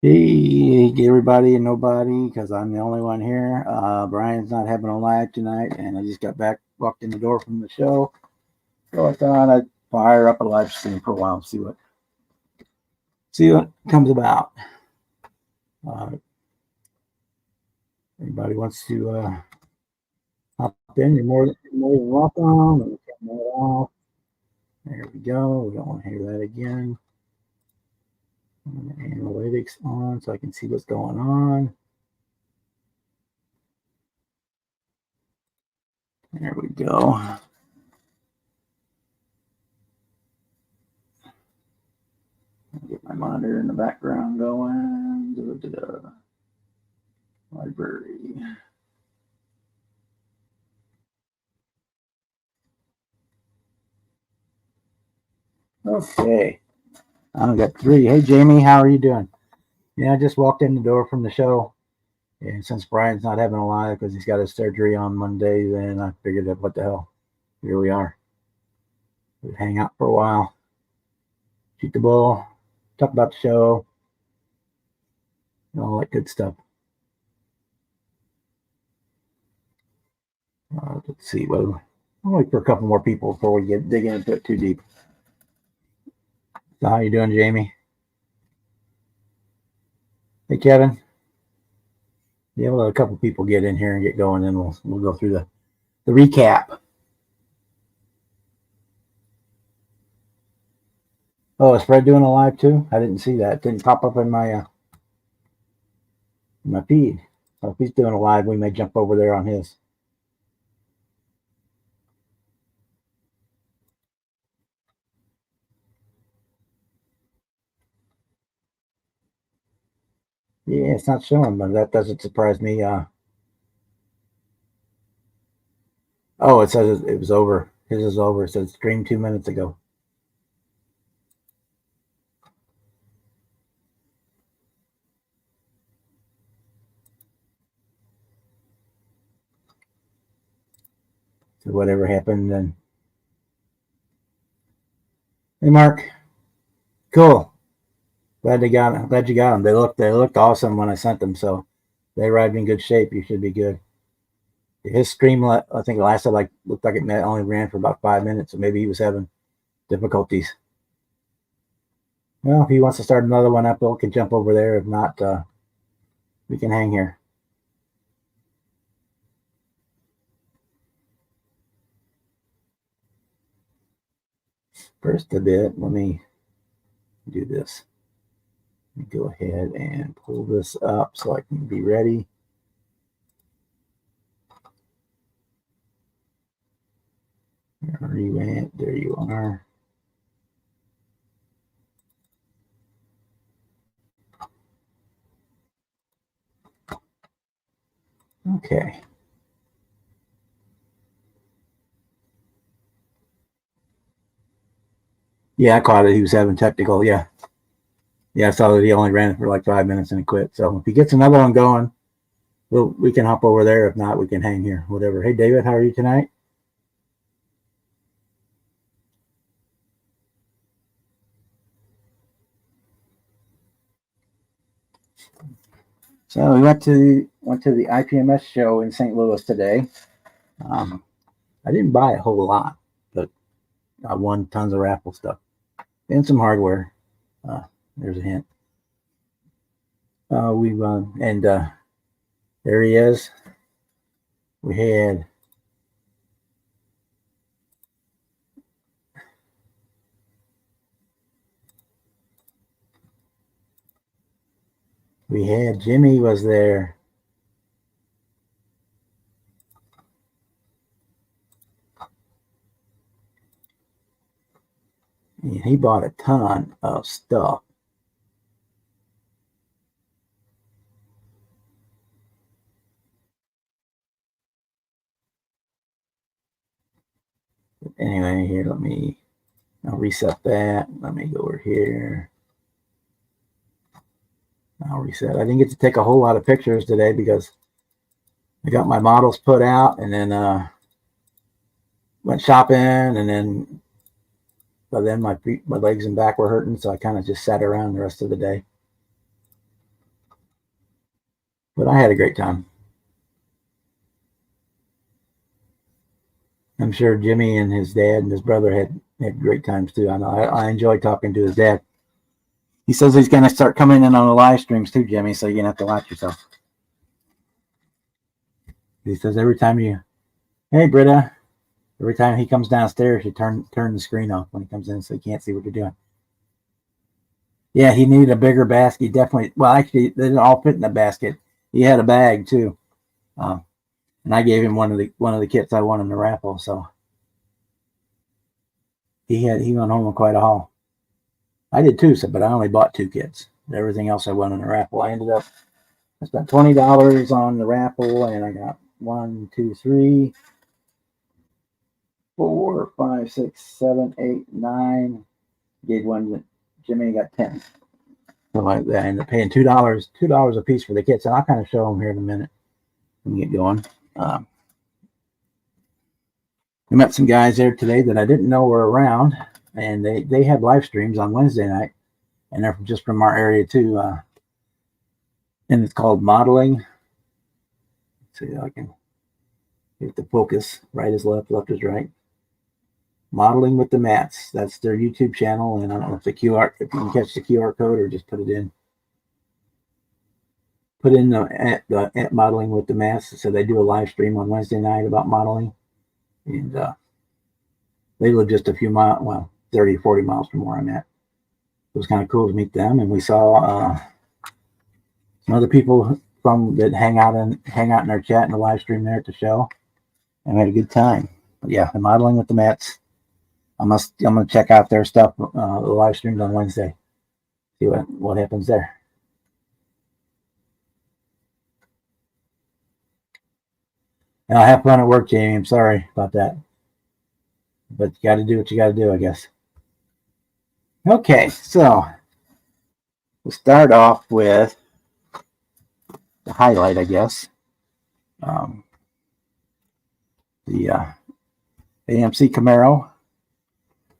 Hey, everybody and nobody, because I'm the only one here. Brian's not having a live tonight, and I just got back, walked in the door from the show. So I thought I'd fire up a live stream for a while and see what comes about. Anybody wants to hop in? You're more than welcome. Let me turn that off. There we go. We don't want to hear that again. Analytics on so I can see what's going on. There we go. Get my monitor in the background going. Library. Okay. I got 3. Hey, Jamie, how are you doing? Yeah, I just walked in the door from the show. And since Brian's not having a live because he's got his surgery on Monday, then I figured that what the hell. Here we are. We'd hang out for a while, shoot the bull, talk about the show, all that good stuff. Let's see. Well, I'll wait for a couple more people before we dig into it too deep. So how you doing, Jamie? Hey, Kevin. Yeah, we'll let a couple people get in here and get going, and we'll go through the recap. Oh, is Fred doing a live too? I didn't see that. It didn't pop up in my feed. So if he's doing a live, we may jump over there on his. Yeah, it's not showing, but that doesn't surprise me. Oh, it says it was over. His is over. It says streamed 2 minutes ago. So whatever happened, then. Hey, Mark. Cool. Glad you got them. They looked awesome when I sent them, so they arrived in good shape. You should be good. His stream, I think, lasted looked like it only ran for about 5 minutes, so maybe he was having difficulties. Well, if he wants to start another one up, we can jump over there. If not, we can hang here. First a bit, let me do this. Let me go ahead and pull this up so I can be ready. Where are you at? There you are. Okay. Yeah, I caught it. He was having technical. Yeah. Yeah, I saw that he only ran it for like 5 minutes and he quit. So if he gets another one going, we can hop over there. If not, we can hang here. Whatever. Hey, David, how are you tonight? So we went to the IPMS show in St. Louis today. I didn't buy a whole lot, but I won tons of raffle stuff and some hardware. There's a hint. We won, and there he is. We had Jimmy was there. And he bought a ton of stuff. But anyway, here, I'll reset that. Let me go over here. I'll reset. I didn't get to take a whole lot of pictures today because I got my models put out and then went shopping, and then by then my legs and back were hurting, so I kind of just sat around the rest of the day. But I had a great time. I'm sure Jimmy and his dad and his brother had great times too. I know I enjoyed talking to his dad. He says he's going to start coming in on the live streams too, Jimmy, so you're going to have to watch yourself. He says every time hey, Britta, every time he comes downstairs, you turn the screen off when he comes in so he can't see what you're doing. Yeah, he needed a bigger basket. He definitely, well, actually, they didn't all fit in the basket. He had a bag too. And I gave him one of the kits I won in the raffle, so he went home with quite a haul. I did too, but I only bought 2 kits. Everything else I won in the raffle. I spent $20 on the raffle, and I got 1, 2, 3, 4, 5, 6, 7, 8, 9. Gave one to Jimmy, got 10. So I ended up paying $2 a piece for the kits, and I'll kind of show them here in a minute and get going. We met some guys there today that I didn't know were around, and they had live streams on Wednesday night, and they're just from our area too. And it's called Modeling. Let's see if I can get the focus. Right is left, left is right. Modeling with the Mats. That's their YouTube channel, and I don't know if if you can catch the QR code or just put it in. Put in the Modeling with the Mats. So they do a live stream on Wednesday night about modeling. And they live just a few miles, well, 30 or 40 miles from where I'm at. It was kind of cool to meet them, and we saw some other people that hang out in our chat in the live stream there at the show, and we had a good time. But yeah, the Modeling with the Mats. I'm gonna check out their stuff, the live streams on Wednesday. See what happens there. And I'll have fun at work, Jamie. I'm sorry about that. But you got to do what you got to do, I guess. Okay, so we'll start off with the highlight, I guess. The AMC Camaro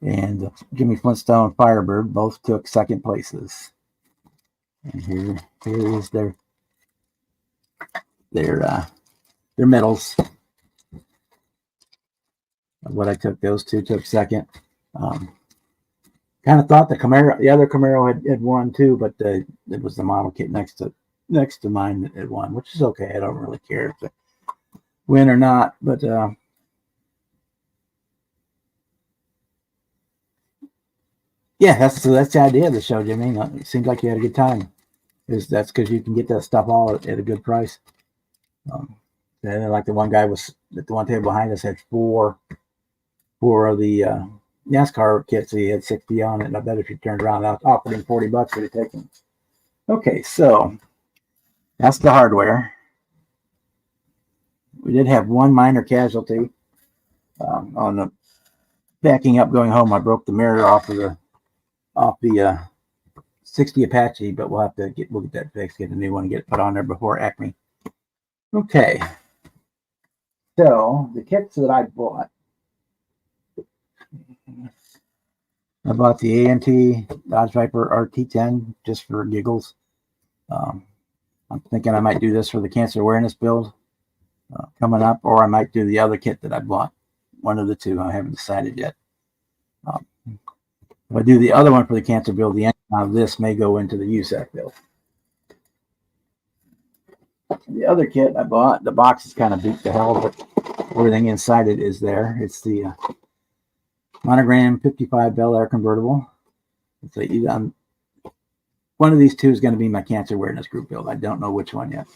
and the Jimmy Flintstone Firebird both took second places. And here is their medals. What I took, those two took second. Kind of thought the other Camaro had won too, but it was the model kit next to mine that had won, which is okay. I don't really care if they win or not, but yeah, that's the idea of the show, Jimmy. It seems like you had a good time. That's because you can get that stuff all at a good price. And like the one guy was at the one table behind us had four of the NASCAR kits. So he had 60 on it. And I bet if you turned around, I offered him $40 for take them. Okay, so that's the hardware. We did have one minor casualty on the backing up going home. I broke the mirror off the 60 Apache, but we'll get that fixed, get a new one, and get it put on there before Acme. Okay, so the kits that I bought the AMT Dodge Viper RT10 just for giggles. I'm thinking I might do this for the cancer awareness build coming up, or I might do the other kit that I bought. One of the two. I haven't decided yet. If I do the other one for the cancer build, the end of this may go into the USAC build. The other kit I bought, the box is kind of beat to hell, but everything inside it is there. It's the Monogram 55 Bel Air convertible. It's one of these two is going to be my cancer awareness group build. I don't know which one yet.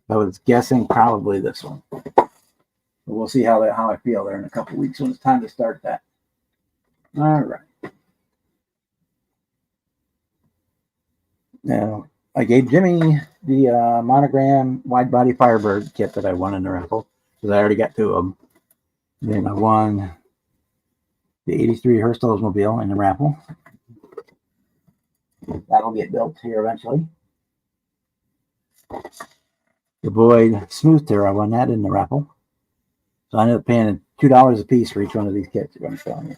I was guessing probably this one. But we'll see how I feel there in a couple of weeks when it's time to start that. All right. Now, I gave Jimmy the monogram wide body Firebird kit that I won in the raffle because I already got 2 of them. Then I won the 83 Hearst Oldsmobile in the raffle. That'll get built here eventually. The Boyd Smooth Tear, I won that in the raffle. So I ended up paying $2 a piece for each one of these kits you're going to sell me.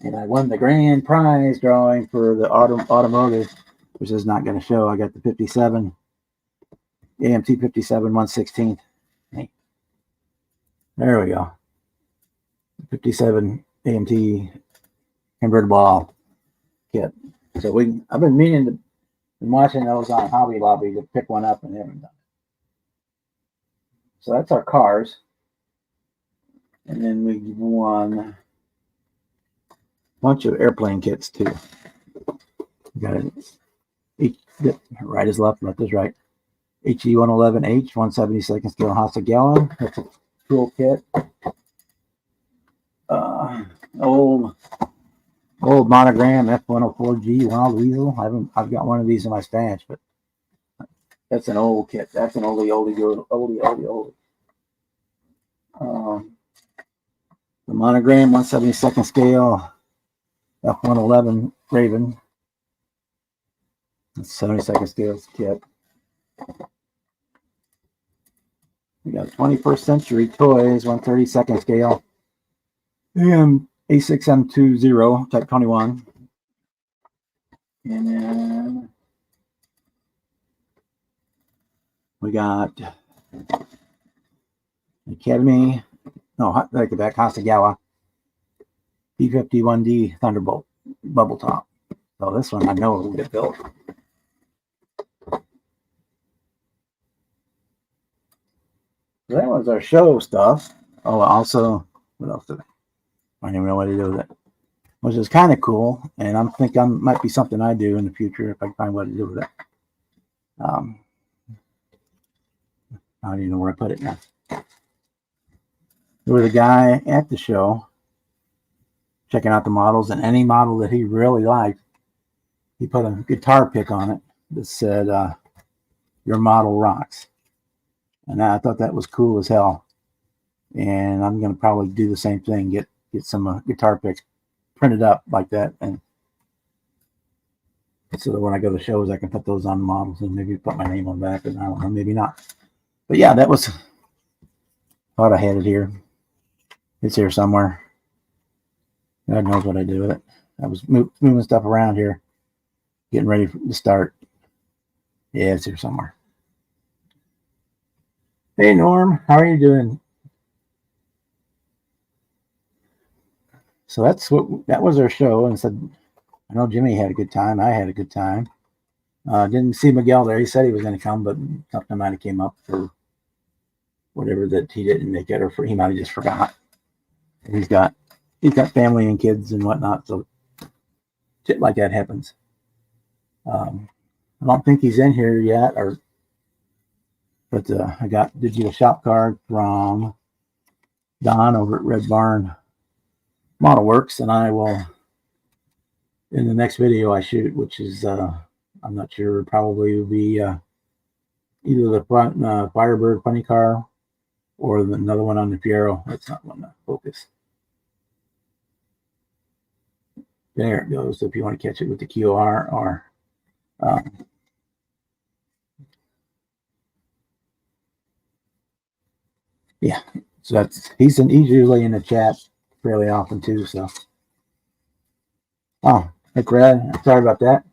And I won the grand prize drawing for the automotive, which is not going to show. I got the 57 AMT 57 1/16. Hey. There we go. 57 AMT convertible kit. So I've been meaning to been watching those on Hobby Lobby to pick one up and haven't done it. So that's our cars. And then we won a bunch of airplane kits too. We got it. Right is left, left is right. HE 111H 172nd scale Hasegawa. That's a cool kit. Old monogram F104G Wild Weasel. I've got one of these in my stash, but that's an old kit. That's an oldie. The monogram 172nd scale F111 Raven. That's 72nd scale kit. We got 21st Century Toys 132nd scale and A6M20 Type 21. And then we got Academy, no, like that Hasegawa P51D Thunderbolt Bubble Top. So this one I know will get built. So that was our show stuff. Oh, also, what else did I don't even know what to do with it. Which is kind of cool, and I'm thinking might be something I do in the future if I can find what to do with it. I don't even know where I put it now. There was a guy at the show checking out the models, and any model that he really liked, he put a guitar pick on it that said, "Your model rocks." And I thought that was cool as hell. And I'm going to probably do the same thing, get some guitar picks printed up like that, and so that when I go to shows I can put those on the models and maybe put my name on the back, and I don't know, maybe not. But yeah, that was, thought I had it here. It's here somewhere. God knows what I do with it. I was moving stuff around here, getting ready to start. Yeah, it's here somewhere. Hey Norm, how are you doing? So that was our show, and said, I know Jimmy had a good time. I had a good time. Didn't see Miguel there. He said he was going to come, but something might have came up for whatever that he didn't make it, or he might have just forgot. He's got family and kids and whatnot, so shit like that happens. I don't think he's in here yet, but I did you a shop card from Don over at Red Barn Model Works, and I will, in the next video I shoot, which is I'm not sure, probably will be either the Firebird funny car or another one on the Fiero. That's not one to focus. There it goes. If you want to catch it with the QR or yeah. So he's usually in the chat fairly often too. So hey Brad, sorry about that.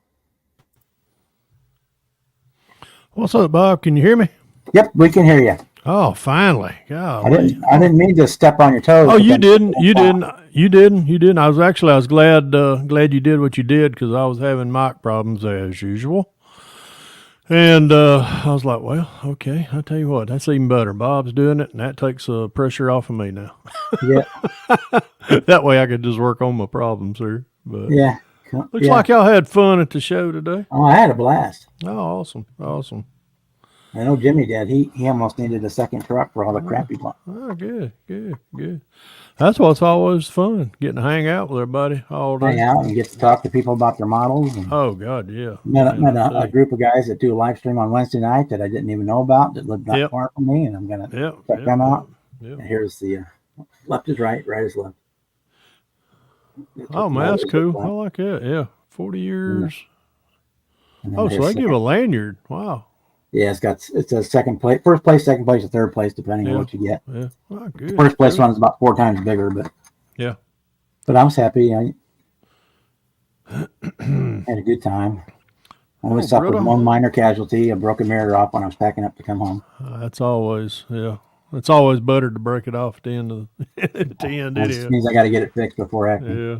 What's up, Bob? Can you hear me? Yep, we can hear you. Oh, finally! God, I didn't mean to step on your toes. Oh, you didn't. You didn't. I was glad you did what you did, because I was having mic problems as usual. And I was like, well, okay, I'll tell you what, that's even better. Bob's doing it, and that takes pressure off of me now. Yeah. That way I could just work on my problems here. But yeah. Looks like y'all had fun at the show today. Oh, I had a blast. Oh, awesome. I know Jimmy did. He almost needed a second truck for all the crap he bought. Oh, good. That's what's always fun, getting to hang out with everybody all Hang day. out and get to talk to people about their models. And Oh, God, yeah. met Man, I a, tell a you. group of guys that do a live stream on Wednesday night that I didn't even know about that lived not Yep, far from me, and I'm gonna yep, check them out. yep. And here's the left is right, right is left. That's Oh, what the man, that's motors look cool. I like. like that. Yeah, 40 years. And then Oh, so here's they give second. a lanyard. Wow. Yeah, it's a second place, first place, second place, or third place, depending on Yeah, what you get. yeah. Oh, good. First place Cool. one is about 4 times bigger, Yeah. but I was happy. I had a good time. I only Oh, suffered brother. one minor casualty. I broke a mirror off when I was packing up to come home. That's always, yeah. It's always better to break it off at the end of at the end, That anyhow. means I got to get it fixed before acting. Yeah.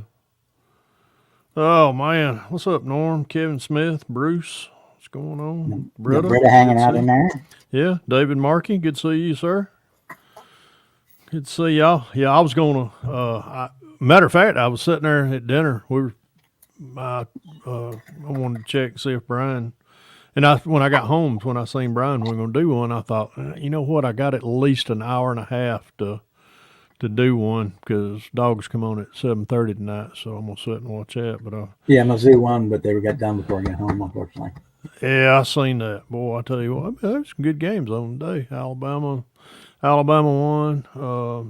Oh, man. What's up, Norm? Kevin Smith? Bruce? What's going on? And Britta? Britta hanging Good to out see in you. there. Yeah. David Markey? Good to see you, sir. Good to see y'all. Yeah, I was going to, matter of fact, I was sitting there at dinner. I wanted to check, see if Brian, and when I got home, when I seen Brian, we were going to do one, I thought, you know what, I got at least an hour and a half to do one because dogs come on at 7:30 tonight, so I'm going to sit and watch that. But Yeah, Mizzou won, but they got done before I got home, unfortunately. yeah, I seen that. Boy, I tell you what, there's some good games on today. Alabama won. I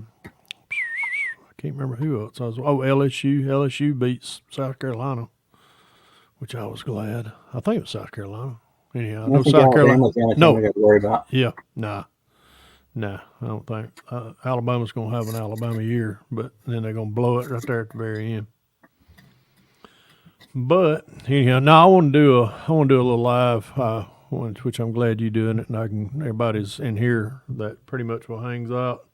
can't remember who else. LSU beats South Carolina, which I was glad. I think it was South Carolina. Anyhow, I I know think South Carolina. Alabama's the only team No, we got to worry about. yeah, nah, I don't think Alabama's going to have an Alabama year, but then they're going to blow it right there at the very end. But anyhow, now I want to do a little live, which I'm glad you're doing it, and everybody's in here that pretty much will hangs out.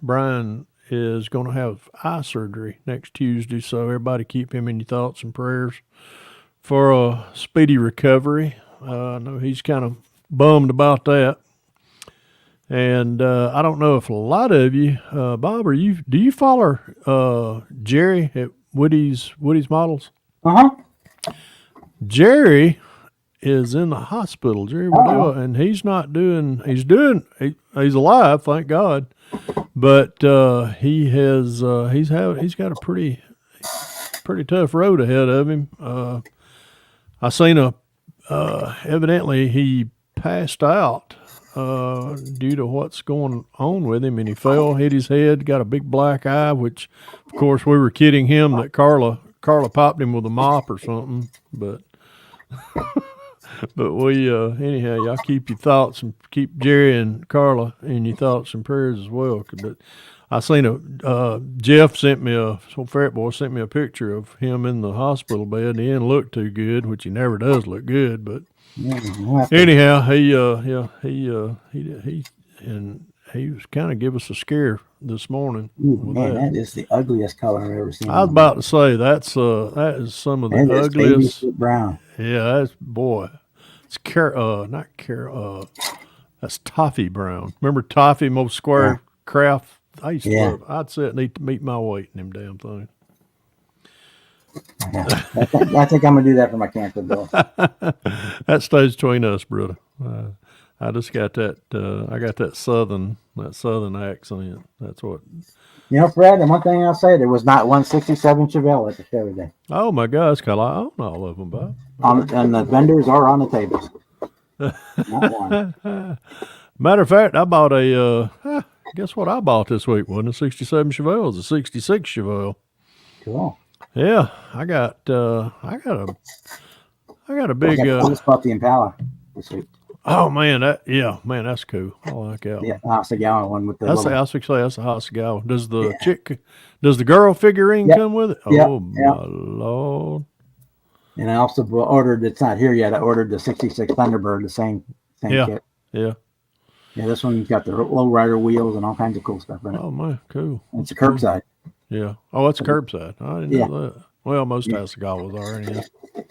Brian is going to have eye surgery next Tuesday, so everybody keep him in your thoughts and prayers for a speedy recovery. I know he's kind of bummed about that. And I don't know if a lot of you, Bob, do you follow Jerry at Woody's Models? Uh-huh. Jerry is in the hospital, Jerry Waddell, and he's alive, thank God. But he's got a pretty tough road ahead of him. I seen evidently he passed out due to what's going on with him, and he fell, hit his head, got a big black eye, which of course we were kidding him that Carla popped him with a mop or something, but we anyhow, y'all keep your thoughts and keep Jerry and Carla in your thoughts and prayers as well. But I seen Jeff Ferret Boy sent me a picture of him in the hospital bed. He didn't look too good, which he never does look good, but anyhow, he was kind of give us a scare this morning. Man, that is the ugliest color I've ever seen. I was about to say that is some of the ugliest. Baby foot brown. Yeah, it's that's toffee brown. Remember toffee, most square craft? I used to love it. I'd say it need to meet my weight in them damn things. I think I'm gonna do that for my cancer bill. That stays between us, brother. I just got that. I got that southern accent. That's what. You know, Fred. And one thing I'll say, there was not one '67 Chevelle at the show today. Oh my God, it's kind of. I own all of them, Bob. And the vendors are on the tables. Not one. Matter of fact, I bought guess what I bought this week? Wasn't a '67 Chevelle. It was a '66 Chevelle. Cool. Yeah, I got a big. I just bought the Impala this week. Oh man, that's cool. I like that one. Yeah, Hasagawa one with the. That's that's a Hasagawa. Does the girl figurine come with it? Oh my Lord! And I also ordered. It's not here yet. I ordered the '66 Thunderbird, the same kit. Yeah. Yeah, this one's got the low rider wheels and all kinds of cool stuff in it. Oh man, cool. It's a curbside. Yeah. Oh, it's curbside. I didn't know that. Well, most Hasagawas are anyway.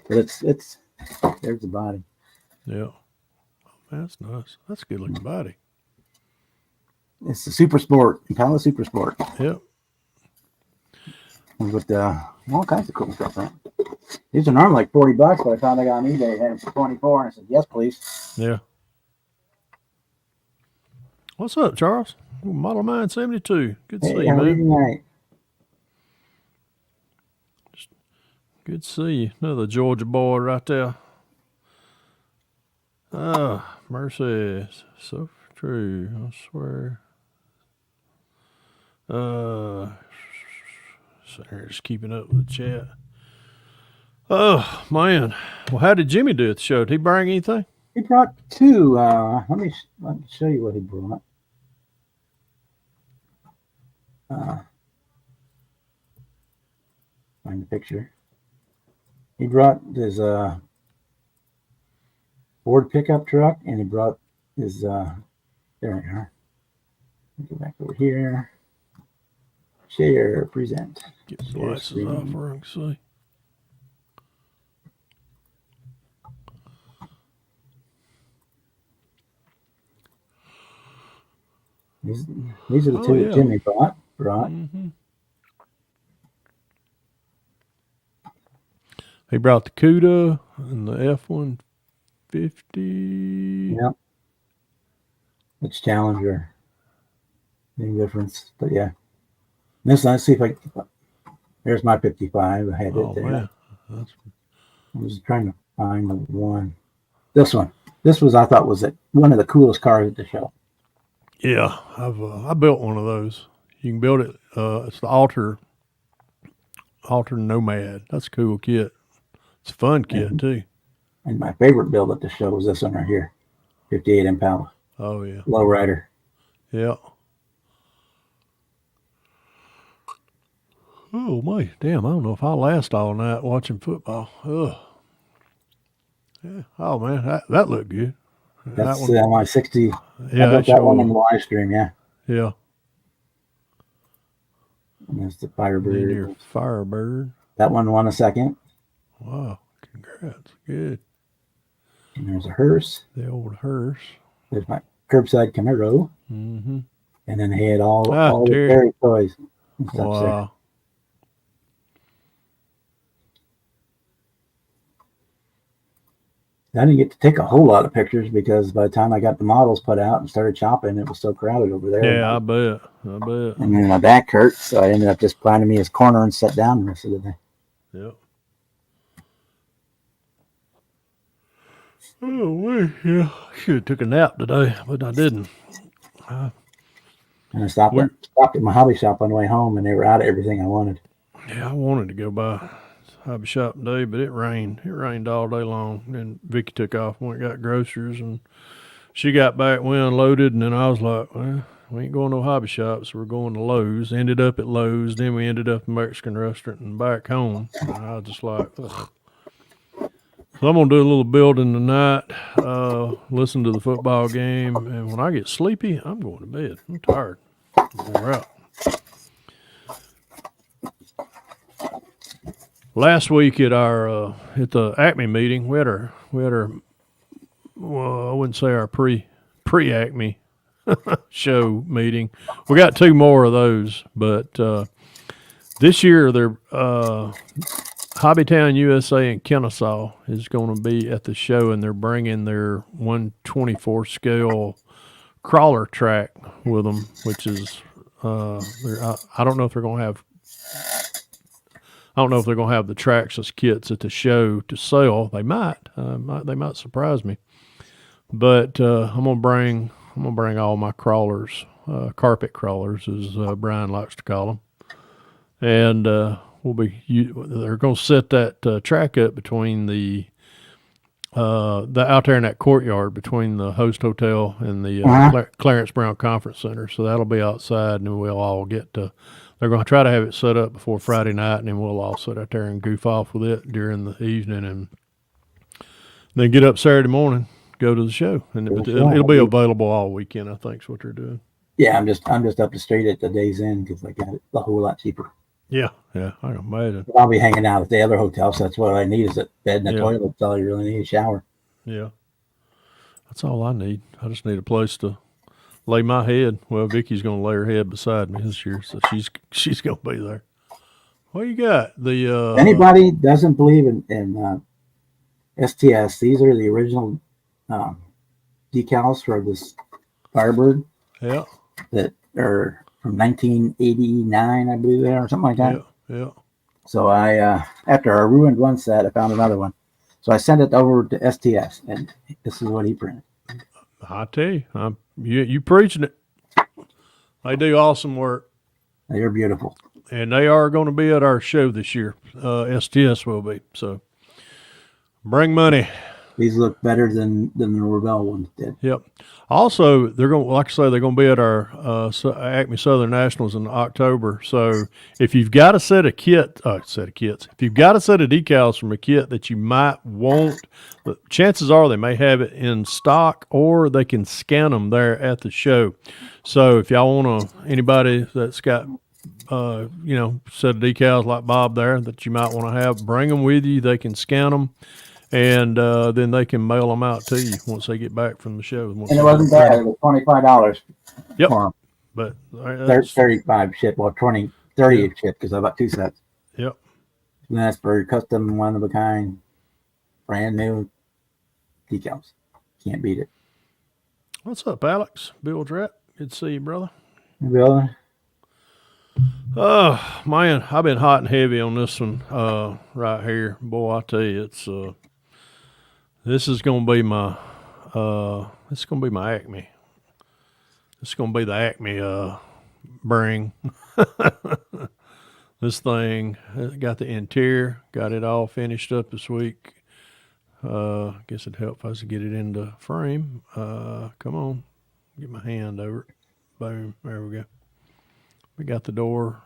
But it's there's the body. Yeah. That's nice. That's a good looking body. It's the Super Sport, Impala Super Sport. Yep. with all kinds of cool stuff. Right? These are normally like $40, but I found I got on eBay. Had them for 24, and I said, "Yes, please." Yeah. What's up, Charles? Model Mine 72. Good to see you, how are man. you tonight? Good to see you. Another Georgia boy right there. Ah, mercy. So true. I swear. Sitting here just keeping up with the chat. Oh, man. Well, how did Jimmy do at the show? Did he bring anything? He brought two. Let me show you what he brought. Find the picture. He brought his Ford pickup truck, and he brought his there we are. Go back over here. Share, present. Get the Share glasses screen. off where I can see. These are the two that Jimmy brought. Mm-hmm. He brought the CUDA and the F-150. Yep. Which Challenger? Any difference? But yeah. Let's see if there's my 55. I had it there. Man. I was trying to find the one. This one. This was, I thought, was one of the coolest cars at the show. Yeah, I built one of those. You can build it. It's the Alter Nomad. That's a cool kit. It's a fun kit too. And my favorite build at the show was this one right here, 58 Impala. Oh yeah, lowrider. Yeah. Oh my, damn! I don't know if I'll last all night watching football. Ugh. Yeah. Oh man, that looked good. That's my 60. Yeah, I built that one on the live stream. Yeah. Yeah. And that's the Firebird. Your Firebird. That one won a second. Wow! Congrats. Good. And there's a hearse. The old hearse. There's my curbside Camaro. Mm-hmm. And then they had all the Terry toys and stuff. Wow. I didn't get to take a whole lot of pictures because by the time I got the models put out and started shopping, it was so crowded over there. Yeah, I bet. And then my back hurt, so I ended up just finding me his corner and sat down the rest of the day. Yep. Oh, wait, yeah. I should have took a nap today, but I didn't. And I stopped at my hobby shop on the way home, and they were out of everything I wanted. Yeah, I wanted to go by hobby shop today, but it rained. It rained all day long. Then Vicky took off and went and got groceries, and she got back, we unloaded, and then I was like, well, we ain't going to no hobby shop, so we're going to Lowe's. Ended up at Lowe's, then we ended up in a Mexican restaurant and back home. And I was just like, ugh. So I'm going to do a little building tonight, listen to the football game, and when I get sleepy, I'm going to bed. I'm tired. We're out. Last week at our at the Acme meeting, we had our well, I wouldn't say our pre-Acme show meeting. We got two more of those, but this year they're Hobbytown USA in Kennesaw is going to be at the show, and they're bringing their 124 scale crawler track with them, which is I don't know if they're going to have. I don't know if they're going to have the Traxxas kits at the show to sell. They might. They might surprise me. But I'm gonna bring all my crawlers, carpet crawlers, as Brian likes to call them, and they're going to set that track up between the out there in that courtyard between the host hotel and the Clarence Brown Conference Center. So that'll be outside, and we'll all get to. They're going to try to have it set up before Friday night, and then we'll all sit out there and goof off with it during the evening, and then get up Saturday morning, go to the show, and it'll be available all weekend. I think is what they're doing. Yeah, I'm just up the street at the Days Inn because I got it a whole lot cheaper. Yeah, I can imagine. I'll be hanging out at the other hotel, so that's what I need is a bed and a toilet. That's all you really need, a shower. Yeah, that's all I need. I just need a place to lay my head. Well, Vicky's going to lay her head beside me this year, so she's going to be there. What you got? If anybody doesn't believe in STS, these are the original decals for this Firebird Yeah. that are from 1989, I believe they are, or something like that. Yeah. So I, after I ruined one set, I found another one. So I sent it over to STS, and this is what he printed. I tell you, you preaching it. They do awesome work. They're beautiful. And they are going to be at our show this year. STS will be. So bring money. These look better than the Revell ones did. Yep. Also, they're going, like I say, they're going to be at our Acme Southern Nationals in October. So if you've got a set of kits, if you've got a set of decals from a kit that you might want, chances are they may have it in stock, or they can scan them there at the show. So if y'all want to, anybody that's got set of decals like Bob there that you might want to have, bring them with you. They can scan them, and then they can mail them out to you once they get back from the show. And it wasn't bad. It was $25 yep. for them. But 35 ship, well, 30 ship, because I bought two sets. Yep. And that's for custom, one of a kind, brand new decals. Can't beat it. What's up, Alex? Bill Dratt. Good to see you, brother. Bill? Oh, man, I've been hot and heavy on this one right here. Boy, I tell you, it's this is going to be my Acme. It's going to be the Acme bring. This thing got the interior, got it all finished up this week. Guess it'd help if I was to get it into frame. Come on, get my hand over it. Boom, there we go. We got the door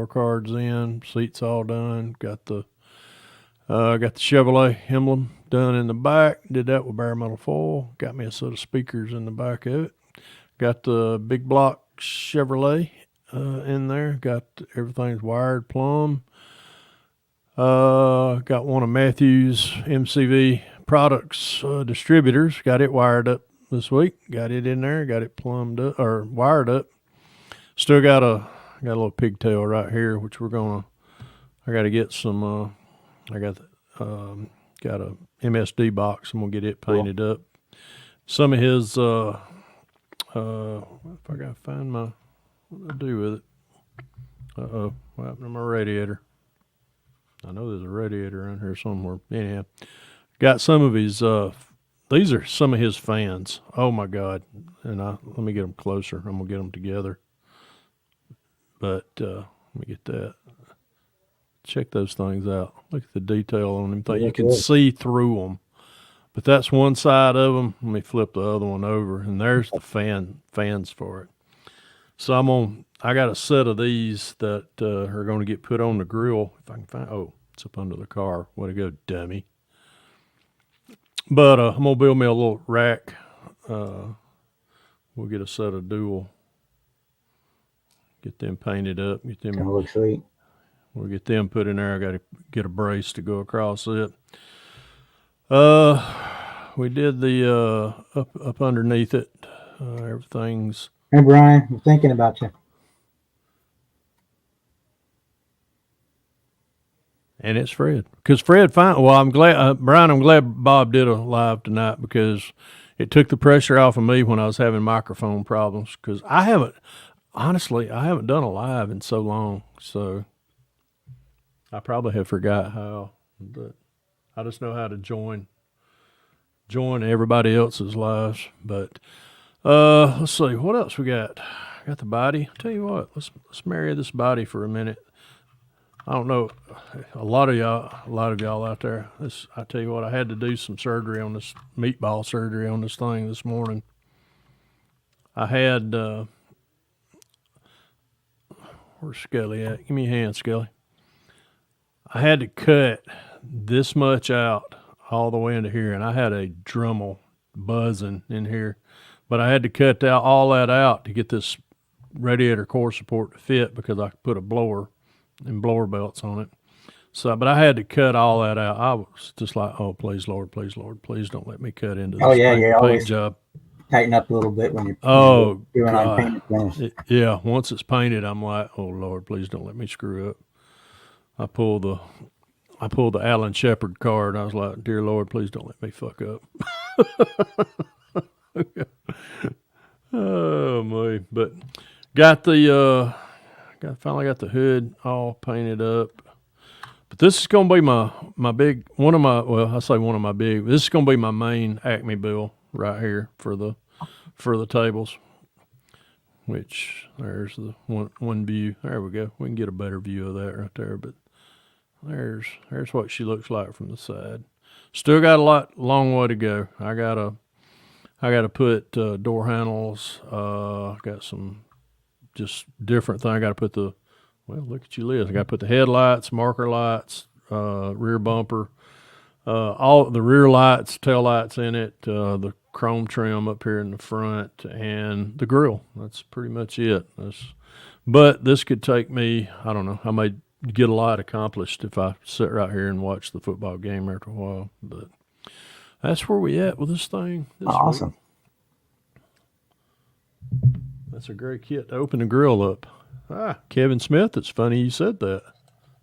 cards in, seats all done. Got the Chevrolet emblem done in the back. Did that with bare metal foil. Got me a set of speakers in the back of it. Got the big block Chevrolet in there. Got everything's wired plumb. Got one of Matthew's MCV products distributors. Got it wired up this week. Got it in there. Got it plumbed up or wired up. Still got a little pigtail right here, which I got to get some. I got a MSD box. I'm gonna get it painted up. Some of his. If I gotta find what do I do with it? What happened to my radiator? I know there's a radiator around here somewhere. Anyhow, got some of his. These are some of his fans. Oh my God! And let me get them closer. I'm gonna get them together. But let me get that. Check those things out. Look at the detail on them. You can see through them. But that's one side of them. Let me flip the other one over, and there's the fans for it. So I got a set of these that are going to get put on the grill. If I can find, it's up under the car. Way to go, dummy. But I'm going to build me a little rack. We'll get a set of dual. Get them painted up. Get them. Gonna look sweet. We'll get them put in there. I got to get a brace to go across it. We did the up underneath it. Everything's. Hey Brian, I'm thinking about you. And it's Fred, because Fred well, I'm glad Brian. I'm glad Bob did a live tonight, because it took the pressure off of me when I was having microphone problems. Because I haven't done a live in so long, so I probably have forgot how. But I just know how to join everybody else's lives. But let's see what else we got. Got the body. I'll tell you what, let's marry this body for a minute. I don't know, a lot of y'all out there. I tell you what, I had to do some surgery on this meatball surgery on this thing this morning. I had where's Scully at? Give me a hand, Scully. I had to cut this much out all the way into here, and I had a Dremel buzzing in here, but I had to cut all that out to get this radiator core support to fit, because I put a blower and blower belts on it. So, but I had to cut all that out. I was just like, oh, please, Lord, please don't let me cut into this paint job. Tighten up a little bit when you're doing on painted finish. Yeah, once it's painted, I'm like, oh, Lord, please don't let me screw up. I pulled the Alan Shepard card. I was like, dear Lord, please don't let me fuck up. Oh my! But finally got the hood all painted up. But this is gonna be my big one of my, well, I say one of my big. This is gonna be my main Acme bill right here for the tables. Which there's the one view. There we go. We can get a better view of that right there. But there's what she looks like from the side. Still got long way to go. I gotta put door handles. Got some just different thing. I gotta put look at you, Liz. I gotta put the headlights, marker lights, rear bumper, all the rear lights, tail lights in it, the chrome trim up here in the front, and the grill. That's pretty much it. But this could take me, I don't know, I may get a lot accomplished if I sit right here and watch the football game after a while. But that's where we at with this thing. Awesome. That's a great kit to open the grill up. Kevin Smith, it's funny you said that.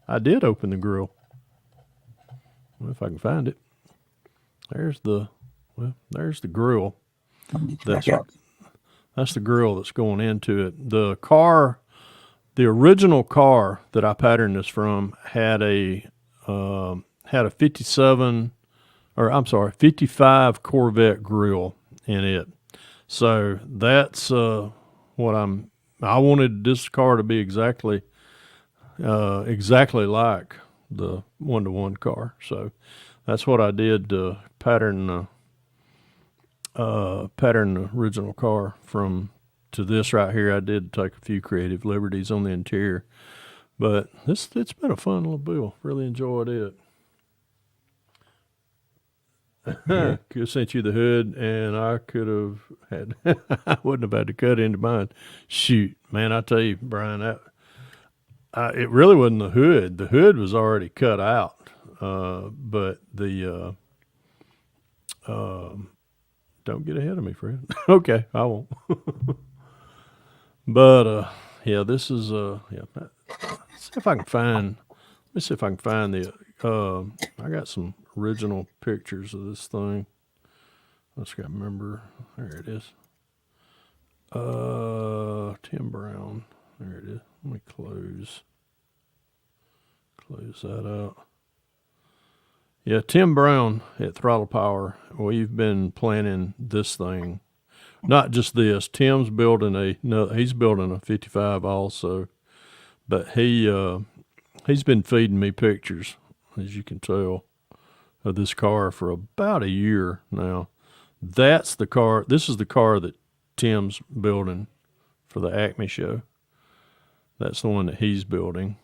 I did open the grill. Well, if I can find it. There's the grill. That's the grill that's going into it. The original car that I patterned this from had a 55 Corvette grill in it. So that's what I wanted this car to be exactly like the 1-to-1 car. So that's what I did to pattern the original car to this right here. I did take a few creative liberties on the interior, but it's been a fun little bill. Really enjoyed it. Could have sent you the hood, and I could have had. I wouldn't have had to cut into mine. Shoot, man! I tell you, Brian, it really wasn't the hood. The hood was already cut out, but the don't get ahead of me, Fred. Okay, I won't. But yeah, this is Let's see if I can find. Let me see if I can find the. I got some original pictures of this thing. Let's remember. There it is. Tim Brown. There it is. Let me close that out. Yeah, Tim Brown at Throttle Power. We've been planning this thing. Not just this. Tim's building he's building a 55 also, but he's been feeding me pictures, as you can tell, of this car for about a year now. That's the car. This is the car that Tim's building for the Acme Show. That's the one that he's building.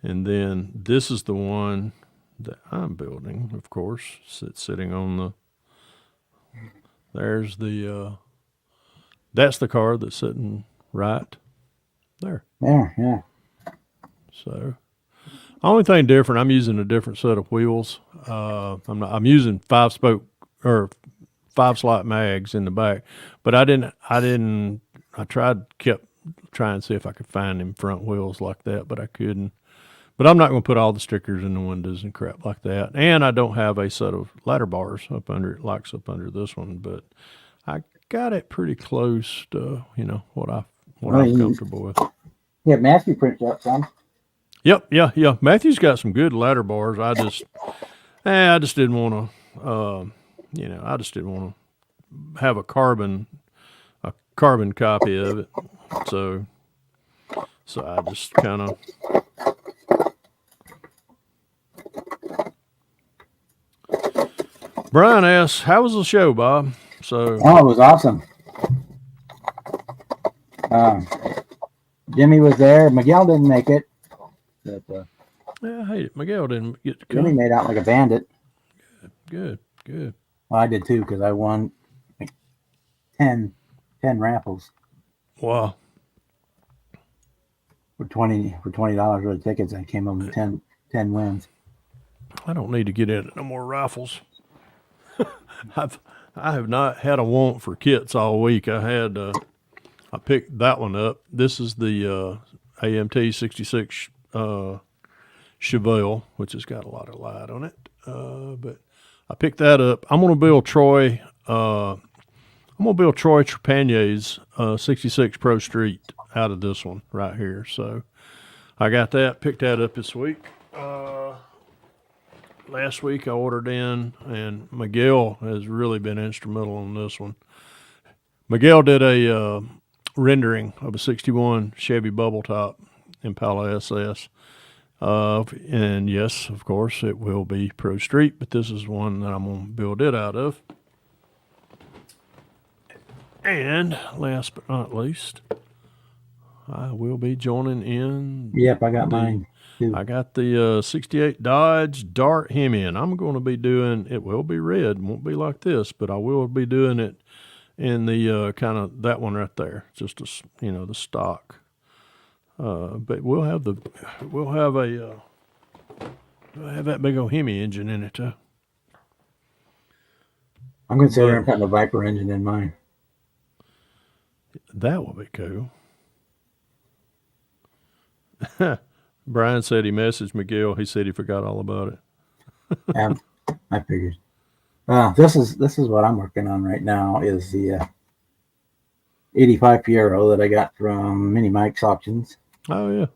And then this is the one that I'm building, of course. Sitting on that's the car that's sitting right there. There, yeah. So, only thing different, I'm using a different set of wheels. I'm using 5-spoke or 5-slot mags in the back, but kept trying to see if I could find them front wheels like that, but I couldn't. But I'm not going to put all the stickers in the windows and crap like that. And I don't have a set of ladder bars up under this one, but I got it pretty close to, what I'm comfortable with. Yeah, Matthew printed up some. Yep, yeah. Matthew's got some good ladder bars. I just didn't want to, I just didn't want to have a carbon copy of it. So I just kind of. Brian asks, "How was the show, Bob?" So, it was awesome. Jimmy was there. Miguel didn't make it. But, yeah, hey, Miguel didn't get to come. Jimmy made out like a bandit. Good. Well, I did too because I won like 10 raffles. Wow. For $20 worth of tickets, I came up with 10 wins. I don't need to get into no more raffles. I have not had a want for kits all week. I picked that one up. This is the AMT 66 Chevelle, which has got a lot of light on it. But I picked that up. I'm going to build Troy. I'm going to build Troy Trepannier's 66 Pro Street out of this one right here. So I got that. Picked that up this week. Last week I ordered in, and Miguel has really been instrumental on this one. Miguel did a rendering of a 61 Chevy bubble top Impala SS. And yes, of course, it will be Pro Street, but this is one that I'm going to build it out of. And last but not least, I will be joining in. Yep, I got mine too. I got the 68 Dodge Dart Hemi, and I'm going to be doing, it will be red, won't be like this, but I will be doing it in the kind of that one right there, just the stock. But we'll have that big old Hemi engine in it too. I'm considering putting a Viper engine in mine. That will be cool. Brian said he messaged Miguel. He said he forgot all about it. I figured. This is what I'm working on right now is the 85 Fiero that I got from Mini Mike's Auctions. Oh yeah.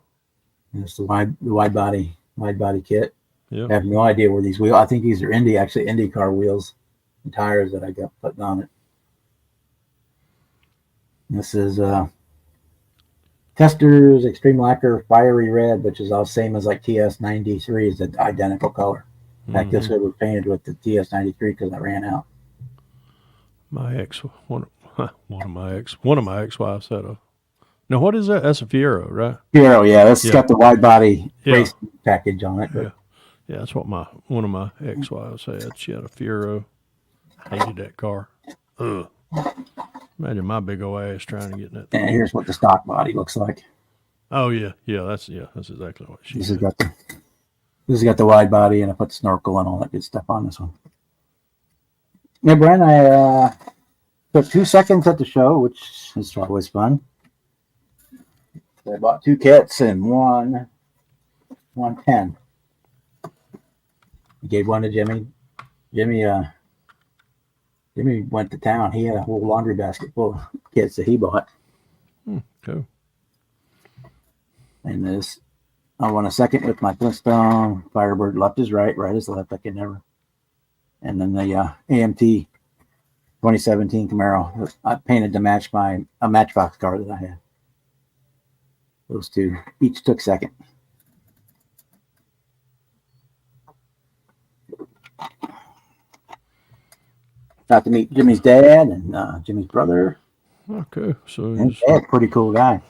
And it's the wide body kit. Yeah. I have no idea where these wheels. I think these are IndyCar wheels and tires that I got putting on it. This is Tester's Extreme Lacquer Fiery Red, which is all the same as like TS93, is the identical color. In fact, this one was painted with the TS93 because I ran out. One of my ex-wives had a. Now what is that? That's a Fiero, right? Fiero, yeah. This has got the wide body race package on it. But. Yeah, that's what one of my ex-wives had. She had a Fiero. Hated that car. Ugh. Imagine my big old ass trying to get in that thing. And here's what the stock body looks like. Oh yeah, that's exactly what she. This has got the wide body, and I put the snorkel and all that good stuff on this one. Yeah, Brian, I took 2 seconds at the show, which is always fun. So I bought 2 kits and one 10. I gave one to Jimmy. Jimmy went to town. He had a whole laundry basket full of kits that he bought. Cool. And this, I won a second with my Flintstone Firebird. Left is right, right is left. I can never. And then the AMT 2017 Camaro. I painted to match a Matchbox car that I had. Those two each took second. Got to meet Jimmy's dad and Jimmy's brother. Okay, so and dad's pretty cool guy.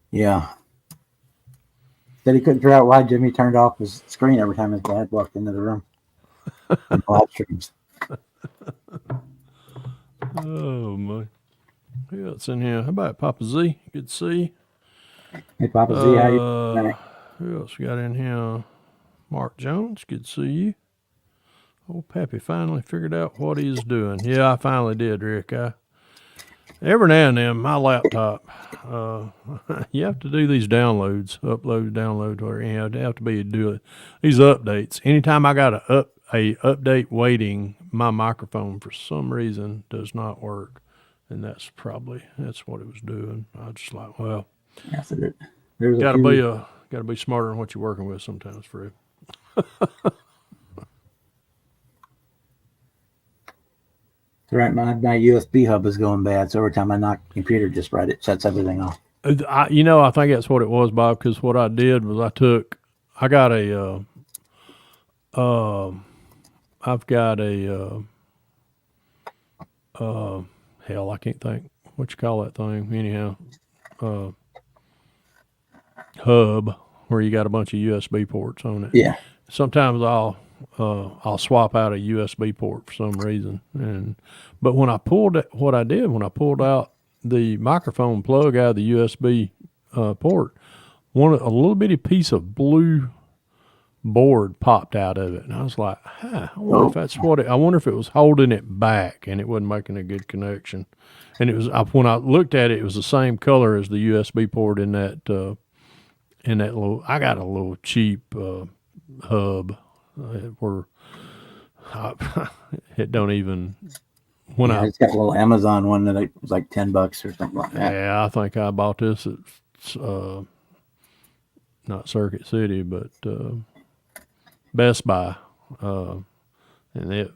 Yeah. Said he couldn't figure out why Jimmy turned off his screen every time his dad walked into the room. Live streams. Oh my. Who else in here? How about Papa Z? Good to see you. Hey Papa Z, how you doing? Who else we got in here? Mark Jones, good to see you. Old Pappy finally figured out what he's doing. Yeah, I finally did, Rick. Every now and then, my laptop, you have to do these downloads, upload, download, or you have to do these updates. Anytime I got a update waiting, my microphone for some reason does not work, and that's what it was doing. I was just like, well, gotta be smarter than what you're working with sometimes, Fred. Right, my USB hub is going bad, so every time I knock the computer just right, it shuts everything off. I think that's what it was, Bob, because what I did was I've got a hell, I can't think what you call that thing. Anyhow, hub where you got a bunch of USB ports on it. Yeah. Sometimes I'll swap out a USB port for some reason, but when I pulled out the microphone plug out of the USB port, a little bitty piece of blue board popped out of it, and I was like, I wonder if that's what it. I wonder if it was holding it back, and it wasn't making a good connection. And it was when I looked at it, it was the same color as the USB port in that little. I got a little cheap hub where it don't even. When it's got a little Amazon one that was like $10 or something like that. Yeah, I think I bought this at not Circuit City, but Best Buy, and it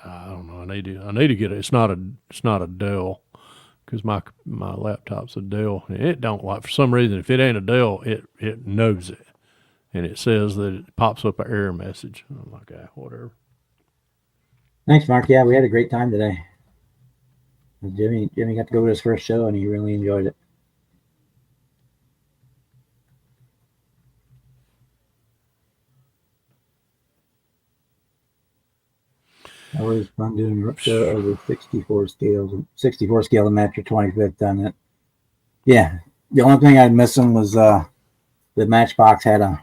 I don't know. I need to get it. It's not a Dell, because my laptop's a Dell, and it don't, like, for some reason, if it ain't a Dell, it knows it, and it says that it pops up an error message. I'm like, whatever. Thanks, Mark. Yeah, we had a great time today. Jimmy got to go to his first show, and he really enjoyed it. That was fun doing over 64 scale to match your 25th on it. Yeah, the only thing I'd missing was the Matchbox had a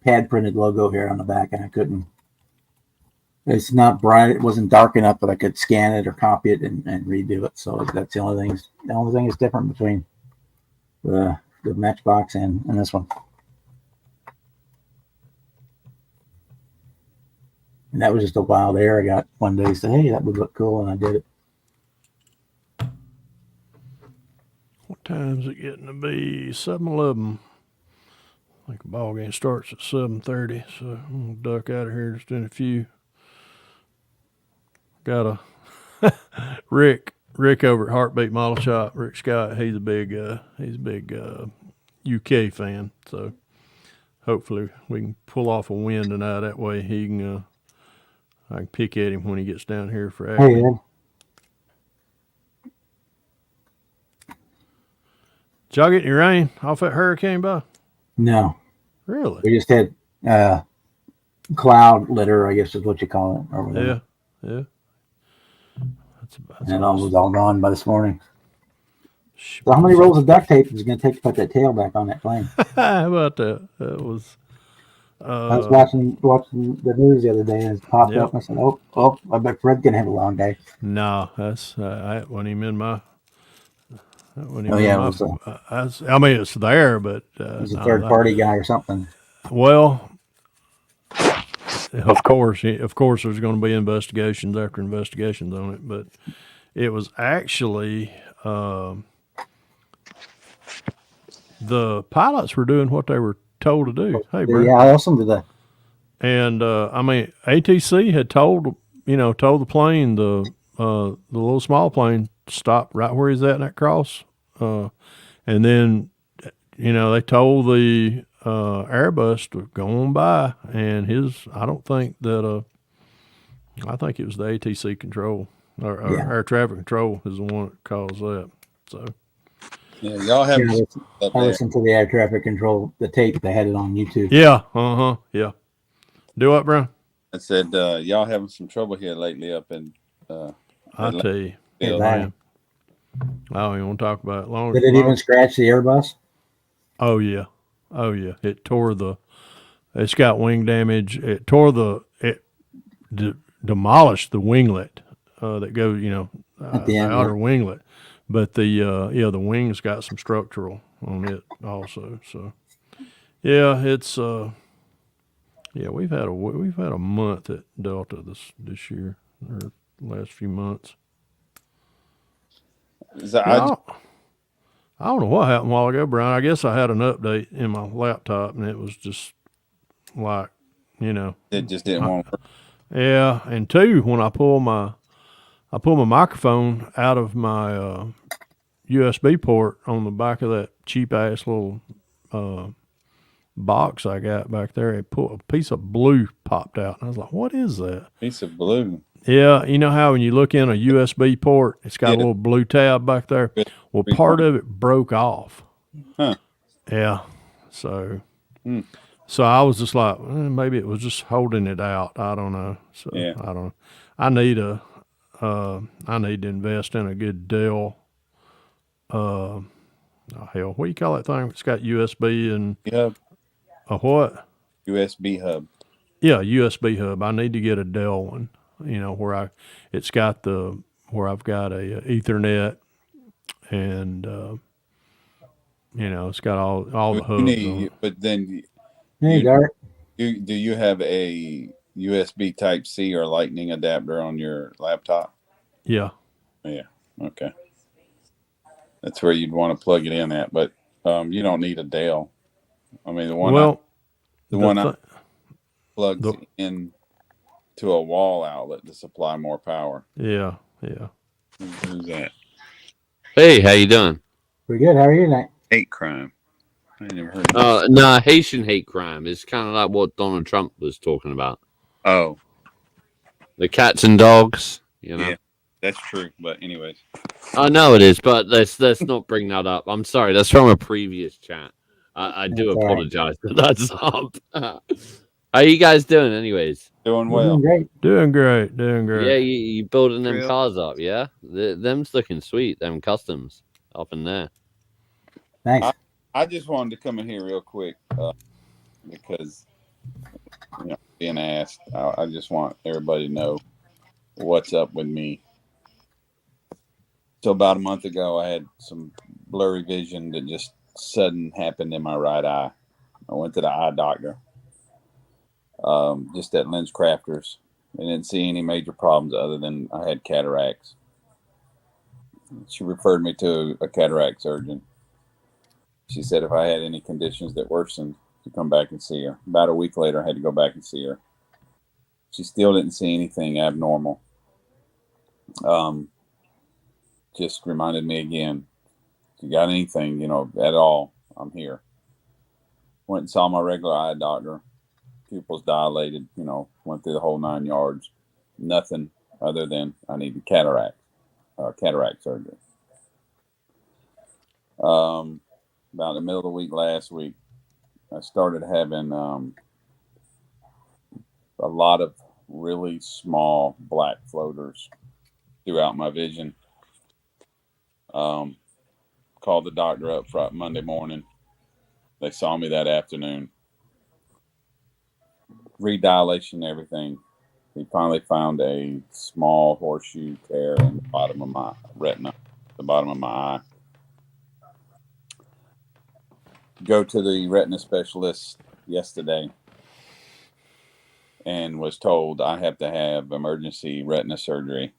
pad printed logo here on the back, and I couldn't. It's not bright. It wasn't dark enough that I could scan it or copy it and redo it. So that's the only thing. The only thing is different between the Matchbox and this one. And that was just a wild air I got one day. Said, hey, that would look cool, and I did it. What time's it getting to be? 7:11. I think the ball game starts at 7:30, so I'm gonna duck out of here just in a few. Got a Rick over at Heartbeat Model Shop. Rick Scott. He's a big UK fan. So hopefully we can pull off a win tonight. That way he can. I can pick at him when he gets down here for action. Hey, Ed. Did y'all get any rain off that hurricane, by? No. Really? We just had cloud litter, I guess is what you call it. Or whatever. Yeah. That's and it all was all gone by this morning. So how many rolls of duct tape is it going to take to put that tail back on that plane? How about that? That was... I was watching the news the other day, and it popped up. And I said, "Oh, I bet Fred's gonna have a long day." No, that's I wasn't even in my. I mean, it's there, but it was a third party guy or something. Well, of course, there's going to be investigations after investigations on it, but it was actually the pilots were doing what they were told to do. Hey, bro. Yeah, I listened to that. And I mean, ATC had told the plane, the little small plane, stop right where he's at in that cross, and then they told the Airbus to go on by, and I think it was the ATC control or air traffic control is the one that caused that. So. Yeah, y'all have. I listened to the air traffic control, the tape. They had it on YouTube. Yeah, yeah. Do what, bro? I said y'all having some trouble here lately up in. I tell you, man, I don't even want to talk about it. Did it even scratch the Airbus? Oh yeah. It tore it's got wing damage. It demolished the winglet that goes, at the end, outer winglet. But the wings got some structural on it also. So yeah, it's we've had a month at Delta this year or last few months. I don't know what happened a while ago, Brian. I guess I had an update in my laptop, and it was just like, it just didn't want to work. Yeah, and two, when I pull my microphone out of my USB port on the back of that cheap ass little box I got back there, a piece of blue popped out. And I was like, what is that? Piece of blue. Yeah, you know how when you look in a USB port, it's got a little blue tab back there? Well, part of it broke off. Huh. Yeah. So I was just like, maybe it was just holding it out. I don't know. So I don't know. I need to invest in a good Dell Oh, hell, what do you call that thing? It's got USB and Hub, a what? USB hub. Yeah, USB hub. I need to get a Dell one. It's got where I've got a Ethernet and it's got all the You hubs on it. need, but then Hey, you Derek. do you have a USB Type C or Lightning adapter on your laptop? Yeah. Yeah. Okay. That's where you'd want to plug it in at, but you don't need a Dell. I mean, Well, the the one I th- plugs the in to a wall outlet to supply more power. yeah. Who's that? Hey, how you doing? Pretty good. How are you tonight? Hate crime. I never heard of that. No, Haitian hate crime is kind of like what Donald Trump was talking about. Oh, The cats and dogs, yeah, that's true. But anyways, I know it is, but let's not bring that up. I'm sorry, that's from a previous chat. I do That's all right. apologize that that's up. How you guys doing, anyways? doing We're doing well. great. Doing great. Doing great. Yeah, you building them Real. cars up, yeah? Them's looking sweet, them customs up in there. Thanks. I just wanted to come in here real quick because being asked, I just want everybody to know what's up with me. So about a month ago, I had some blurry vision that just sudden happened in my right eye. I went to the eye doctor, just at Lens Crafters. They didn't see any major problems other than I had cataracts. She referred me to a cataract surgeon. She said if I had any conditions that worsened, to come back and see her. About a week later, I had to go back and see her. She still didn't see anything abnormal. Just reminded me again, if you got anything, at all, I'm here. Went and saw my regular eye doctor. Pupils dilated, went through the whole 9 yards. Nothing other than I needed cataract surgery. About the middle of the week last week, I started having a lot of really small black floaters throughout my vision. Called the doctor up Monday morning. They saw me that afternoon. Redilation and everything. He finally found a small horseshoe tear in the bottom of my retina, the bottom of my eye. Go to the retina specialist yesterday and was told I have to have emergency retina surgery.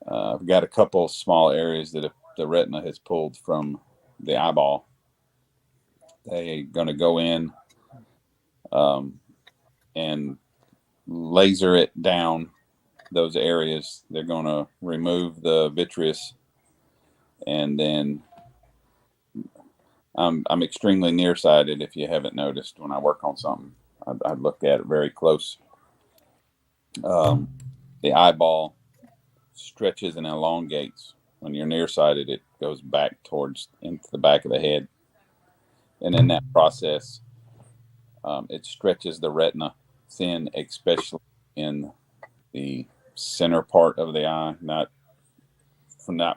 I've got a couple small areas that the retina has pulled from the eyeball. They're going to go in and laser it down those areas. They're going to remove the vitreous, and then I'm extremely nearsighted. If you haven't noticed, when I work on something, I look at it very close. The eyeball stretches and elongates. When you're nearsighted, it goes back into the back of the head, and in that process, it stretches the retina thin, especially in the center part of the eye, not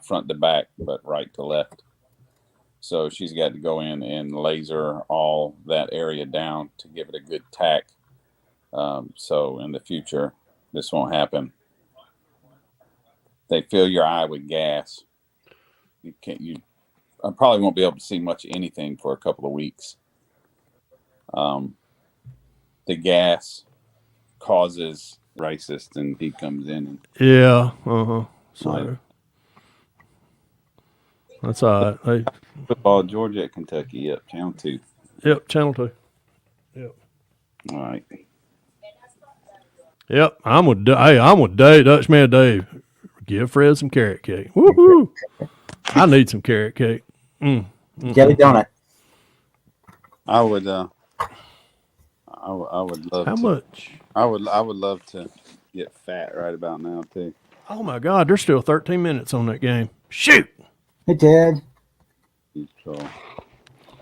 front to back, but right to left. So she's got to go in and laser all that area down to give it a good tack. So in the future, this won't happen. They fill your eye with gas. I probably won't be able to see much anything for a couple of weeks. The gas causes racist, and he comes in and Yeah. So Right. that's all right. Hey, football, Georgia at Kentucky. Yep, channel 2. yep. Channel 2. Yep. All right. Yep. I'm with Dave. Dutchman Dave. Give Fred some carrot cake. Woohoo! I need some carrot cake. Jelly donut. I would. I would love How to. much? I would love to get fat right about now too. Oh my God! There's still 13 minutes on that game. Shoot! Hey, Ted. Troll.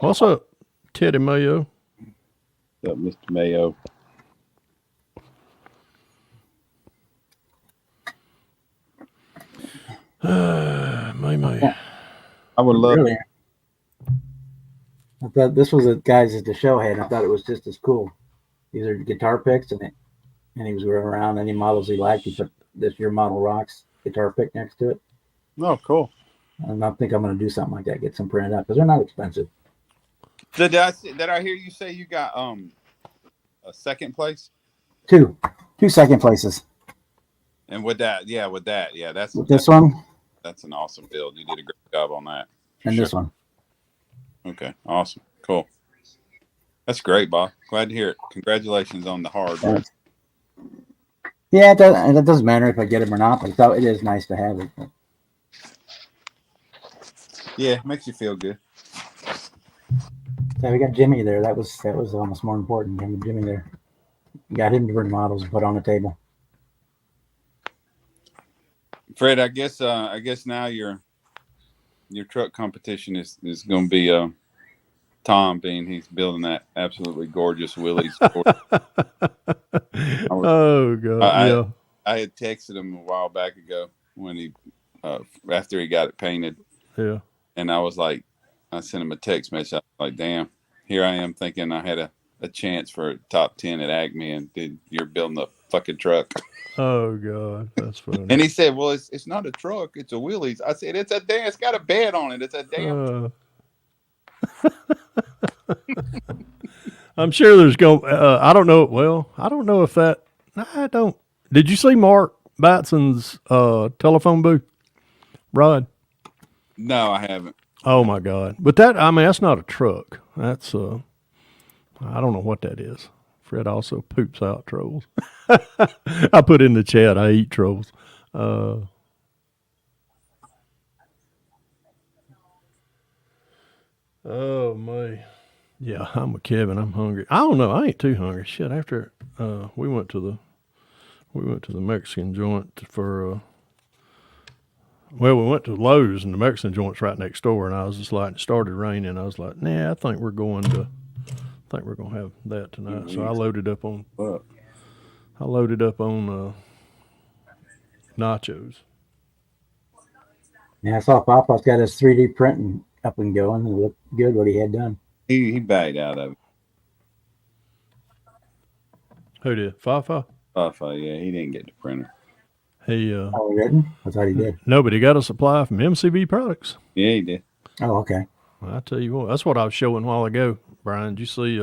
What's up, Teddy Mayo? What's up, Mr. Mayo? May. I would love. Really? I thought this was the guys at the show had. I thought it was just as cool. These are guitar picks, and he was going around any models he liked. He put this Your Model Rocks guitar pick next to it. Oh, cool. And I think I'm going to do something like that, get some printed up because they're not expensive. Did I hear you say you got a second place? Two second places. And with that, that's With this one that's an awesome build. You did a great job on that. and this one. Okay, awesome, cool. That's great, Bob. Glad to hear it. Congratulations on the hard work. Yeah, it doesn't matter if I get them or not, but it is nice to have it. Yeah, makes you feel good. So we got Jimmy there. That was almost more important. Having Jimmy there. Got him different models and put on the table. Fred, I guess now your truck competition is going to be Tom, being he's building that absolutely gorgeous Willys. Oh God! I had texted him a while back ago when he after he got it painted. Yeah. And I was like, I sent him a text message. I was like, damn, here I am thinking I had a chance for a top 10 at Acme, and you're building a fucking truck. Oh God, that's funny. And he said, well, it's not a truck, it's a Willys. I said, it's got a bed on it. It's a damn. I'm sure there's I don't know. Well, I don't know if that. I don't. Did you see Mark Batson's telephone booth, Rod? No, I haven't. Oh my God! But that's not a truck. That's I don't know what that is. Fred also poops out trolls. I put in the chat, I eat trolls. Oh my. Yeah, I'm with Kevin. I'm hungry. I don't know. I ain't too hungry. Shit. After we went to the Mexican joint for we went to Lowe's, and the Mexican joint's right next door, and I was just like, it started raining. I was like, nah, I think we're gonna have that tonight. So I loaded up on nachos. Yeah, I saw Papa's got his 3D printing up and going. It looked good what he had done. He backed out of it. Who did? Fafa? Fafa, yeah, he didn't get the printer. He he didn't? I thought he did. No, but he got a supply from MCB Products. Yeah, he did. Oh, okay. I tell you what, that's what I was showing a while ago, Brian. Did you see?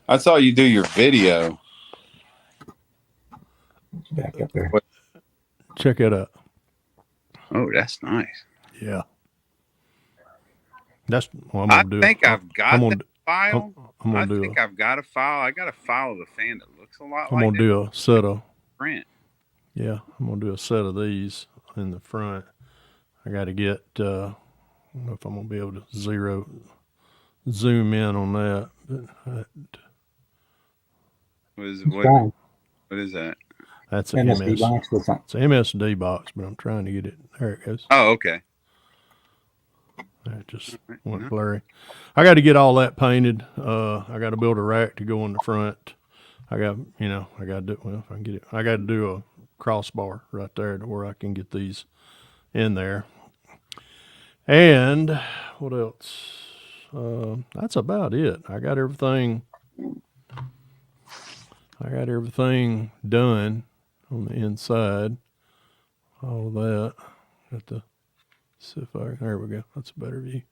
I saw you do your video. Back up there. Check it out. Oh, that's nice. Yeah. That's what I'm gonna do. I think I've got that file. I think I've got a file. I got a file of the fan that looks a lot like I'm gonna do a set of print. Yeah, I'm gonna do a set of these in the front. I got to get. I don't know if I'm gonna be able to zoom in on that. But What is that? That's an MSD box. It's an MSD box, but I'm trying to get it. There it goes. Oh, okay. That just went blurry. I got to get all that painted. I got to build a rack to go on the front. I got to do, well, if I can get it, I got to do a crossbar right there to where I can get these in there. And what else? That's about it. I got everything done on the inside. All of that. There we go. That's a better view.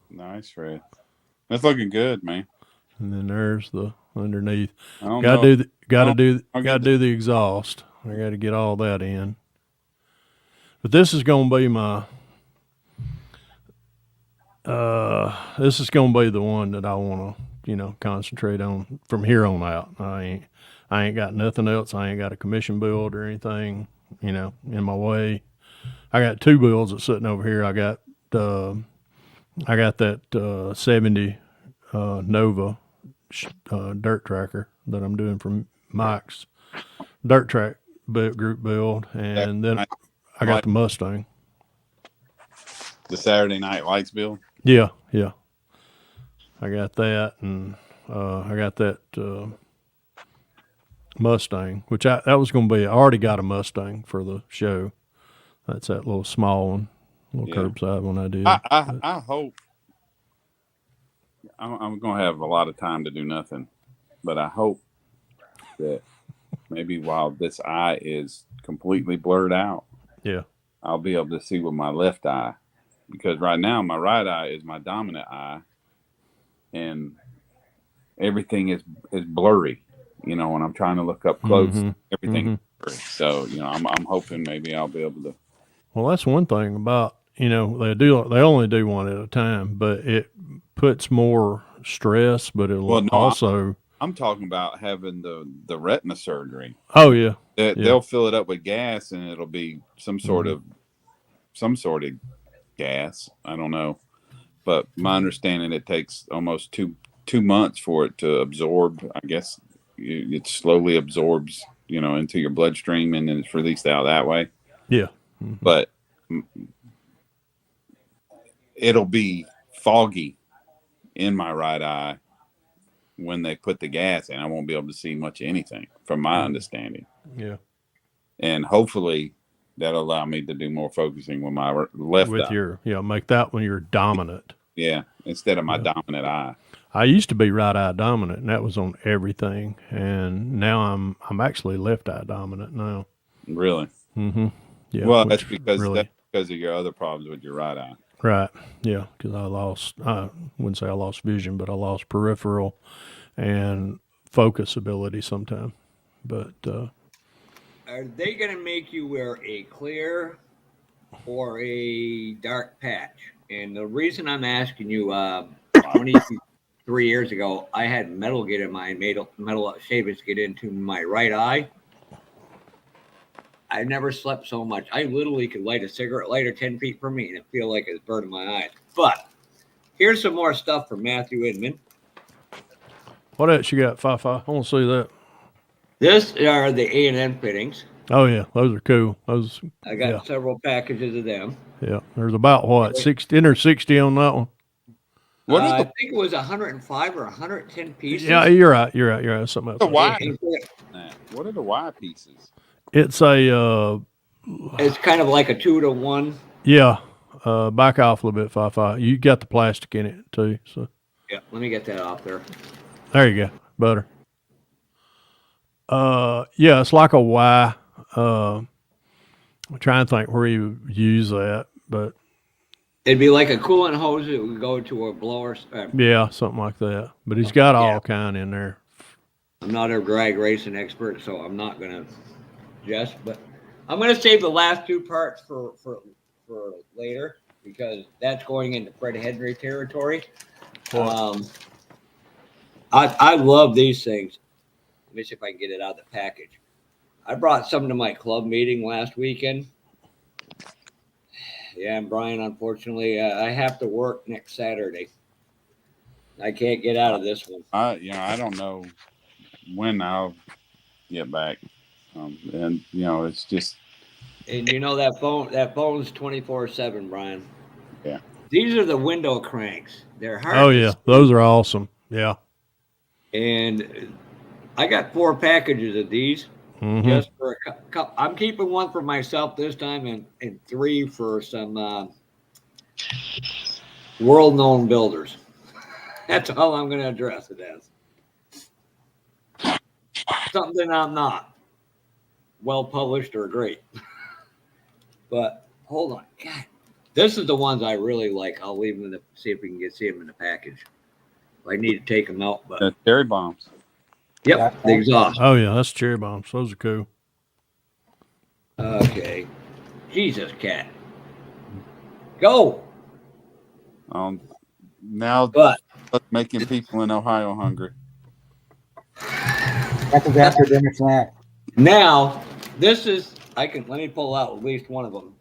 Nice, Fred. That's looking good, man. And then there's the underneath. Got to do the exhaust. I got to get all that in. But this is going to be the one that I want to, concentrate on from here on out. I ain't got nothing else. I ain't got a commission build or anything, in my way. I got two builds that's sitting over here. I got that 70 Nova dirt tracker that I'm doing from Mike's dirt track group build, and then I got the Mustang. The Saturday Night Lights build? Yeah. I got that, and I got that Mustang, which that was going to be. I already got a Mustang for the show. That's that little small one little Yeah. curbside when I did. I hope I'm going to have a lot of time to do nothing, but I hope that maybe while this eye is completely blurred out, Yeah. I'll be able to see with my left eye, because right now my right eye is my dominant eye, and everything is blurry. You know, when I'm trying to look up close, Mm-hmm. everything Mm-hmm. is blurry. So I'm hoping maybe I'll be able to. Well, that's one thing about, they only do one at a time, but it puts more stress, but it'll Well, no, also. I'm talking about having the retina surgery. Oh yeah. They'll fill it up with gas, and it'll be some sort Mm-hmm. of gas. I don't know, but my understanding, it takes almost 2 months for it to absorb. I guess it slowly absorbs, into your bloodstream, and then it's released out that way. Yeah. Mm-hmm. But it'll be foggy in my right eye when they put the gas in. I won't be able to see much of anything, from my understanding. Yeah. And hopefully that'll allow me to do more focusing with my left With eye. make that one your dominant. Yeah, instead of my dominant eye. I used to be right eye dominant, and that was on everything. And now I'm actually left eye dominant now. Really? Mm-hmm. Yeah. Well, that's because really, of your other problems with your right eye. right. Yeah, because I wouldn't say I lost vision, but I lost peripheral and focus ability sometimes. But Are they going to make you wear a clear or a dark patch? And the reason I'm asking you, 23 years ago, I had metal shavings get into my right eye. I never slept so much. I literally could light a cigarette lighter 10 feet from me and it feel like it's burning my eyes. But here's some more stuff from Matthew Inman. what else you got, Fi-Fi? I want to see that. This are the A&M fittings. Oh yeah, those are cool. Those I got several packages of them. Yeah, there's about what 60 on that one. I think it was 105 or 110 pieces. Yeah, you're right. Something else. The Y. What are the Y pieces? It's it's kind of like a 2-to-1. Yeah. Back off a little bit, Fi-Fi. You got the plastic in it too. So yeah, let me get that off there. There you go. Better. Yeah, it's like a Y. I'm trying to think where you use that, but it'd be like a coolant hose that would go to a blower. Yeah, something like that. But he's got all kind in there. I'm not a drag racing expert, so I'm not gonna just. But I'm gonna save the last two parts for later because that's going into Fred Henry territory. I love these things. Let me see if I can get it out of the package. I brought some to my club meeting last weekend. Yeah, and Brian, unfortunately, I have to work next Saturday. I can't get out of this one. I don't know when I'll get back, and it's just. And that phone's 24/7, Brian. Yeah. These are the window cranks. They're hard. Oh yeah, those are awesome. Yeah. And I got 4 packages of these. Mm-hmm. Just for a couple. I'm keeping 1 for myself this time, and 3 for some world-known builders. That's all I'm going to address it as. Something I'm not well published or great. But hold on, God, this is the ones I really like. I'll leave them see if we can see them in the package. I need to take them out, but cherry bombs. Yep, the exhaust. Oh yeah, that's cherry bombs. Those are cool. Okay, Jesus, cat, go. Now, making people in Ohio hungry. That's his after dinner snack. Now, this is. Let me pull out at least one of them.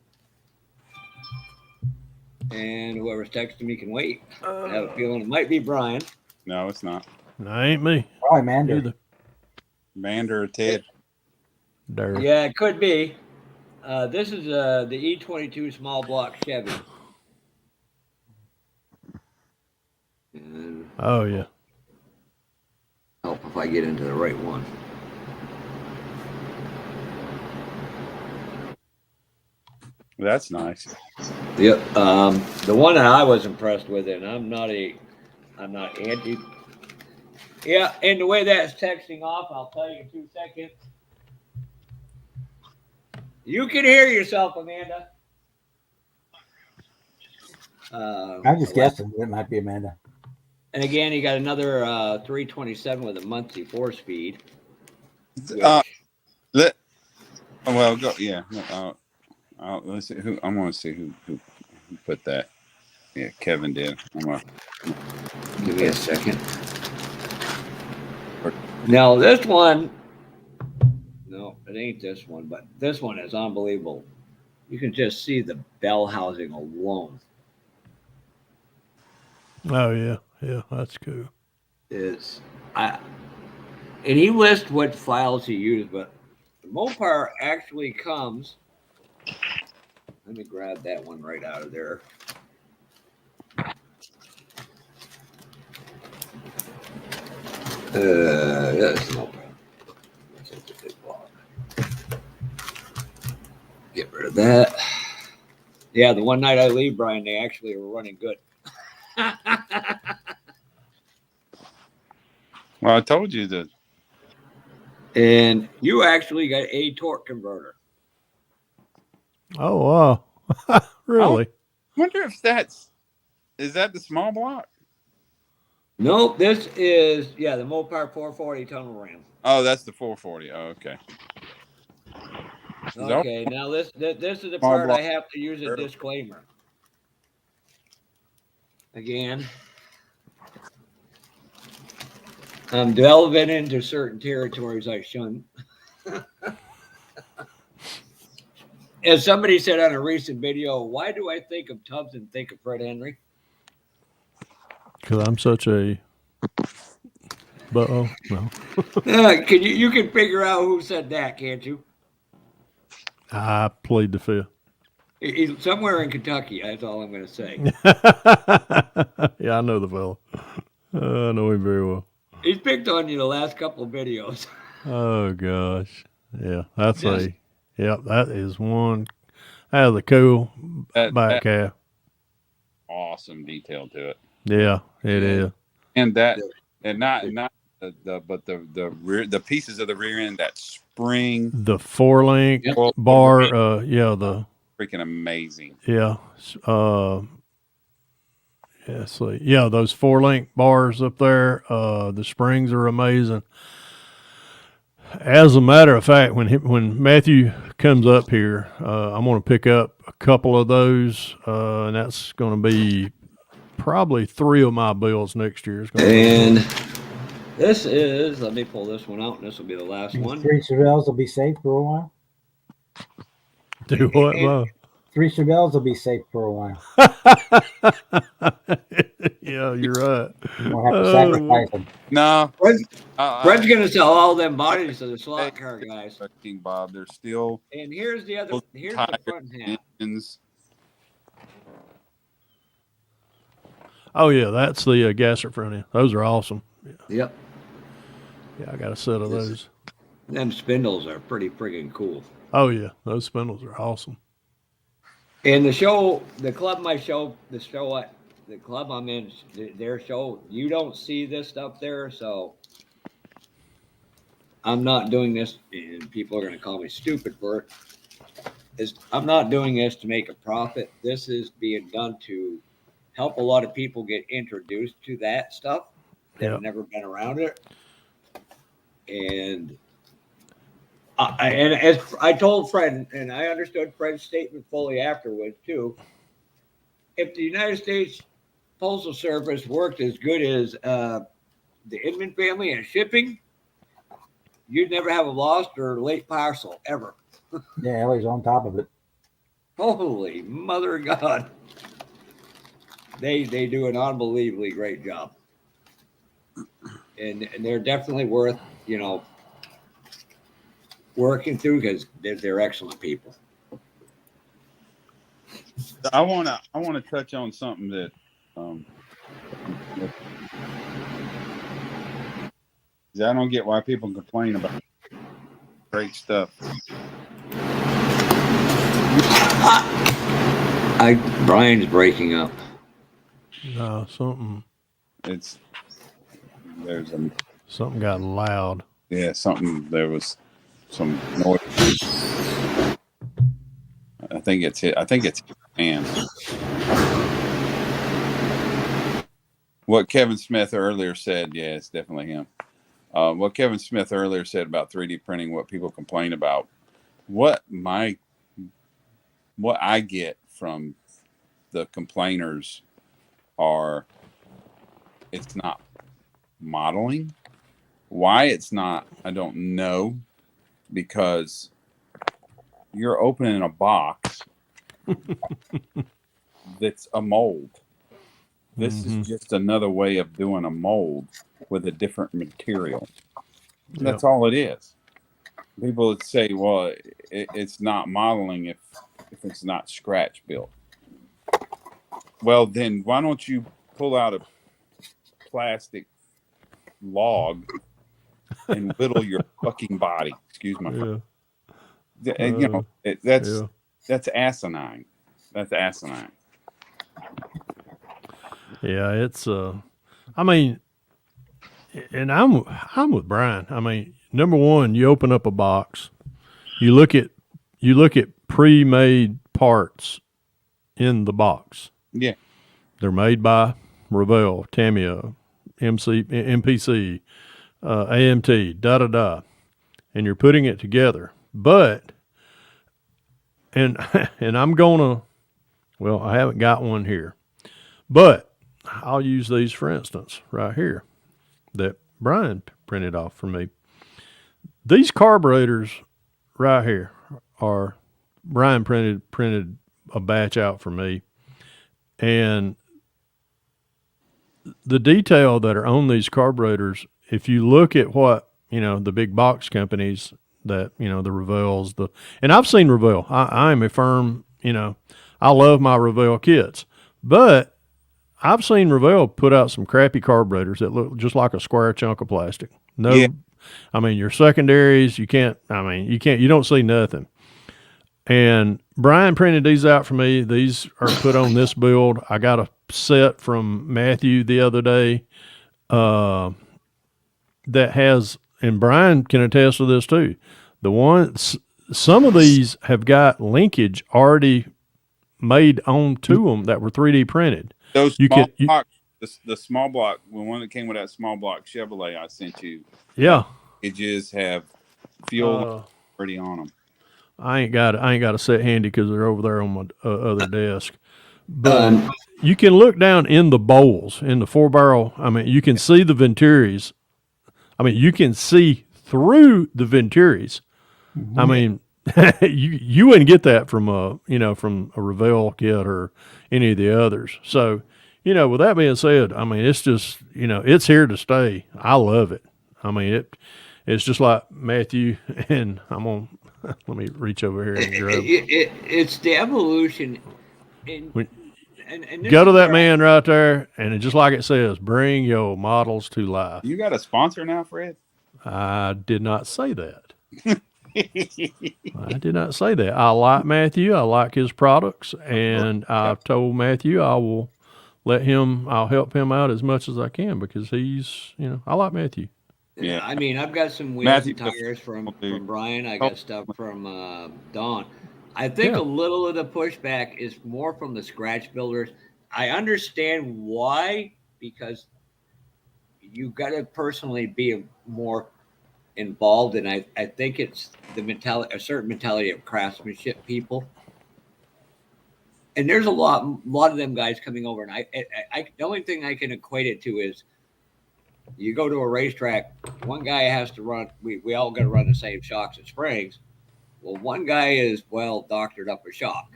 And whoever's texting me can wait. I have a feeling it might be Brian. No, it's not. No, ain't me. Probably Mander. Either. Mander or Ted. There. Yeah, it could be. This is the E22 small block Chevy. And oh yeah. Help if I get into the right one. That's nice. Yep. The one that I was impressed with, and I'm not anti. Yeah, and the way that's texting off, I'll tell you in 2 seconds. You can hear yourself, Amanda. I'm just guessing it might be Amanda. And again, you got another 327 with a monthly 4-speed. Well, go. Yeah. Let's see who. I want to see who put that. Yeah, Kevin did. Give me a second. Now this one, no, it ain't this one, but this one is unbelievable. You can just see the bell housing alone. Oh yeah, that's cool. And he lists what files he used, but the Mopar actually comes. Let me grab that one right out of there. That's no problem. That's a big block. Get rid of that. Yeah, the one night I leave, Brian, they actually were running good. Well, I told you that. And you actually got a torque converter. Oh wow, really? I wonder if is that the small block? Nope, this is the Mopar 440 tunnel ram. Oh, that's the 440. Oh, okay. Okay, now this is the part I have to use a disclaimer. Again, I'm delving into certain territories I shouldn't. As somebody said on a recent video, why do I think of Tubbs and think of Fred Henry? Because I'm such a. No. You can figure out who said that, can't you? I plead the fifth. He's somewhere in Kentucky. That's all I'm going to say. Yeah, I know the fella. I know him very well. He's picked on you the last couple of videos. Oh gosh, yeah, that is one. That is a cool back half. Awesome detail to it. Yeah, it is. And not the pieces of the rear end, that spring, the 4-link bar. The freaking amazing. Yeah. Those 4-link bars up there. The springs are amazing. As a matter of fact, when Matthew comes up here, I'm going to pick up a couple of those, and that's going to be probably 3 of my bills next year. And this is, let me pull this one out, and this will be the last one. 3 Chevelles will be safe for a while. Do what, Mo? 3 Chevelles will be safe for a while. Yeah, you're right. We'll have to sacrifice them. No. Fred's going to sell all them bodies to the slot car guys. King Bob, they're still. And here's the front half. Oh yeah, that's the gasser front end. Those are awesome. Yep. Yeah, I got a set of those. Them spindles are pretty friggin' cool. Oh yeah, those spindles are awesome. And the club I'm in, their show, you don't see this stuff there, so I'm not doing this, and people are going to call me stupid for it. I'm not doing this to make a profit. This is being done to help a lot of people get introduced to that stuff that have never been around it. And as I told Fred, and I understood Fred's statement fully afterwards too, if the United States Postal Service worked as good as the Inman family and shipping, you'd never have a lost or late parcel ever. Yeah, Ellie's on top of it. Holy mother of God. They do an unbelievably great job. And they're definitely worth, working through, because they're excellent people. I wanna touch on something that I don't get why people complain about great stuff. Brian's breaking up. No, something got loud. Yeah, there was some noise. I think it's his fan. What Kevin Smith earlier said, yeah, it's definitely him. What Kevin Smith earlier said about 3D printing, what people complain about, what I get from the complainers are, it's not modeling. Why it's not, I don't know, because you're opening a box that's a mold. This is just another way of doing a mold with a different material. That's all it is. People would say, well, it's not modeling if it's not scratch built. Well, then why don't you pull out a plastic log and whittle your fucking body? Excuse my friend. That's asinine. That's asinine. Yeah, it's I mean, and I'm with Brian. I mean, number one, you open up a box, you look at pre-made parts in the box. Yeah, they're made by Revell, Tamiya, MPC, AMT, and you're putting it together. But and I'm gonna, well, I haven't got one here, but I'll use these for instance right here that Brian printed off for me. These carburetors right here are Brian printed a batch out for me, and the detail that are on these carburetors, if you look at what, the big box companies that, the Revells, and I've seen Revell. I am a firm, I love my Revell kits, but I've seen Revell put out some crappy carburetors that look just like a square chunk of plastic. No, yeah. I mean, your secondaries, you don't see nothing. And Brian printed these out for me. These are put on this build. I got a set from Matthew the other day that has, and Brian can attest to this too. Some of these have got linkage already made onto them that were 3D printed. Those small block, the small block, the one that came with that small block Chevrolet I sent you. Yeah, edges have fuel already on them. I ain't got a set handy because they're over there on my other desk. But you can look down in the bowls, in the 4-barrel. I mean, you can see the Venturis. I mean, you can see through the Venturis. I mean, you wouldn't get that from a Revell kit or any of the others. So, with that being said, I mean, it's just, it's here to stay. I love it. I mean, it's just like Matthew, and I'm on. Let me reach over here and grab. It's the evolution. And go to that man right there, and just like it says, bring your models to life. You got a sponsor now, Fred? I did not say that. I did not say that. I like Matthew. I like his products, and I've told Matthew I'll help him out as much as I can because he's, I like Matthew. Yeah, I mean, I've got some wheels and tires from Brian. I got stuff from Don. I think a little of the pushback is more from the scratch builders. I understand why, because you've got to personally be more involved, and I think it's the mentality, a certain mentality of craftsmanship people. And there's a lot of them guys coming over, and I the only thing I can equate it to is you go to a racetrack, one guy has to run, we all got to run the same shocks and springs. Well, one guy is doctored up a shock.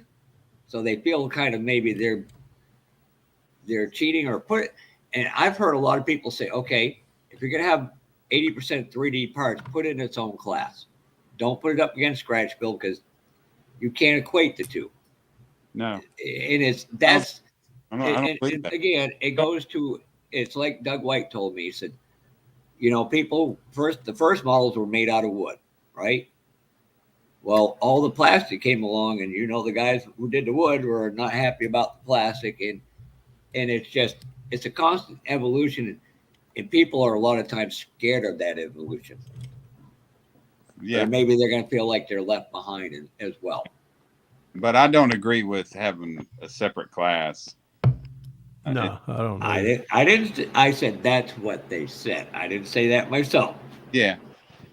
So they feel kind of maybe they're cheating or and I've heard a lot of people say, okay, if you're going to have 80% 3D parts, put it in its own class. Don't put it up against scratch build because you can't equate the two. No. And again, it goes to, it's like Doug White told me. He said, the first models were made out of wood, right? Well, all the plastic came along, and the guys who did the wood were not happy about the plastic, and it's a constant evolution, and people are a lot of times scared of that evolution. Yeah, Or maybe they're going to feel like they're left behind as well. but I don't agree with having a separate class. No, I don't know. I said that's what they said. I didn't say that myself. Yeah,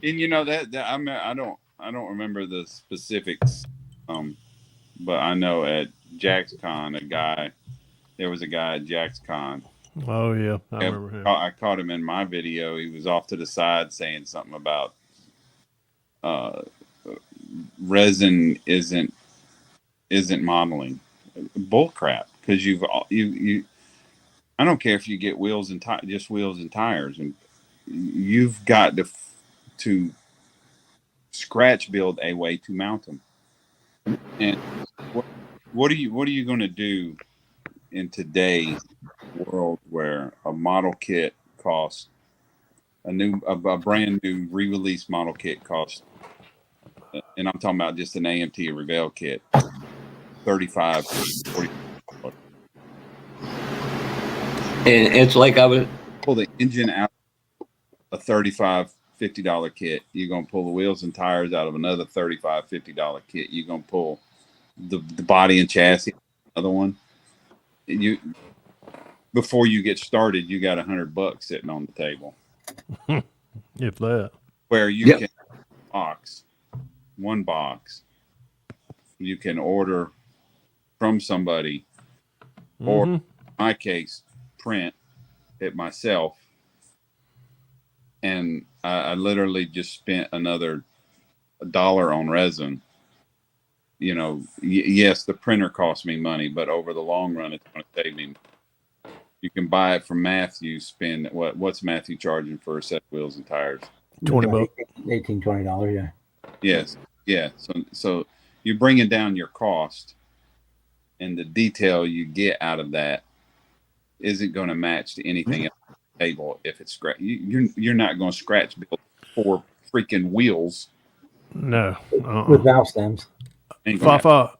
and that I don't remember the specifics, but I know at JaxCon there was a guy at JaxCon. Oh yeah, I remember him. I caught him in my video. He was off to the side saying something about resin isn't modeling. Bull crap, because you I don't care if you get just wheels and tires, and you've got to scratch build a way to mount them. And what are you going to do in today's world where a model kit costs a brand new re-release model kit costs, and I'm talking about just an AMT or Revell kit, $35, $40. And it's like I was Pull the engine out a $35, $50 kit. You're gonna pull the wheels and tires out of another $35, $50 kit. You're gonna pull the body and chassis, another one. Before you get started, you got $100 sitting on the table. If that. Where you can one box. You can order from somebody, or in my case, print it myself. And I literally just spent another $1 on resin. Yes, the printer cost me money, but over the long run, it's going to save me. You can buy it from Matthew. Spend what's Matthew charging for a set of wheels and tires? $20. $18, $20, yeah. Yes, yeah. So you're bringing down your cost, and the detail you get out of that isn't going to match to anything else on the table. If it's scratch, you're not going to scratch build 4 freaking wheels. No, with valve stems. Fafa,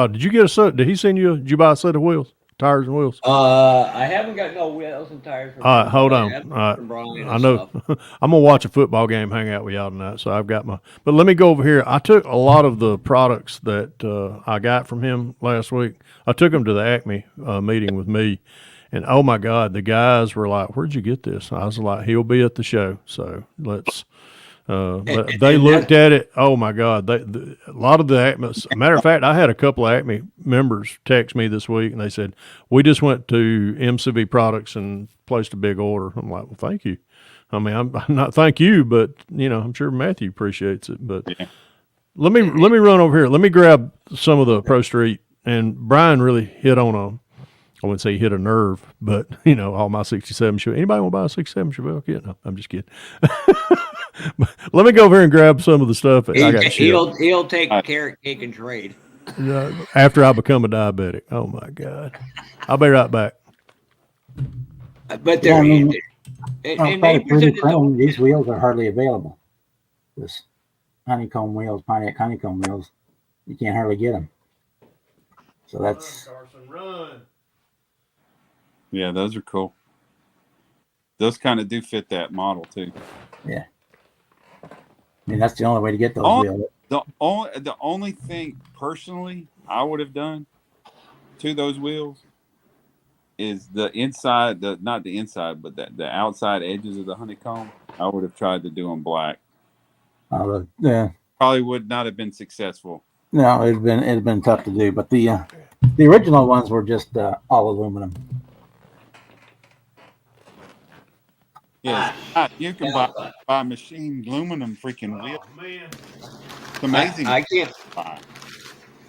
did you get a set? Did he send you? Did you buy a set of wheels, tires, and wheels? I haven't got no wheels and tires. All right, hold on. I know I'm gonna watch a football game, hang out with y'all tonight. So I've got but let me go over here. I took a lot of the products that I got from him last week. I took them to the Acme meeting with me, and oh my God, the guys were like, "Where'd you get this?" I was like, "He'll be at the show." So let's. They looked at it. Oh my God! A lot of the Acme. Matter of fact, I had a couple of Acme members text me this week, and they said we just went to MCV Products and placed a big order. I'm like, well, thank you. I mean, I'm not thank you, but I'm sure Matthew appreciates it. But let me run over here. Let me grab some of the Pro Street. And Brian really hit on I wouldn't say he hit a nerve, but all my 67 Chevelle. Anybody want to buy a 67 Chevelle kit? No, I'm just kidding. Let me go over here and grab some of the stuff. I got he'll take carrot cake and trade. After I become a diabetic. Oh my God. I'll be right back. But these wheels are hardly available. This honeycomb wheels, Pontiac honeycomb wheels, you can't hardly get them. So that's Carson, run. Yeah, those are cool. Those kind of do fit that model too. Yeah. I mean, that's the only way to get those wheels. The only thing personally I would have done to those wheels is the inside, not the inside, but the outside edges of the honeycomb. I would have tried to do them black. Yeah. Probably would not have been successful. No, it'd been tough to do, but the original ones were just all aluminum. Yeah, you can buy machine aluminum freaking wheels. Oh, man. It's amazing. I can't.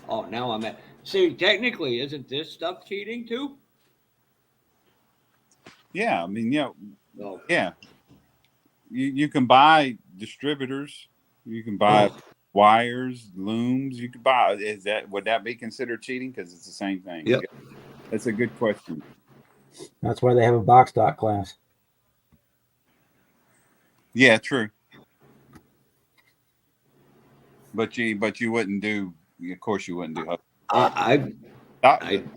Oh, now I'm at. See, technically, isn't this stuff cheating too? Yeah, I mean, yeah, No. yeah. You can buy distributors. You can buy wires, looms. You could buy. Would that be considered cheating? Because it's the same thing. Yep. That's a good question. That's why they have a box stock class. Yeah, true. But you wouldn't do. Of course, you wouldn't do.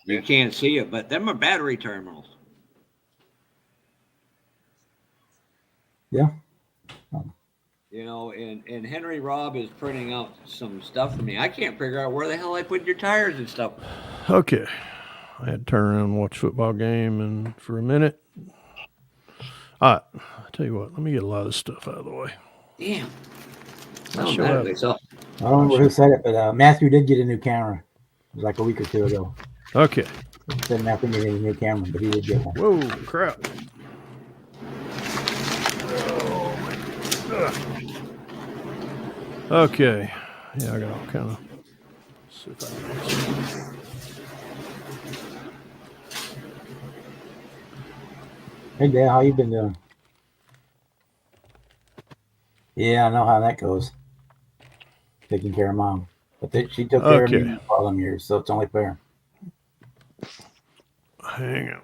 You can't see it, but them are battery terminals. Yeah. You know, and Henry Robb is printing out some stuff for me. I can't figure out where the hell I put your tires and stuff. Okay. I had to turn around and watch a football game and for a minute. All right. I'll tell you what, let me get a lot of this stuff out of the way. Damn. I'll Well, show that that. way, so. I don't remember who said it, but Matthew did get a new camera. It was like a week or two ago. Okay. He said Matthew needed a new camera, but he did get one. Whoa, crap. Okay. Yeah, I got all kind of. See if I can get some. Hey, Dale, how you been doing? Yeah, I know how that goes. Taking care of Mom. But she took care of me for all them years, so it's only fair. Hang on.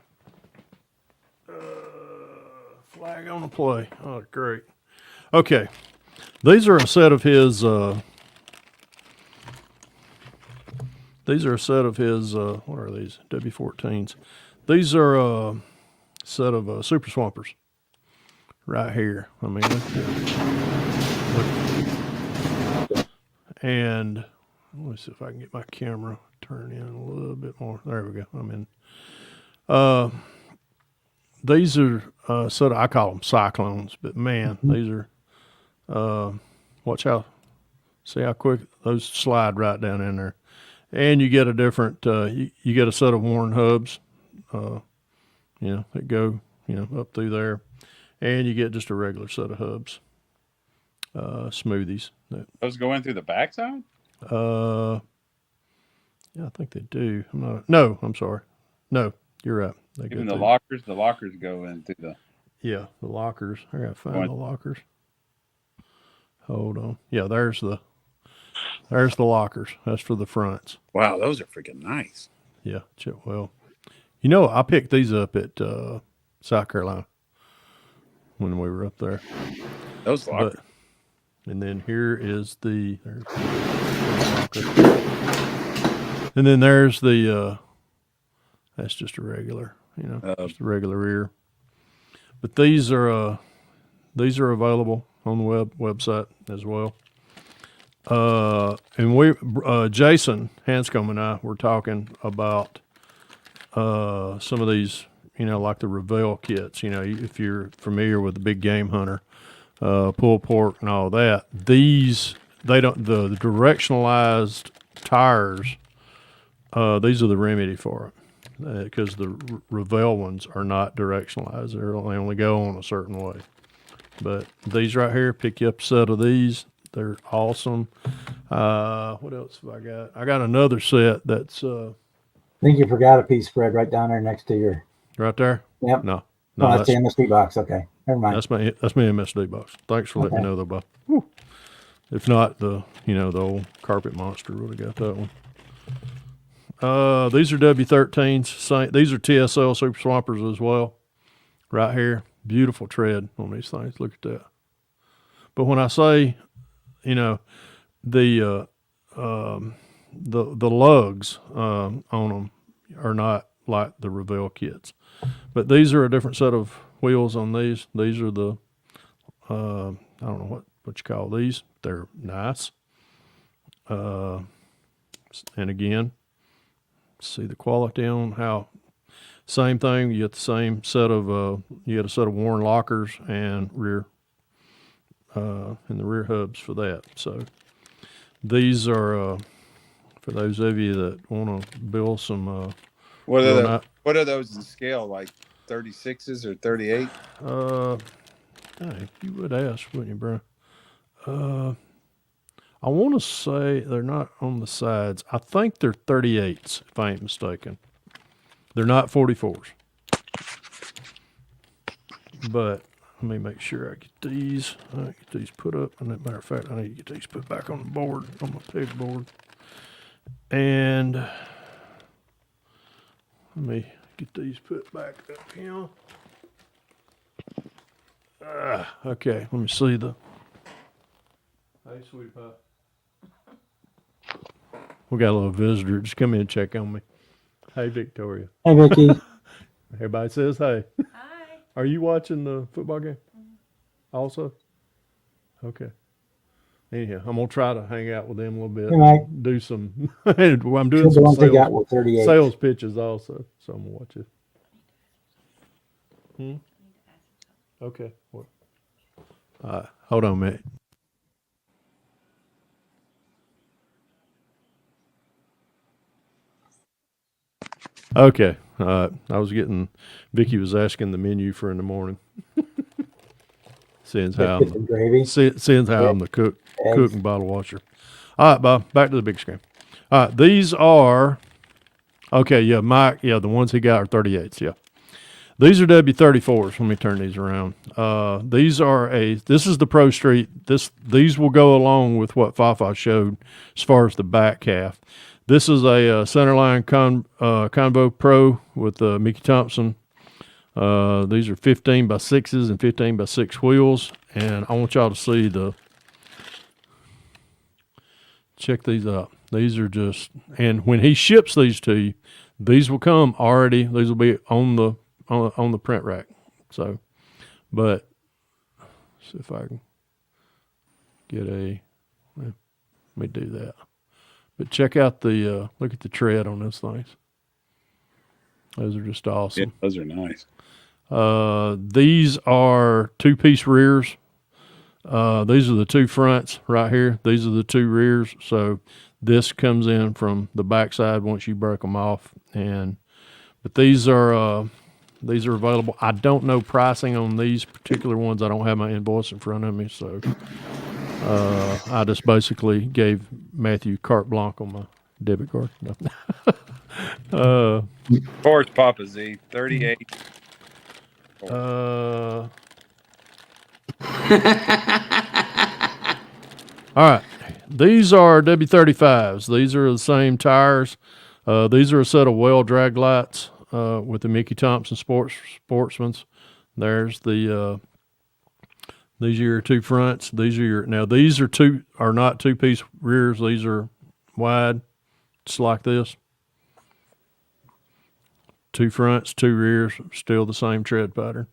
Flag on the play. Oh, great. Okay. These are a set of his. These are a set of his. What are these? W14s. These are a set of Super Swampers. Right here. I mean, look. And let me see if I can get my camera turned in a little bit more. There we go. I'm in. These are sort of, I call them cyclones, but man, these are, see how quick those slide right down in there. And you get a different, you get a set of worn hubs, that go, up through there. And you get just a regular set of hubs, smoothies. Those go in through the backside? Yeah, I think they do. I'm sorry. No, you're right. Even the lockers go into the. Yeah, the lockers. I gotta find the lockers. Hold on. Yeah, there's the lockers. That's for the fronts. Wow, those are freaking nice. Yeah, well, I picked these up at South Carolina when we were up there. Those lockers. And then here is there's the locker. And then there's the that's just a regular, just a regular rear. But these are available on the website as well. And Jason Hanscom and I were talking about some of these, like the Revell kits. If you're familiar with the big game hunter, pulled pork and all that, the directionalized tires. These are the remedy for it. Because the Revell ones are not directionalized. They only go on a certain way. But these right here, pick you up a set of these. They're awesome. What else have I got? I got another set that's... I think you forgot a piece, Fred, right down there next to your... Right there? Yep. No, that's the MSD box. Okay, never mind. That's my MSD box. Thanks for letting me know, though, Bob. Whew. If not, the old carpet monster would have got that one. These are W13s. These are TSL Super Swampers as well. Right here. Beautiful tread on these things. Look at that. But when I say, the lugs on them are not like the Revell kits. But these are a different set of wheels on these. These are the, I don't know what you call these. They're nice. And again, see the quality on how same thing. You get the same set of worn lockers and rear and the rear hubs for that. So these are for those of you that want to build some. What are those in scale? Like 36s or 38? You would ask, wouldn't you, bro? I want to say they're not on the sides. I think they're 38s, if I ain't mistaken. They're not 44s. But let me make sure I get these. Put up. And as a matter of fact, I need to get these put back on the board, on my peg board. And let me get these put back up here. Okay, let me see the. Hey, sweetie pie. We got a little visitor. Just come in and check on me. Hey, Victoria. Hey, Vicky. Everybody says hey. Hi. Are you watching the football game? Also? Okay. Anyhow, I'm gonna try to hang out with them a little bit. Hey, Mike. Do some. I'm doing The some ones they got sales, were 38. sales pitches also. So I'm gonna watch it. Okay. What? Hold on a minute. Okay. I was getting. Vicky was asking the menu for in the morning. Seeing how Biscuits and gravy. seeing how I'm the cook Eggs. and bottle washer. All right, Bob. Back to the big screen. All right, these are. Okay, yeah, Mike. Yeah, the ones he got are 38s. Yeah, these are W34s. Let me turn these around. These are This is the Pro Street. These will go along with what Fafa showed as far as the back half. This is a centerline Convo Pro with Mickey Thompson. These are 15 by 6s and 15 by 6 wheels, and I want y'all to see check these out. These are just, and when he ships these to you, these will come already. These will be on the print rack. So, but see if I can get let me do that. But check out look at the tread on those things. Those are just awesome. Yeah, those are nice. These are 2-piece rears. These are the 2 fronts right here. These are the 2 rears. So this comes in from the backside once you break them off. But these are available. I don't know pricing on these particular ones. I don't have my invoice in front of me, so I just basically gave Matthew carte blanche on my debit card. Of course, Papa Z, 38. All right. These are W35s. These are the same tires. These are a set of well drag lights with the Mickey Thompson Sportsman's. There's the these are your 2 fronts. These are these are not 2-piece rears. These are wide, just like this. 2 fronts, 2 rears, still the same tread pattern.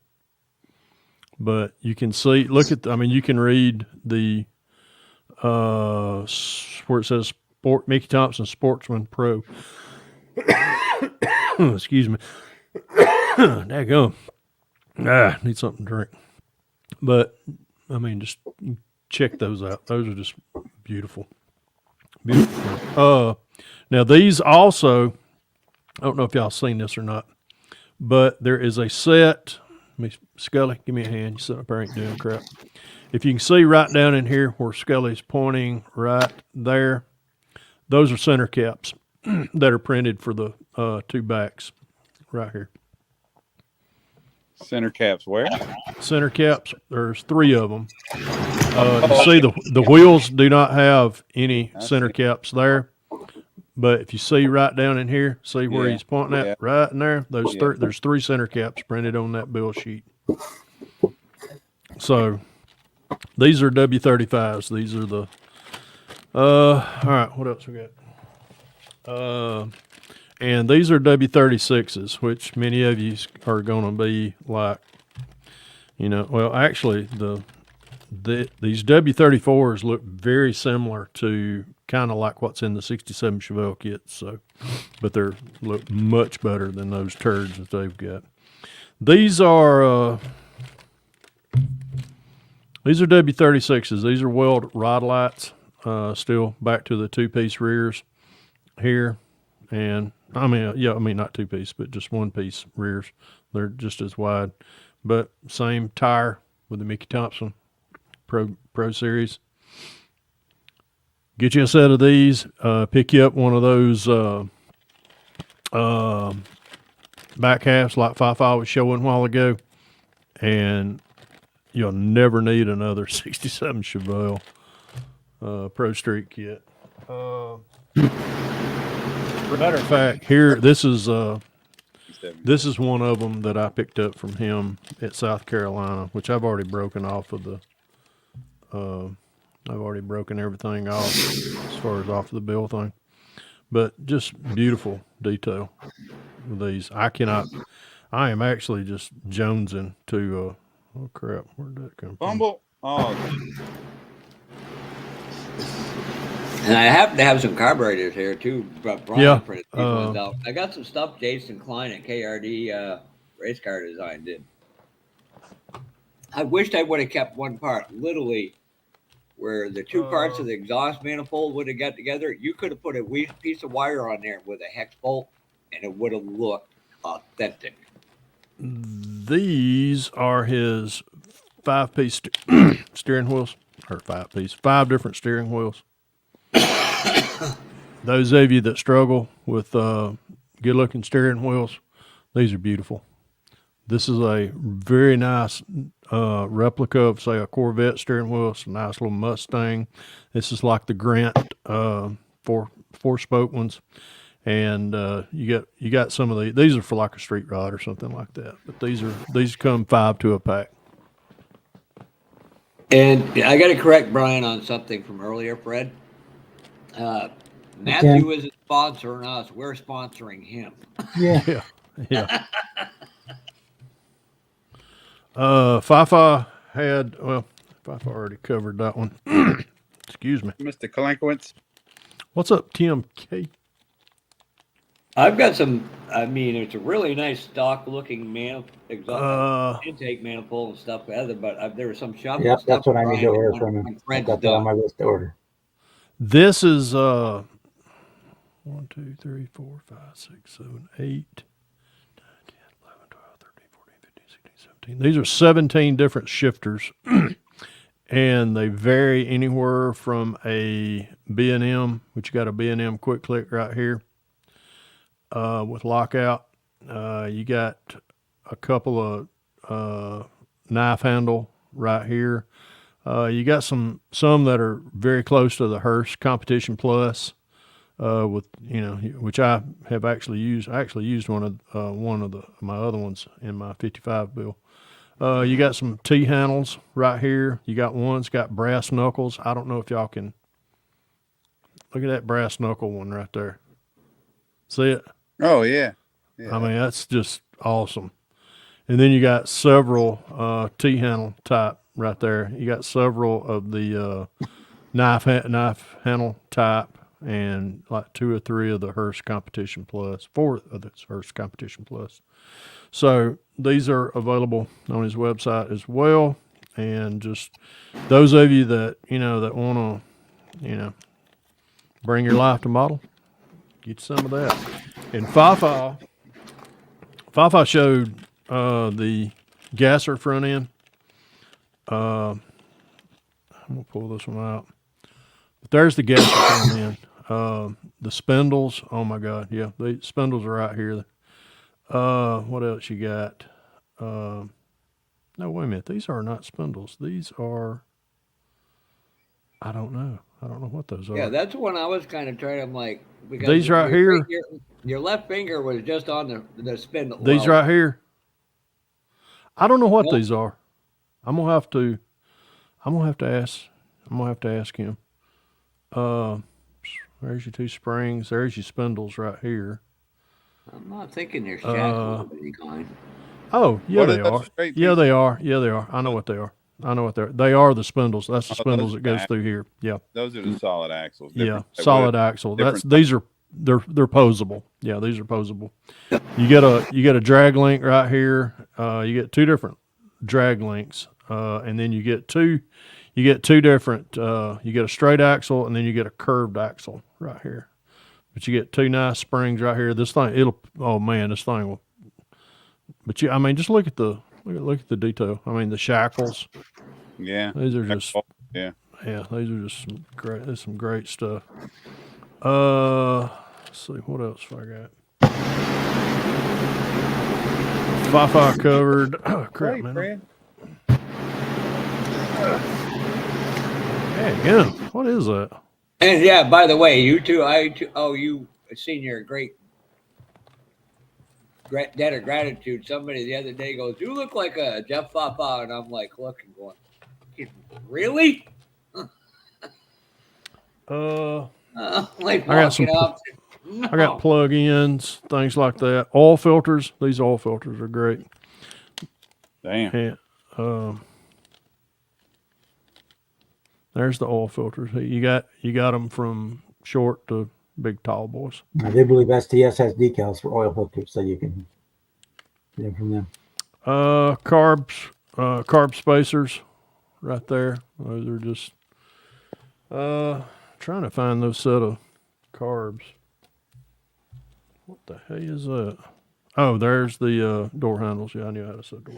But you can see, you can read the where it says Mickey Thompson Sportsman Pro. Excuse me. Daggone. Need something to drink. But just check those out. Those are just beautiful. Beautiful. Now these also, I don't know if y'all seen this or not, but there is a set. Scully, give me a hand. You sit up there, ain't doing crap. If you can see right down in here where Scully's pointing right there, those are center caps that are printed for the 2 backs right here. Center caps where? Center caps, there's 3 of them. You see the wheels do not have any center caps there. But if you see right down in here, see where he's pointing at, right in there, there's 3 center caps printed on that bill sheet. So these are W35s. These are the all right, what else we got? And these are W36s, which many of you are going to be like, well, actually these W34s look very similar to kind of like what's in the 67 Chevelle kits, but they look much better than those turds that they've got. These are W36s. These are weld rod lights, still back to the 2-piece rears here, and not 2-piece, but just 1-piece rears. They're just as wide, but same tire with the Mickey Thompson Pro Series. Get you a set of these. Pick you up one of those back halves like Fafa was showing a while ago, and you'll never need another 67 Chevelle Pro Street kit. For a matter of fact, here this is one of them that I picked up from him at South Carolina, which I've already broken off of the. I've already broken everything off as far as off the bill thing. but just beautiful detail with these. I am actually just jonesing to, oh crap, where'd that come from? Bumble. Oh, And I happen to have some carburetors here too. But Brian Yeah, printed these ones out. I got some stuff Jason Klein at KRD Race Car Design did. I wished I would have kept one part, literally, where the two parts of the exhaust manifold would have got together. You could have put a piece of wire on there with a hex bolt, and it would have looked authentic. These are his 5-piece steering wheels, or 5 different steering wheels. Those of you that struggle with good-looking steering wheels, these are beautiful. This is a very nice replica of, say, a Corvette steering wheel. It's a nice little Mustang. This is like the Grant four-spoke ones. And you got some of these are for like a street rod or something like that. But these come 5 to a pack. And I got to correct Brian on something from earlier, Fred. Matthew isn't sponsoring us; we're sponsoring him. Yeah. Yeah. Fafa already covered that one. Excuse me. Mr. Kalankowitz. What's up, Tim K? I've got some. I mean, it's a really nice stock-looking intake manifold and stuff. But there was some shop. Yep, that's what I need to order from him. I got that on my list to order. This is 1, 2, 3, 4, 5, 6, 7, 8, 9, 10, 11, 12, 13, 14, 15, 16, 17. These are 17 different shifters, and they vary anywhere from a B&M, which you got a B&M quick click right here with lockout. You got a couple of knife handle right here. You got some that are very close to the Hearst Competition Plus, with which I have actually used. I actually used one of my other ones in my 55 bill. You got some T handles right here. You got one that's got brass knuckles. I don't know if y'all can look at that brass knuckle one right there. See it? Oh yeah. I mean, that's just awesome. And then you got several T handle type right there. You got several of the knife handle type, and like 2 or 3 of the Hearst Competition Plus, 4 of the Hearst Competition Plus. So these are available on his website as well. And just those of you that that want to bring your life to model, get some of that. And Fafa showed the gasser front end. I'm gonna pull this one out. But there's the gasser front end. The spindles. Oh my God, yeah, the spindles are right here. What else you got? No, wait a minute. These are not spindles. These are. I don't know what those are. Yeah, that's one I was kind of trying. I'm like, because these right here. Your left finger was just on the spindle. These right here. I don't know what these are. I'm gonna have to ask him. There's your 2 springs. There's your spindles right here. I'm not thinking they're shackles of any kind. Oh, yeah, they are. Yeah, they are. Yeah, they are. I know what they are. They are the spindles. That's the spindles that goes through here. Yeah. Those are the solid axles. Yeah, solid axle. They're posable. Yeah, these are posable. You get a drag link right here. You get 2 different drag links, and then you get two different. You get a straight axle, and then you get a curved axle right here. But you get 2 nice springs right here. This thing, this thing will. But just look at the detail. I mean, the shackles. Yeah, these are just yeah. These are just some great. There's some great stuff. Let's see what else have I got. Fafa covered. Oh, crap, man. Yeah. What is that? And yeah, by the way, you too. You seen your great debt of gratitude. Somebody the other day goes, "You look like a Jeff Fafa," and I'm like looking, going, "Really?" Like walking up. No. I got plug-ins, things like that. Oil filters. These oil filters are great. Damn. And, there's the oil filters. You got them from short to big tall boys. I do believe STS has decals for oil filters, so you can get them from them. Carb spacers, right there. Those are just trying to find those set of carbs. What the hell is that? Oh, there's the door handles. Yeah, I knew how to set door.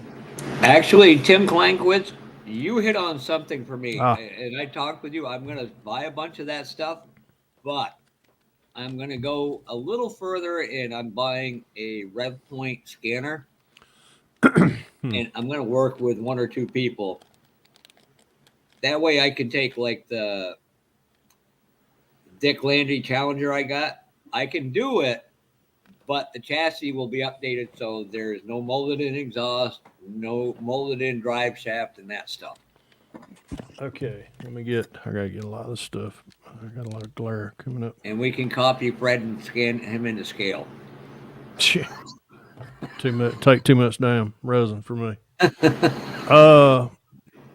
Actually, Tim Klankwitz, you hit on something for me. Ah. And I talked with you. I'm going to buy a bunch of that stuff, but I'm going to go a little further and I'm buying a RevPoint scanner. And I'm going to work with 1 or 2 people. That way I can take like the Dick Landry Challenger I got. I can do it, but the chassis will be updated so there's no molded in exhaust, no molded in drive shaft, and that stuff. Okay, I gotta get a lot of this stuff. I got a lot of glare coming up. And we can copy Fred and scan him into scale. Take too much damn resin for me.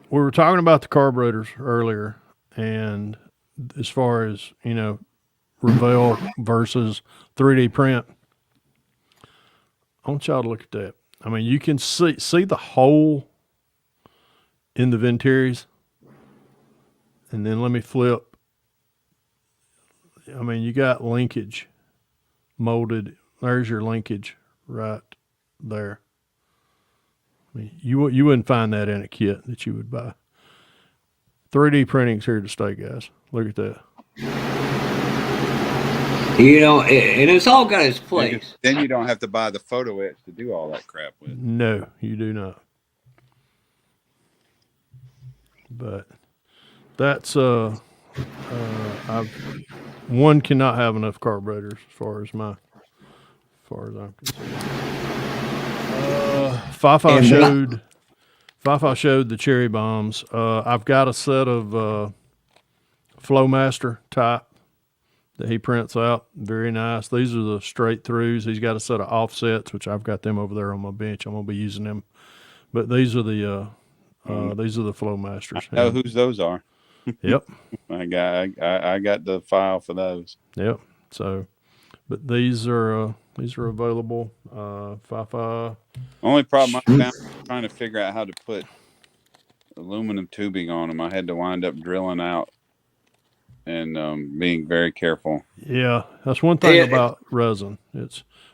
We were talking about the carburetors earlier, and as far as Revell versus 3D print, I want y'all to look at that. I mean, you can see the hole in the ventaries, and then let me flip. I mean, you got linkage molded. There's your linkage right there. I mean, you wouldn't find that in a kit that you would buy. 3D printing's here to stay, guys. Look at that. And it's all got its place. Then you don't have to buy the photo etch to do all that crap with. No, you do not. But that's one cannot have enough carburetors as far as I'm concerned. Fafa showed the cherry bombs. I've got a set of Flowmaster type that he prints out. Very nice. These are the straight throughs. He's got a set of offsets, which I've got them over there on my bench. I'm gonna be using them. But these are the Flowmasters. I know whose those are. Yep. I got the file for those. Yep. So, but these are available. Fafa. Only problem I found trying to figure out how to put aluminum tubing on them. I had to wind up drilling out and being very careful. Yeah, that's one thing about resin.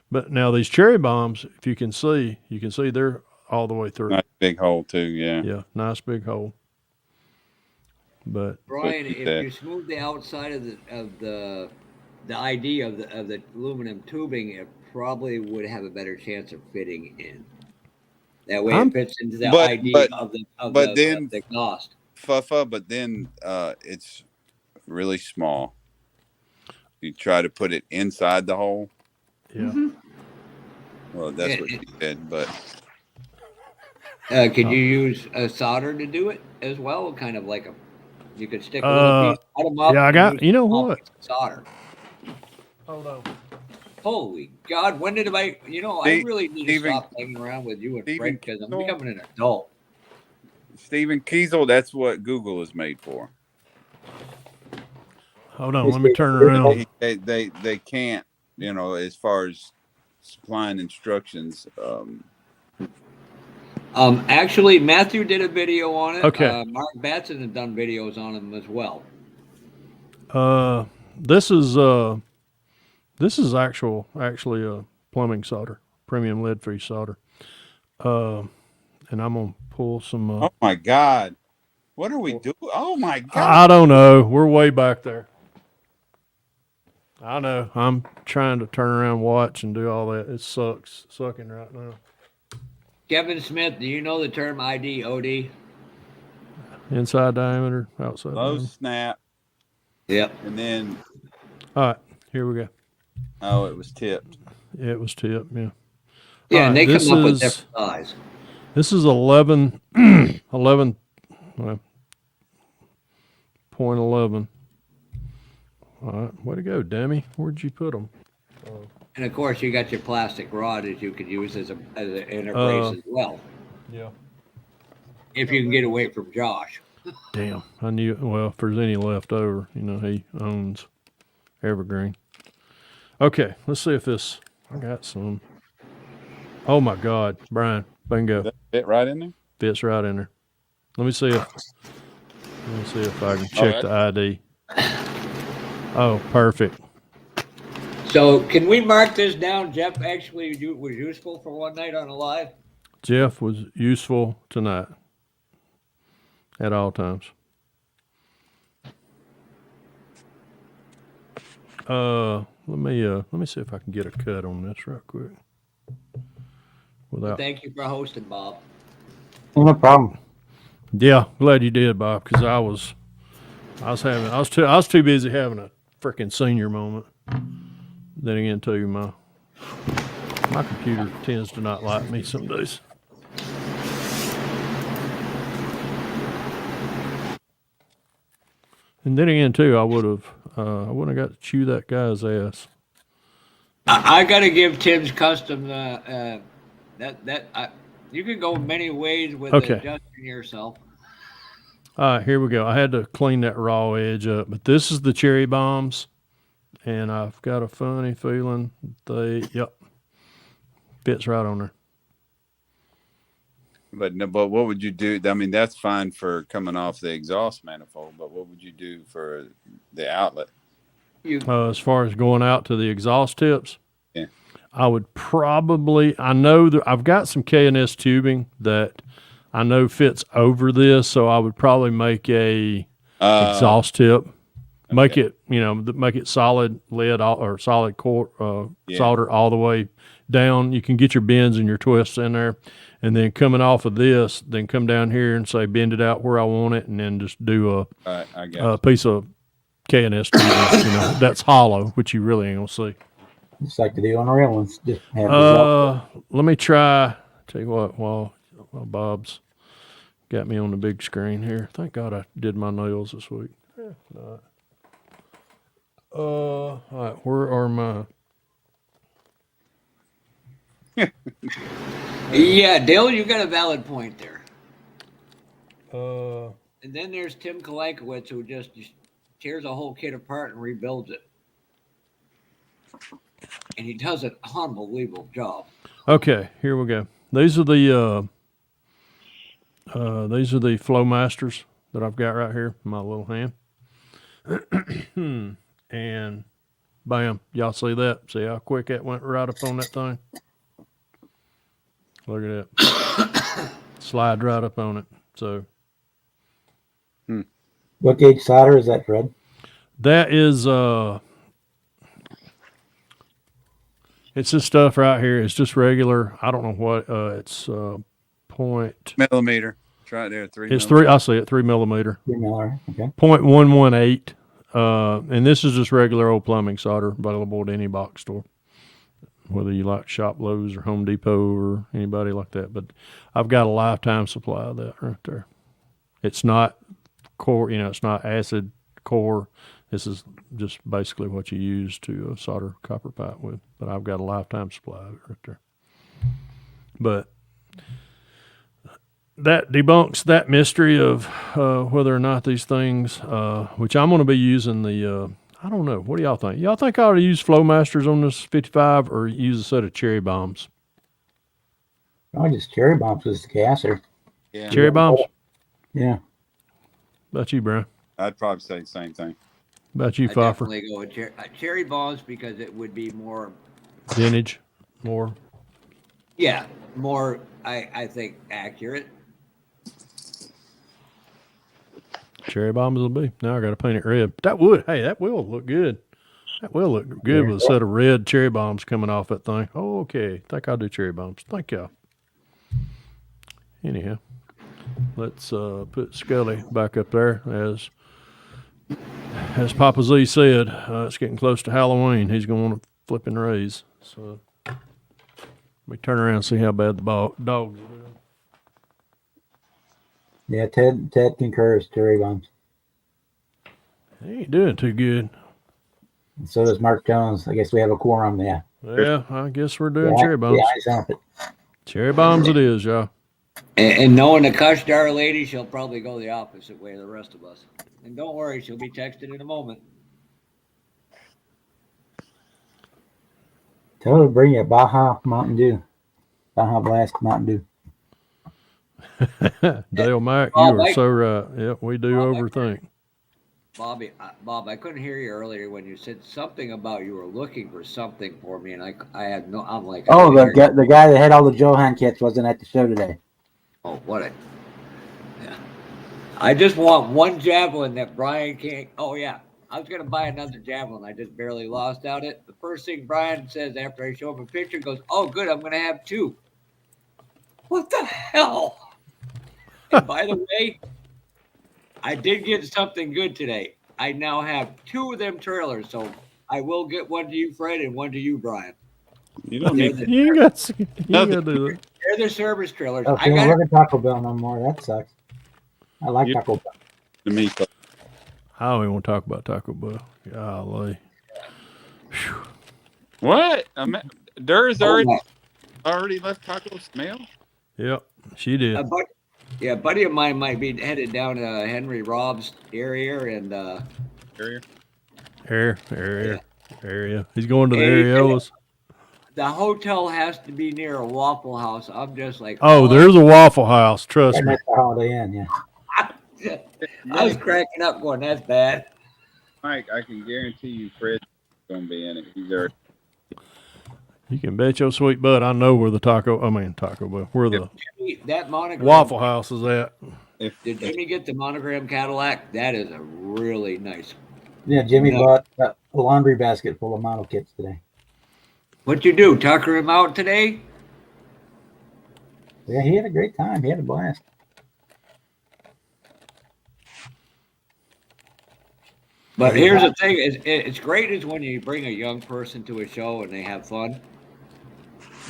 But now these cherry bombs, if you can see they're all the way through. Nice big hole too. Yeah. Yeah, nice big hole. But Brian, if you smooth the outside of the ID of the aluminum tubing, it probably would have a better chance of fitting in. That way, it fits into the ID of the exhaust. But then it's really small. You try to put it inside the hole. Yeah. Mm-hmm. Well, that's what you said, but. Could you use a solder to do it as well? Kind of like you could stick a little piece, cut them up. Yeah, I got. You know what? Solder. Hold on. Holy God! When did I? I really need to stop hanging around with you and Fred because I'm becoming an adult. Stephen Kiesel, that's what Google is made for. Hold on, let me turn around. They can't, as far as supplying instructions. Actually, Matthew did a video on it. Okay. Mark Batson has done videos on them as well. This is actually a plumbing solder, premium lead-free solder. And I'm gonna pull some. Oh my God, what are we doing? Oh my God, I don't know. We're way back there. I know. I'm trying to turn around, watch, and do all that. It sucking right now. Kevin Smith, do you know the term IDOD? Inside diameter, outside. Low diameter. snap. Yep. And then. All right, here we go. Oh, it was tipped. Yeah, it was tipped. Yeah. Yeah, All and right, they come up with different size. This is 11.11. All right, way to go, Demi. Where'd you put them? And of course, you got your plastic rod that you could use as an inner brace as well, Yeah. if you can get away from Josh. Damn. I knew. Well, if there's any left over, he owns Evergreen. Okay, let's see if this. I got some. Oh my God, Brian, bingo, Does that fit right in there? fits right in there. Let me see if I can Oh, check the ID. Oh, perfect. So, can we mark this down? Jeff actually was useful for one night on a live. Jeff was useful tonight at all times. Let me see if I can get a cut on this right quick. Without. Thank you for hosting, Bob. No problem. Yeah, glad you did, Bob, because I was too busy having a freaking senior moment. Then again, too, my computer tends to not like me some days. And then again, too, I wouldn't have got to chew that guy's ass. I got to give Tim's Custom you can go many ways with adjusting yourself. All right, here we go. I had to clean that raw edge up, but this is the cherry bombs, and I've got a funny feeling fits right on there. But what would you do? I mean, that's fine for coming off the exhaust manifold, but what would you do for the outlet? As far as going out to the exhaust tips, yeah, I would probably. I know that I've got some K&S tubing that I know fits over this, so I would probably make a exhaust tip. Okay. Make it solid lead or solid solder all the way down. You can get your bends and your twists in there, and then coming off of this, then come down here and say bend it out where I want it, and then just do a piece of K&S tubing, that's hollow, which you really ain't gonna see. Just like to do on the real ones. Just have let me try. Tell you what, while Bob's got me on the big screen here. Thank God I did my nails this week. Not. All right, where are my? Yeah, Dale, you got a valid point there. And then there's Tim Kalankowicz, who just tears a whole kit apart and rebuilds it. And he does an unbelievable job. Okay, here we go. These are the Flowmasters that I've got right here in my little hand. And bam, y'all see that? See how quick that went right up on that thing? Look at that. Slide right up on it. So. What gauge solder is that, Fred? That is, it's this stuff right here. It's just regular. I don't know what, it's point. Millimeter. It's right there. 3 It's 3, I see it, 3 millimeter. 3 millimeter, okay. 0.118. And this is just regular old plumbing solder available at any box store, whether you like Shop Lowe's or Home Depot or anybody like that. But I've got a lifetime supply of that right there. It's not core, it's not acid core. This is just basically what you use to solder copper pipe with. But I've got a lifetime supply of it right there. But that debunks that mystery of whether or not these things, which I'm going to be using the, I don't know. What do y'all think? Y'all think I ought to use Flowmasters on this 55 or use a set of cherry bombs? Oh, just cherry bombs with the gasser. Yeah. Cherry bombs? Yeah. About you, Brian? I'd probably say the same thing. About you, I'd Pfeiffer? definitely go with cherry bombs because it would be more vintage, more. Yeah, more. I think accurate. Cherry bombs will be. Now I got to paint it red. That would. Hey, that will look good. That will look good with a set of red cherry bombs coming off that thing. Oh, okay. Think I'll do cherry bombs. Thank y'all. Anyhow, let's put Scully back up there. As Papa Z said, it's getting close to Halloween. He's going to want to flip and raise. So let me turn around and see how bad the dogs are doing. Yeah, Ted concurs, cherry bombs. He ain't doing too good. And so does Mark Jones. I guess we have a quorum there. Yeah, I guess we're doing Yeah, cherry bombs. yeah, I sound it. Cherry bombs it is, y'all. And knowing the Kushdar lady, she'll probably go the opposite way of the rest of us. And don't worry, she'll be texted in a moment. Tell her to bring you a Baja Mountain Dew. Baja Blast Mountain Dew. Dale Mack, Oh, you are Mike. so right. Yep, we do Oh, overthink. Bob, I couldn't hear you earlier when you said something about you were looking for something for me, and I had no. I'm like, Oh, the guy that had all the Johan kits wasn't at the show today. Oh, what a. Yeah. I just want one javelin that Brian can't. Oh, yeah. I was going to buy another javelin. I just barely lost out it. The first thing Brian says after I show him a picture goes, "Oh, good. I'm going to have two." What the hell? And by the way, I did get something good today. I now have two of them trailers, so I will get one to you, Fred, and one to you, Brian. You don't They're need the, You ain't got to do that. they're the service trailers. Oh, I can't got work at Taco Bell no more. That sucks. I like You- Taco Bell. to me. So I don't even want to talk about Taco Bell. Golly. what? Dur's Oh, already left Taco Smell. Yep, she did. a buddy of mine might be headed down to Henry Robb's area and Area. He's going to the Hey, Areolas. the hotel has to be near a Waffle House. I'm just like, Oh, there's a Waffle House. Trust Right me. next to Holiday Inn, yeah. I was cracking up going, that's bad. Mike, I can guarantee you Fred's going to be in it. He's already. You can bet your sweet butt I know where the Taco Bell, where the That monogram. Waffle House is at. Did Jimmy get the monogram Cadillac? That is a really nice. Yeah, Jimmy No. bought a laundry basket full of model kits today. What'd you do? Tucker him out today? Yeah, he had a great time. He had a blast. But here's the thing: it's great is when you bring a young person to a show and they have fun.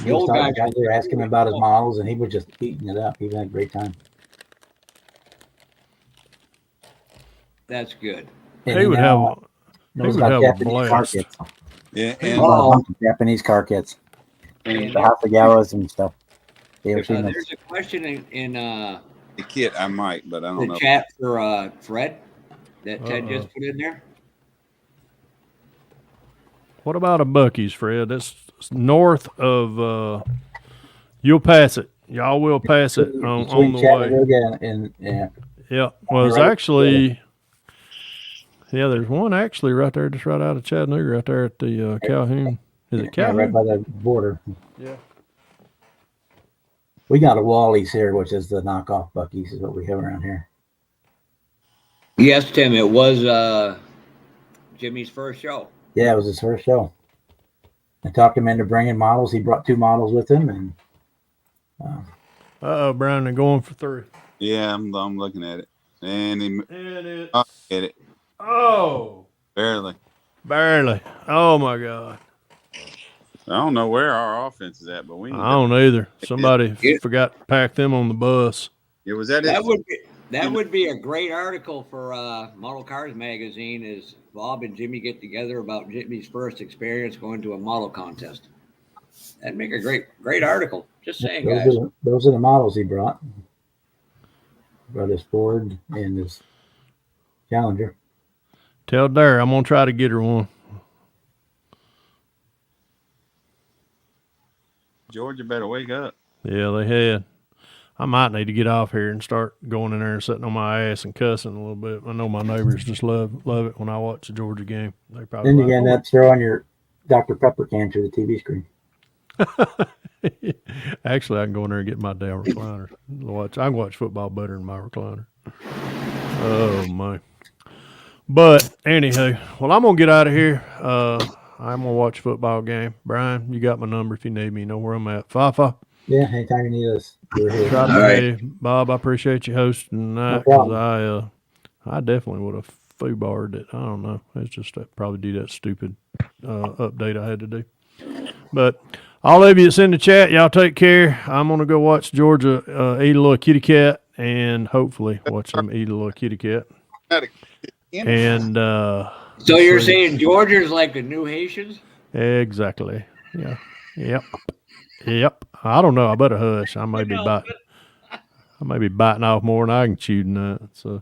The old guys were asking him about his models, and he was just eating it up. He had a great time. That's good. And He would have a knows would about have a Japanese car blast. kits. Yeah, He and, bought a bunch of Japanese car kits. and The Hasagawas and stuff. You ever seen There's a question in the kit I might, but I don't the know. chat for Fred that Ted just put in there. What about a Bucky's, Fred? That's north of. You'll pass it. Y'all will pass it on Between the way. Chattanooga and yeah. Yeah. Well, it's Right. actually. Yeah, there's one actually right there, just right out of Chattanooga, right there at the Calhoun. Is it Yeah, Calhoun? right by the border. Yeah. We got a Wally's here, which is the knockoff Bucky's, is what we have around here. Yes, Tim. It was Jimmy's first show. Yeah, it was his first show. I talked him into bringing models. He brought 2 models with him, and Brian, they're going for 3. Yeah, I'm looking at it, and he And it's get it barely. barely. Oh my God. I don't know where our offense is at, but we. I don't either. Somebody forgot to pack them on the bus. It was that. That would be a great article for Model Cars magazine. Is Bob and Jimmy get together about Jimmy's first experience going to a model contest? That'd make a great article. Just saying, guys. those are the models he brought. Brought his Ford and his Challenger. Tell Dare I'm gonna try to get her one. Georgia better wake up. Yeah, they had. I might need to get off here and start going in there and sitting on my ass and cussing a little bit. I know my neighbors just love it when I watch the Georgia game. They probably Then you end up throwing your Dr. Pepper can through the TV screen. Actually, I can go in there and get my damn recliner. I can watch football better than my recliner. Oh my! But anywho, well, I'm gonna get out of here. I'm gonna watch a football game. Brian, you got my number if you need me. You know where I'm at. Fafa. Yeah, anytime you need us, we're here. Try to All right. Bob, I appreciate you hosting tonight because I definitely would have foobarred it. I don't know. It's just that probably do that stupid update I had to do. But all of you that's in the chat, y'all take care. I'm gonna go watch Georgia eat a little kitty cat and hopefully watch them eat a little kitty cat. And So you're saying Georgia's like the new Haitians? Exactly. Yeah. Yep. I don't know. I better hush. I may be biting off more than I can chew tonight. So,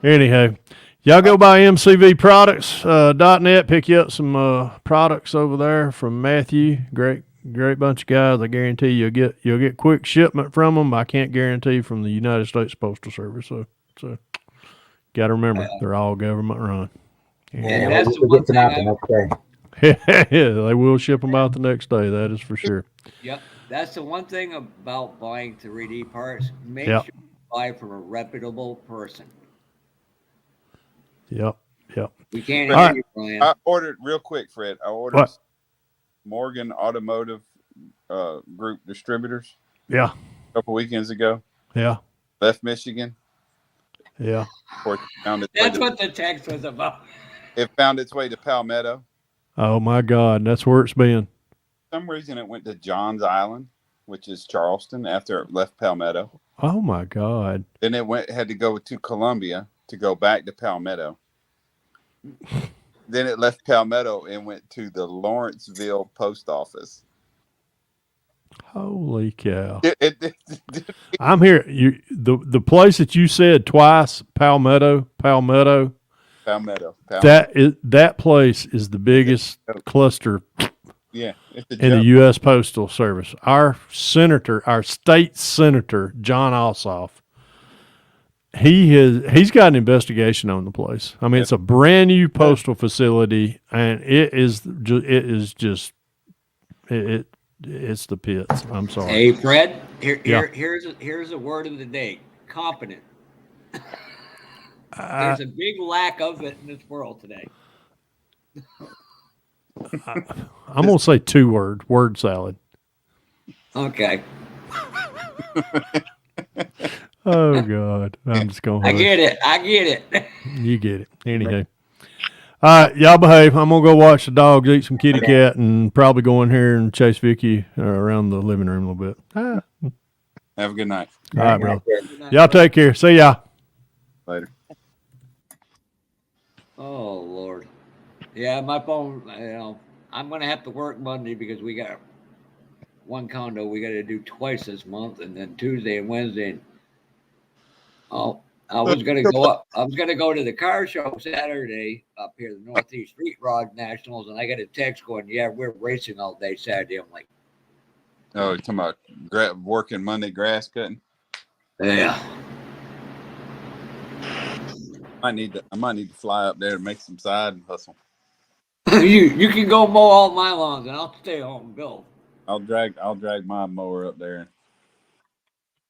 anyhow, y'all go by mcvproducts.net. Pick you up some products over there from Matthew. Great bunch of guys. I guarantee you'll get quick shipment from them. I can't guarantee from the United States Postal Service. So got to remember they're all government run. And that's the one thing. They will ship them out the next day. That is for sure. Yep. That's the one thing about buying 3D parts. Make sure you buy from a reputable person. Yep. We can't hear you, Brian. I ordered real quick, Fred. I ordered Morgan Automotive Group distributors. Yeah. A couple weekends ago. Yeah. Left Michigan. Yeah. That's what the text was about. It found its way to Palmetto. Oh my God, that's where it's been. For some reason it went to Johns Island, which is Charleston, after it left Palmetto. Oh my God. Then it had to go to Columbia to go back to Palmetto. Then it left Palmetto and went to the Lawrenceville post office. Holy cow. I'm here. The place that you said twice, Palmetto. That place is the biggest cluster in the U.S. Postal Service. Our state senator, John Ossoff, he's got an investigation on the place. I mean, it's a brand new postal facility, and it's the pits. I'm sorry. Hey, Fred. Here's a word of the day: competent. There's a big lack of it in this world today. I'm going to say word salad. Okay. Oh, God. I'm just going to I get it. You get it. Anyhow. All right, y'all behave. I'm going to go watch the dogs eat some kitty cat and probably go in here and chase Vicky around the living room a little bit. Have a good night. All right, bro. Y'all take care. See ya. Later. Oh, Lord. Yeah, my phone, I'm going to have to work Monday because we got one condo we got to do twice this month, and then Tuesday and Wednesday. I was going to go up. I was going to go to the car show Saturday up here, the Northeast Street Rod Nationals, and I got a text going, yeah, we're racing all day Saturday. I'm like, oh, you're talking about working Monday grass cutting? Yeah. I might need to fly up there and make some side hustle. You can go mow all my lawns, and I'll stay home and build. I'll drag my mower up there.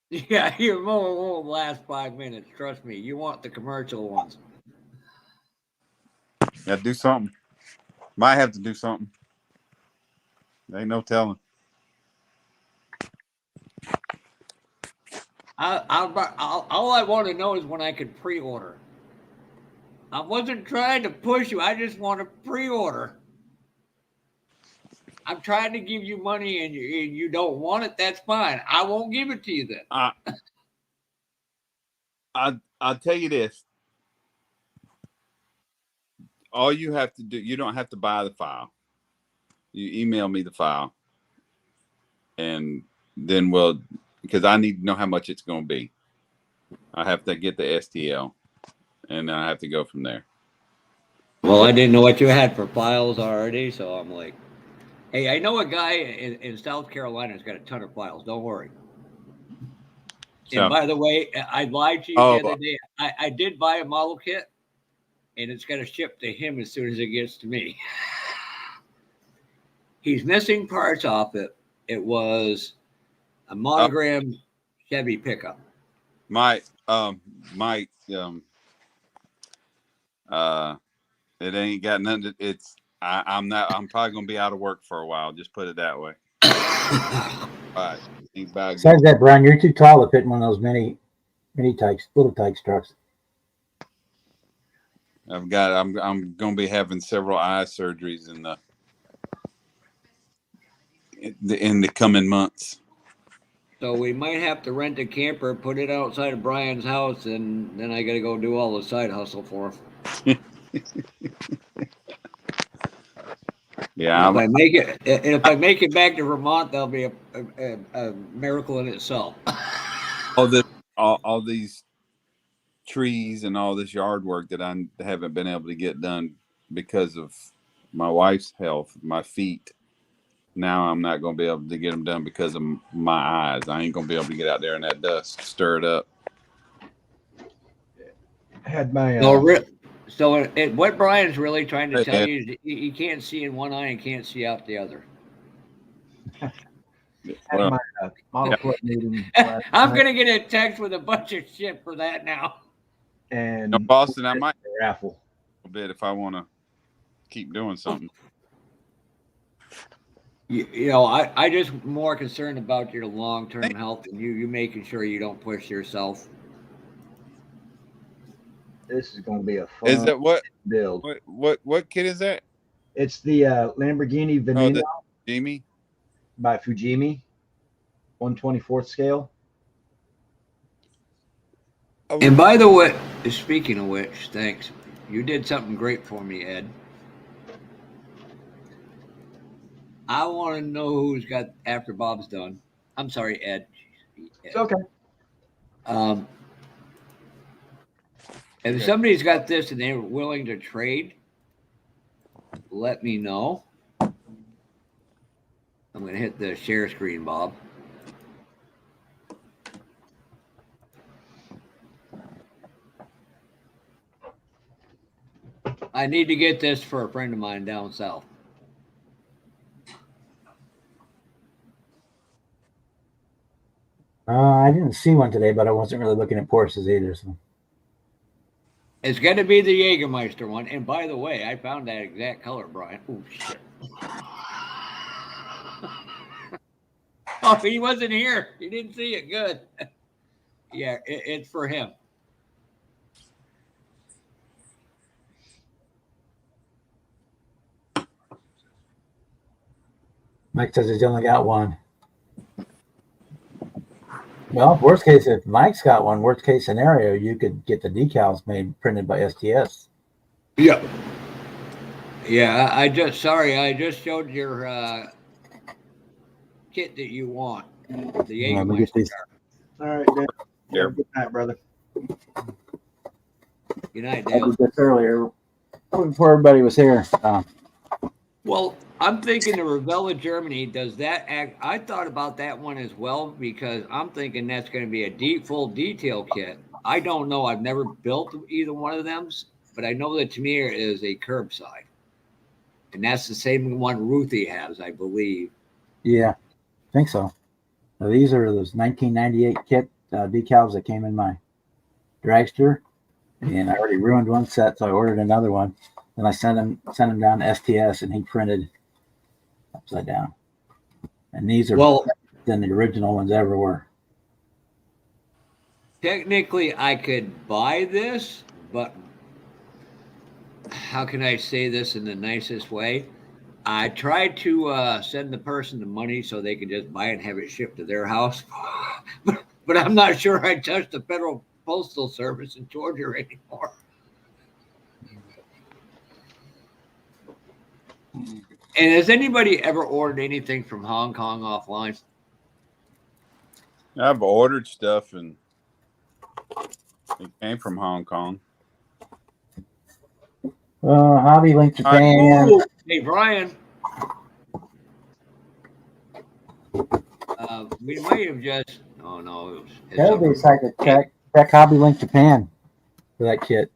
Yeah, your mower won't last 5 minutes. Trust me. You want the commercial ones. Yeah, do something. Might have to do something. There ain't no telling. All I want to know is when I could pre-order. I wasn't trying to push you. I just want to pre-order. I'm trying to give you money and you don't want it. That's fine. I won't give it to you then. I'll tell you this. All you have to do, you don't have to buy the file. You email me the file. And then because I need to know how much it's going to be. I have to get the STL. And then I have to go from there. Well, I didn't know what you had for files already, so I'm like, hey, I know a guy in South Carolina who's got a ton of files. Don't worry. So, and by the way, I lied to you the other day. I did buy a model kit, and it's got to ship to him as soon as it gets to me. He's missing parts off it. It was a monogram Chevy pickup. It ain't got nothing. I'm probably gonna be out of work for a while. Just put it that way. All right. Besides that, Brian, you're too tall to fit in one of those mini tykes, little tykes trucks. I'm gonna be having several eye surgeries in the coming months. So we might have to rent a camper, put it outside of Brian's house, and then I got to go do all the side hustle for him. Yeah, If I make it back to Vermont, that'll be a miracle in itself. all these trees and all this yard work that I haven't been able to get done because of my wife's health, my feet. Now I'm not going to be able to get them done because of my eyes. I ain't going to be able to get out there in that dust, stir it up. I had my What Brian's really trying to Hey, tell Ed. you is he can't see in one eye and can't see out the other. Well, my model club meeting I'm gonna get a text with a bunch of shit for that now. and Boston, I might raffle a bit if I want to keep doing something. You know, I just more concerned about your long-term health and you making sure you don't push yourself. This is going to be a fun Is that what build. What kit is that? It's the Lamborghini Oh, Veneno the Jimmy. by Fujimi, 1/24th scale. And by the way, speaking of which, thanks. You did something great for me, Ed. I want to know who's got after Bob's done. I'm sorry, Ed. It's okay. If somebody's got this and they're willing to trade, let me know. I'm going to hit the share screen, Bob. I need to get this for a friend of mine down south. I didn't see one today, but I wasn't really looking at Porsches either. So It's going to be the Jägermeister one. And by the way, I found that exact color, Brian. Oh, shit. Oh, he wasn't here. He didn't see it. Good. Yeah, it's for him. Mike says he's only got one. Well, worst case, if Mike's got one, worst case scenario, you could get the decals made printed by STS. Yeah. Yeah, I just showed your kit that you want. The Jägermeister. All right, Dan. Yeah. Good night, brother. Good night, I Dale. did this earlier before everybody was here. Well, I'm thinking the Revella Germany does that act. I thought about that one as well because I'm thinking that's going to be a full detail kit. I don't know. I've never built either one of them, but I know that Tamir is a curbside. And that's the same one Ruthie has, I believe. Yeah, I think so. Now, these are those 1998 kit decals that came in my dragster, and I already ruined one set, so I ordered another one. Then I sent him down to STS, and he printed upside down. And these are better than the original ones ever were. Technically, I could buy this, but how can I say this in the nicest way? I tried to send the person the money so they could just buy it and have it shipped to their house. But I'm not sure I touched the Federal Postal Service in Georgia anymore. And has anybody ever ordered anything from Hong Kong offline? I've ordered stuff and it came from Hong Kong. Hobby Link Japan. Ooh, hey, Brian. We might have just. Oh no, That'll be like a check Hobby Link Japan for that kit.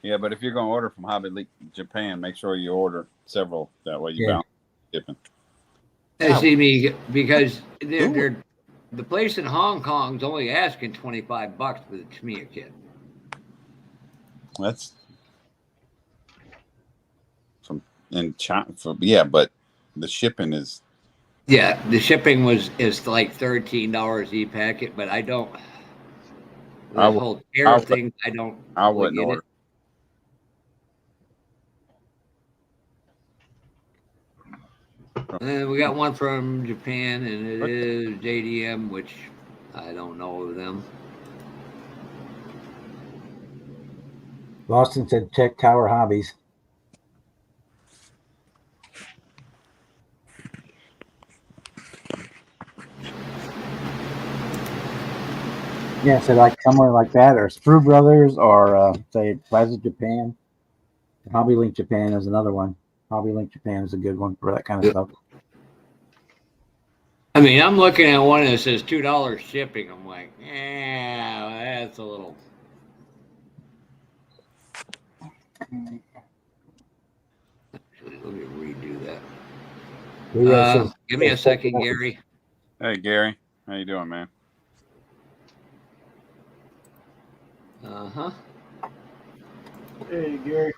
Yeah, but if you're going to order from Hobby Link Japan, make sure you order several. That way you balance shipping. I see me because they're the place in Hong Kong's only asking $25 for the Tamiya kit. That's from in China. But the shipping is. Yeah, the shipping is like $13 e-packet, but I don't. The whole tariff thing, I wouldn't order. We got one from Japan, and it is JDM, which I don't know of them. Boston said check Tower Hobbies. Yeah, so like somewhere like that, or Sprue Brothers, or say Plaza Japan. Hobby Link Japan is another one. Hobby Link Japan is a good one for that kind of stuff. I mean, I'm looking at one that says $2 shipping. I'm like, yeah, that's a little. Actually, let me redo that. Give me a second, Gary. Hey, Gary. How you doing, man? Uh-huh. Hey, Gary.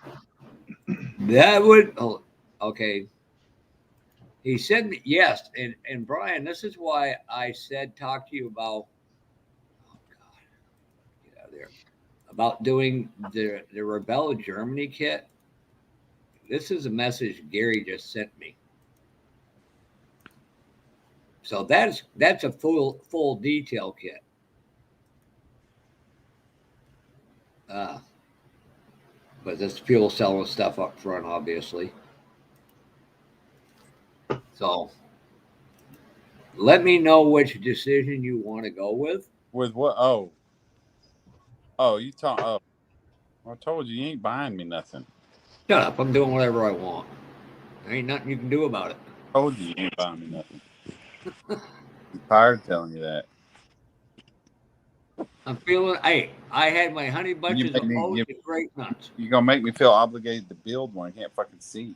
That would. Oh, okay. He said yes, and Brian, this is why I said talk to you about. Oh God, get out of there. About doing the Rebel Germany kit. This is a message Gary just sent me. So that's a full detail kit. But this fuel cell and stuff up front, obviously. So let me know which decision you want to go with. With what? You talk. Oh, I told you ain't buying me nothing. Shut up! I'm doing whatever I want. There ain't nothing you can do about it. I told you ain't buying me nothing. I'm tired of telling you that. I'm feeling. Hey, I had my honey bunches of oats and grape nuts. You're gonna make me feel obligated to build one. I can't fucking see.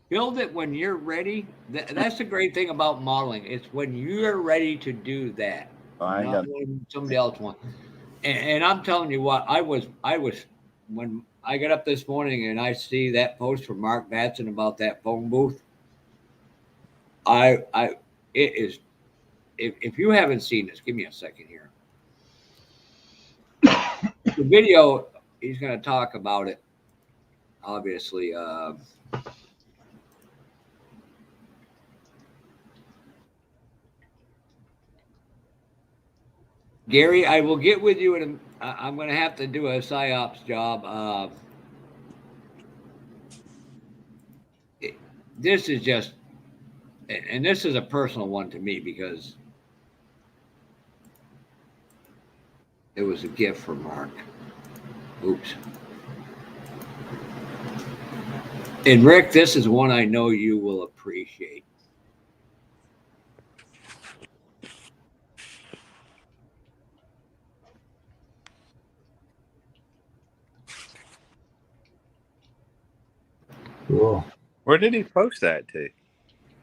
Build it when you're ready. That's the great thing about modeling. It's when you're ready to do that. Not when somebody else wants. And I'm telling you what, I was when I got up this morning and I see that post from Mark Batson about that phone booth. It is. If you haven't seen this, give me a second here. The video, he's going to talk about it. Obviously, Gary, I will get with you, and I'm going to have to do a psyops job. This is just, and this is a personal one to me because it was a gift from Mark. Oops. And Rick, this is one I know you will appreciate. Cool. Where did he post that to?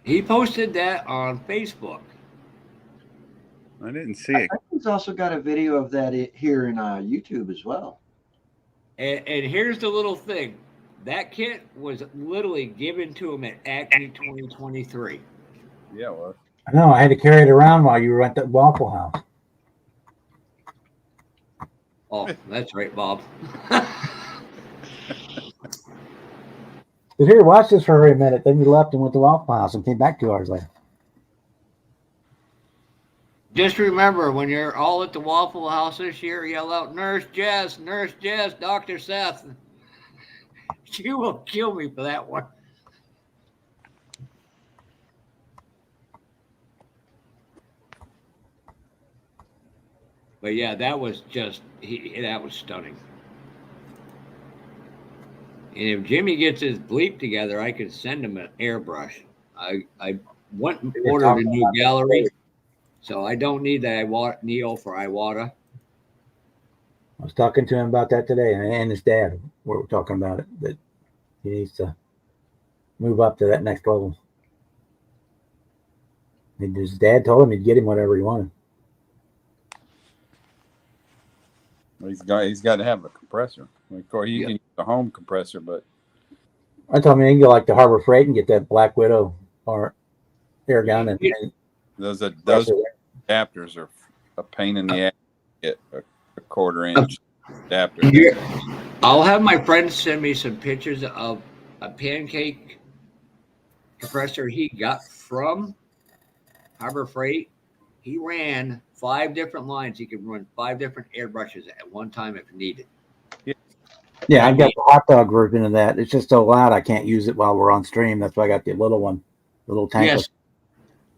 He posted that on Facebook. I didn't see it. He's also got a video of that here in YouTube as well. And here's the little thing. That kit was literally given to him at Acme 2023. Yeah, it was. I know. I had to carry it around while you were at that Waffle House. Oh, that's right, Bob. But here, watch this for a minute. Then you left and went to Waffle House and came back 2 hours later. Just remember, when you're all at the Waffle House this year, yell out, Nurse Jess, Dr. Seth. You will kill me for that one. But yeah, that was just, that was stunning. And if Jimmy gets his bleep together, I could send him an airbrush. I went and ordered a new gallery, so I don't need that needle for Iwata. I was talking to him about that today, and his dad. We were talking about it, that he needs to move up to that next level. And his dad told him he'd get him whatever he wanted. He's got to have a compressor. Of course, you can use a home compressor, but I told him he can go like to Harbor Freight and get that Black Widow or air gun, and those adapters are a pain in the ass. Get a 1/4 inch adapter. I'll have my friends send me some pictures of a pancake compressor he got from Harbor Freight. He ran 5 different lines. He could run 5 different airbrushes at one time if needed. Yeah, I've got the hot dog version of that. It's just so loud I can't use it while we're on stream. That's why I got the little one, the little tankless. Yes.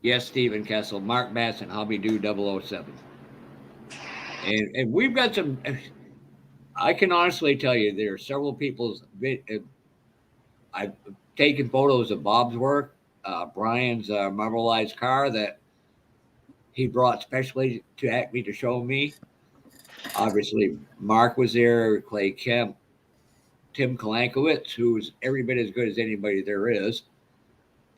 Yes, Stephen Kessel, Mark Basson, Hobby Do 007. And we've got some, I can honestly tell you there are several people's, I've taken photos of Bob's work, Brian's marbleized car that he brought specially to Acme to show me. Obviously, Mark was there, Clay Kemp, Tim Kalankowitz, who's every bit as good as anybody there is.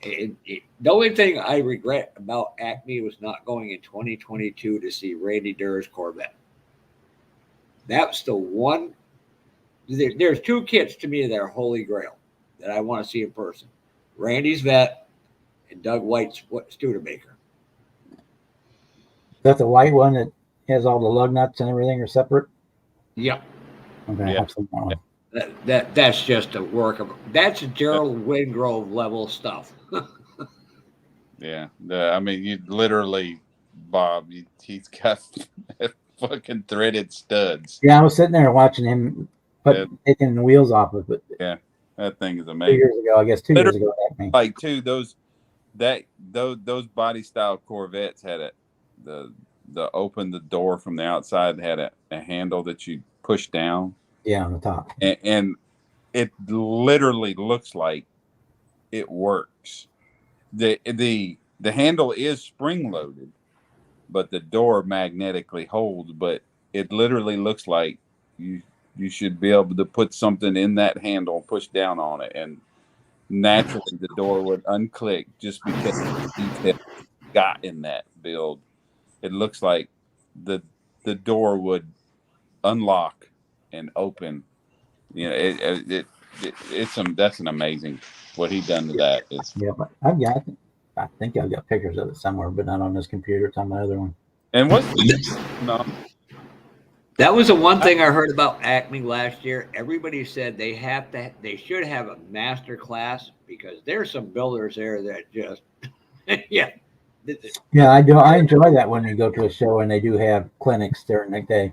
The only thing I regret about Acme was not going in 2022 to see Randy Durr's Corvette. That's the one. There's two kits to me that are holy grail that I want to see in person: Randy's Vet and Doug White's Studebaker. That's the white one that has all the lug nuts and everything are separate. Yep. Okay, Yeah. I've seen that one. That's just a work of that's Gerald Wingrove level stuff. Yeah. I mean, you literally, Bob, he's got fucking threaded studs. Yeah, I was sitting there watching him taking the wheels off of it. Yeah. That thing is 2 amazing. years ago, I guess 2 years ago. Like too, those body style Corvettes had the open the door from the outside had a handle that you push down. Yeah, on the top. And it literally looks like it works. The handle is spring loaded, but the door magnetically holds. But it literally looks like you should be able to put something in that handle, push down on it, and naturally the door would unclick just because of the detail got in that build. It looks like the door would unlock and open. You know, that's an amazing what he done to that. Yeah, but I think I've got pictures of it somewhere, but not on this computer. It's on my other one. And what's no. That was the one thing I heard about Acme last year. Everybody said they should have a master class because there's some builders there that just yeah. Yeah, I do. I enjoy that when you go to a show and they do have clinics during the day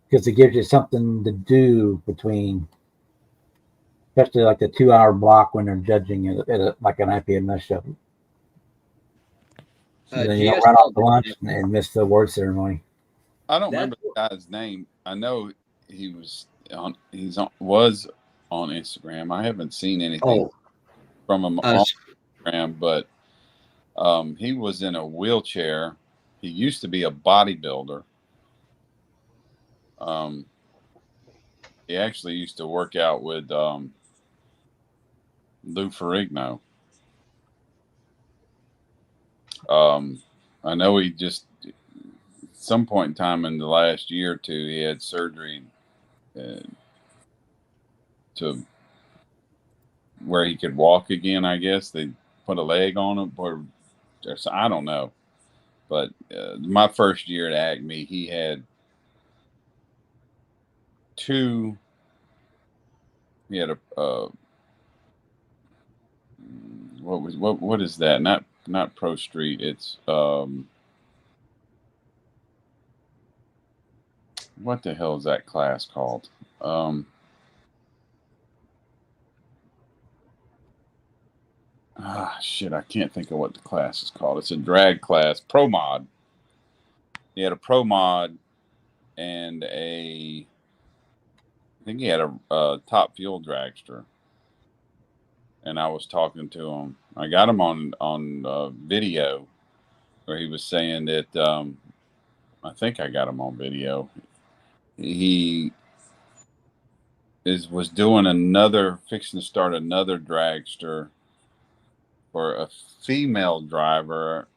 because it gives you something to do between, especially like the 2-hour block when they're judging it like an IPMS show. So then you don't run off to lunch and miss the award ceremony. I don't remember the guy's name. I know he was on Instagram. I haven't seen anything from him on Instagram, but he was in a wheelchair. He used to be a bodybuilder. He actually used to work out with Lou Ferrigno. I know he just some point in time in the last year or two, he had surgery to where he could walk again. I guess they put a leg on him, or I don't know. But my first year at Acme, he had two. He had a what is that? Not Pro Street. It's what the hell is that class called? Shit, I can't think of what the class is called. It's a drag class, Pro Mod. He had a Pro Mod and I think he had a Top Fuel dragster. And I was talking to him. I got him on video where he was saying that I think I got him on video. He was doing fixing to start another dragster for a female driver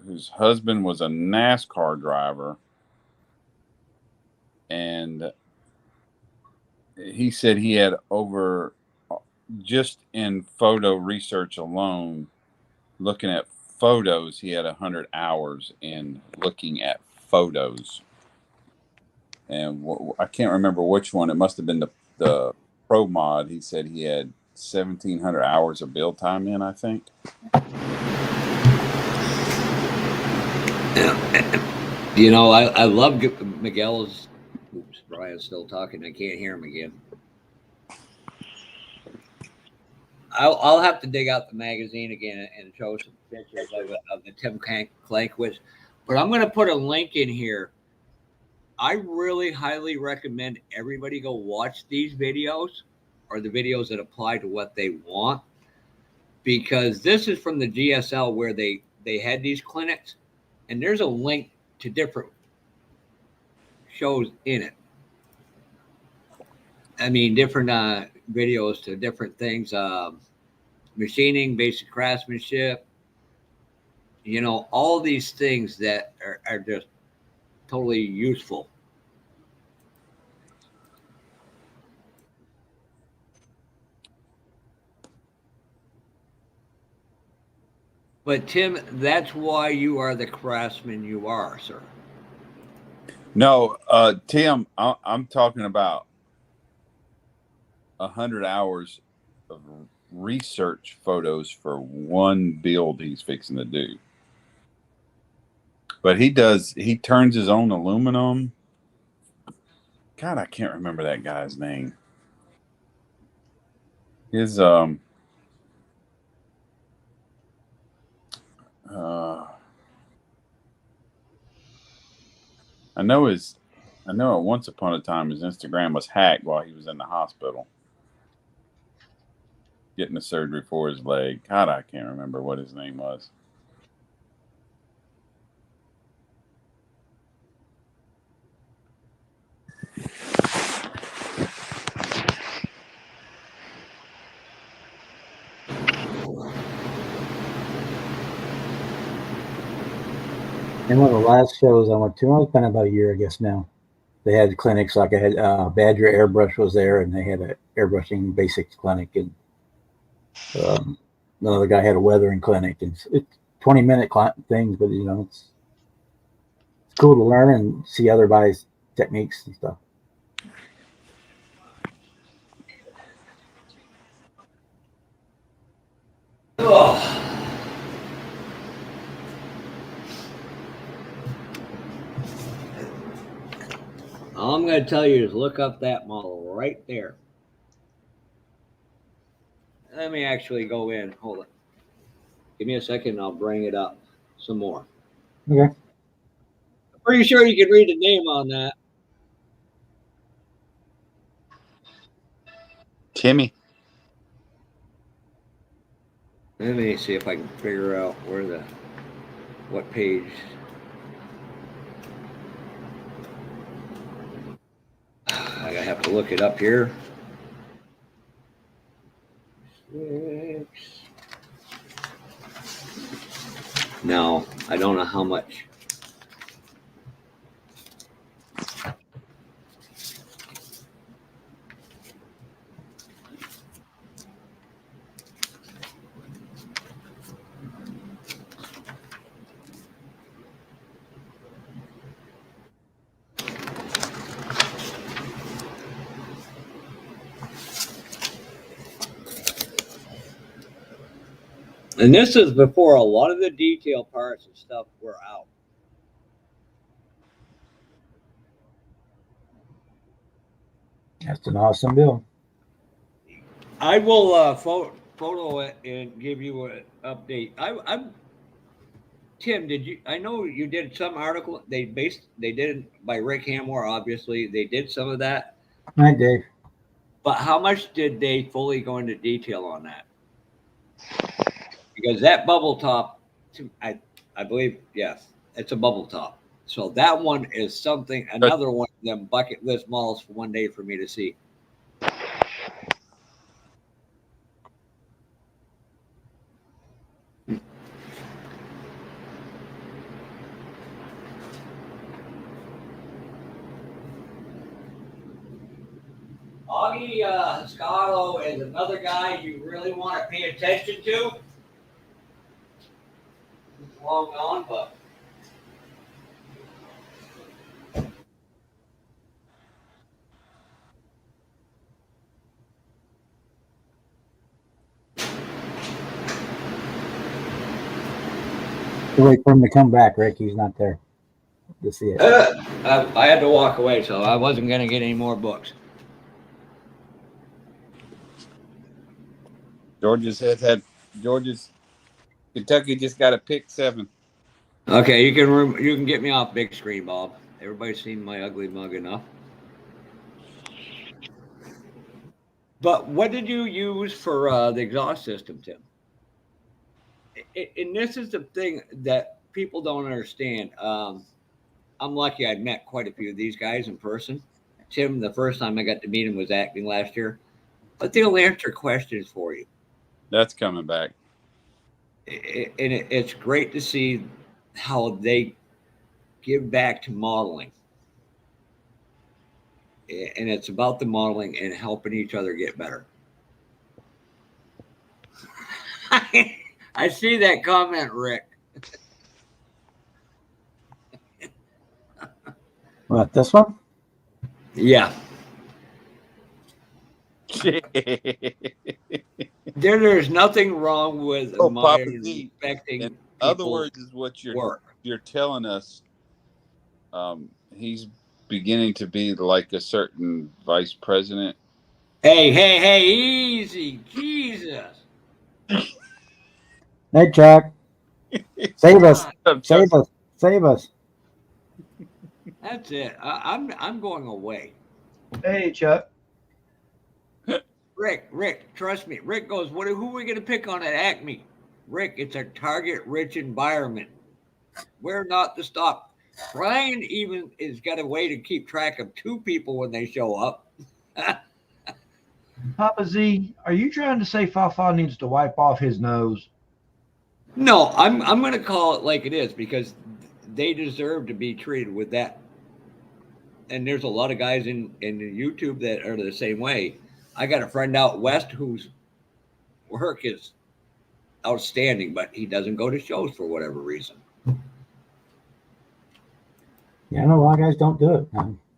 whose husband was a NASCAR driver. And he said he had over, just in photo research alone, looking at photos, he had 100 hours in looking at photos. And I can't remember which one. It must have been the Pro Mod. He said he had 1,700 hours of build time in, I think. You know, I love Miguel's. Oops, Brian's still talking. I can't hear him again. I'll have to dig out the magazine again and show some pictures of the Tim Clankwitz. But I'm going to put a link in here. I really highly recommend everybody go watch these videos, or the videos that apply to what they want, because this is from the GSL where they had these clinics, and there's a link to different shows in it. I mean, different videos to different things, machining, basic craftsmanship, all these things that are just totally useful. But Tim, that's why you are the craftsman you are, sir. No, Tim, I'm talking about 100 hours of research photos for one build he's fixing to do. But he turns his own aluminum. God, I can't remember that guy's name. His I know at once upon a time his Instagram was hacked while he was in the hospital getting the surgery for his leg. God, I can't remember what his name was. And one of the last shows I went to, it's been about a year, I guess now. They had clinics like I had Badger Airbrush was there, and they had an airbrushing basics clinic, and another guy had a weathering clinic. And it's 20-minute things, but it's cool to learn and see other guys' techniques and stuff. Oh. All I'm going to tell you is look up that model right there. Let me actually go in. Hold it. Give me a second and I'll bring it up some more. Okay. I'm pretty sure you can read the name on that. Timmy. Let me see if I can figure out what page. I have to look it up here. 6. No, I don't know how much. And this is before a lot of the detail parts and stuff were out. That's an awesome build. I will photo it and give you an update. Tim, I know you did some article. They did it by Rick Hamore, obviously. They did some of that. Hi, Dave. But how much did they fully go into detail on that? Because that bubble top, I believe, yes, it's a bubble top. So that one is another one of them bucket list models for one day for me to see. Augie Scalo is another guy you really want to pay attention to. He's long gone, but Wait for him to come back, Rick. He's not there to see it. I had to walk away, so I wasn't going to get any more books. Kentucky just got a pick 7. Okay, you can get me off big screen, Bob. Everybody's seen my ugly mug enough. But what did you use for the exhaust system, Tim? And this is the thing that people don't understand. I'm lucky I met quite a few of these guys in person. Tim, the first time I got to meet him was acting last year, but they'll answer questions for you. That's coming back. And it's great to see how they give back to modeling. And it's about the modeling and helping each other get better. I see that comment, Rick. What, this one? Yeah. There's nothing wrong with Papa Z, respecting in other people's words, is what work. you're telling us. He's beginning to be like a certain vice president. Hey, easy, Jesus. Hey, Chuck. Save us. God, Save us. Save us. that's it. I'm going away. Hey, Chuck. Rick, trust me. Rick goes, who are we going to pick on at Acme? Rick, it's a target-rich environment. We're not the stop. Brian even has got a way to keep track of 2 people when they show up. Papa Z, are you trying to say Fafa needs to wipe off his nose? No, I'm going to call it like it is because they deserve to be treated with that. And there's a lot of guys in YouTube that are the same way. I got a friend out west whose work is outstanding, but he doesn't go to shows for whatever reason. Yeah, I know a lot of guys don't do it.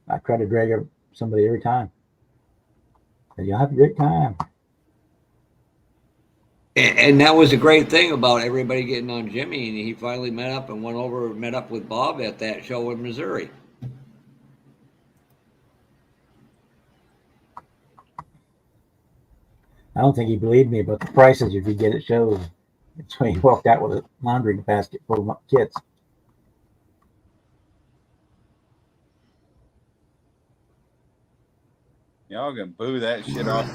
I try to drag somebody every time. But you'll have a great time. And that was a great thing about everybody getting on Jimmy, and he finally met up with Bob at that show in Missouri. I don't think he believed me about the prices if you get at shows. That's why he walked out with a laundry basket full of kits. Y'all can boo that shit off.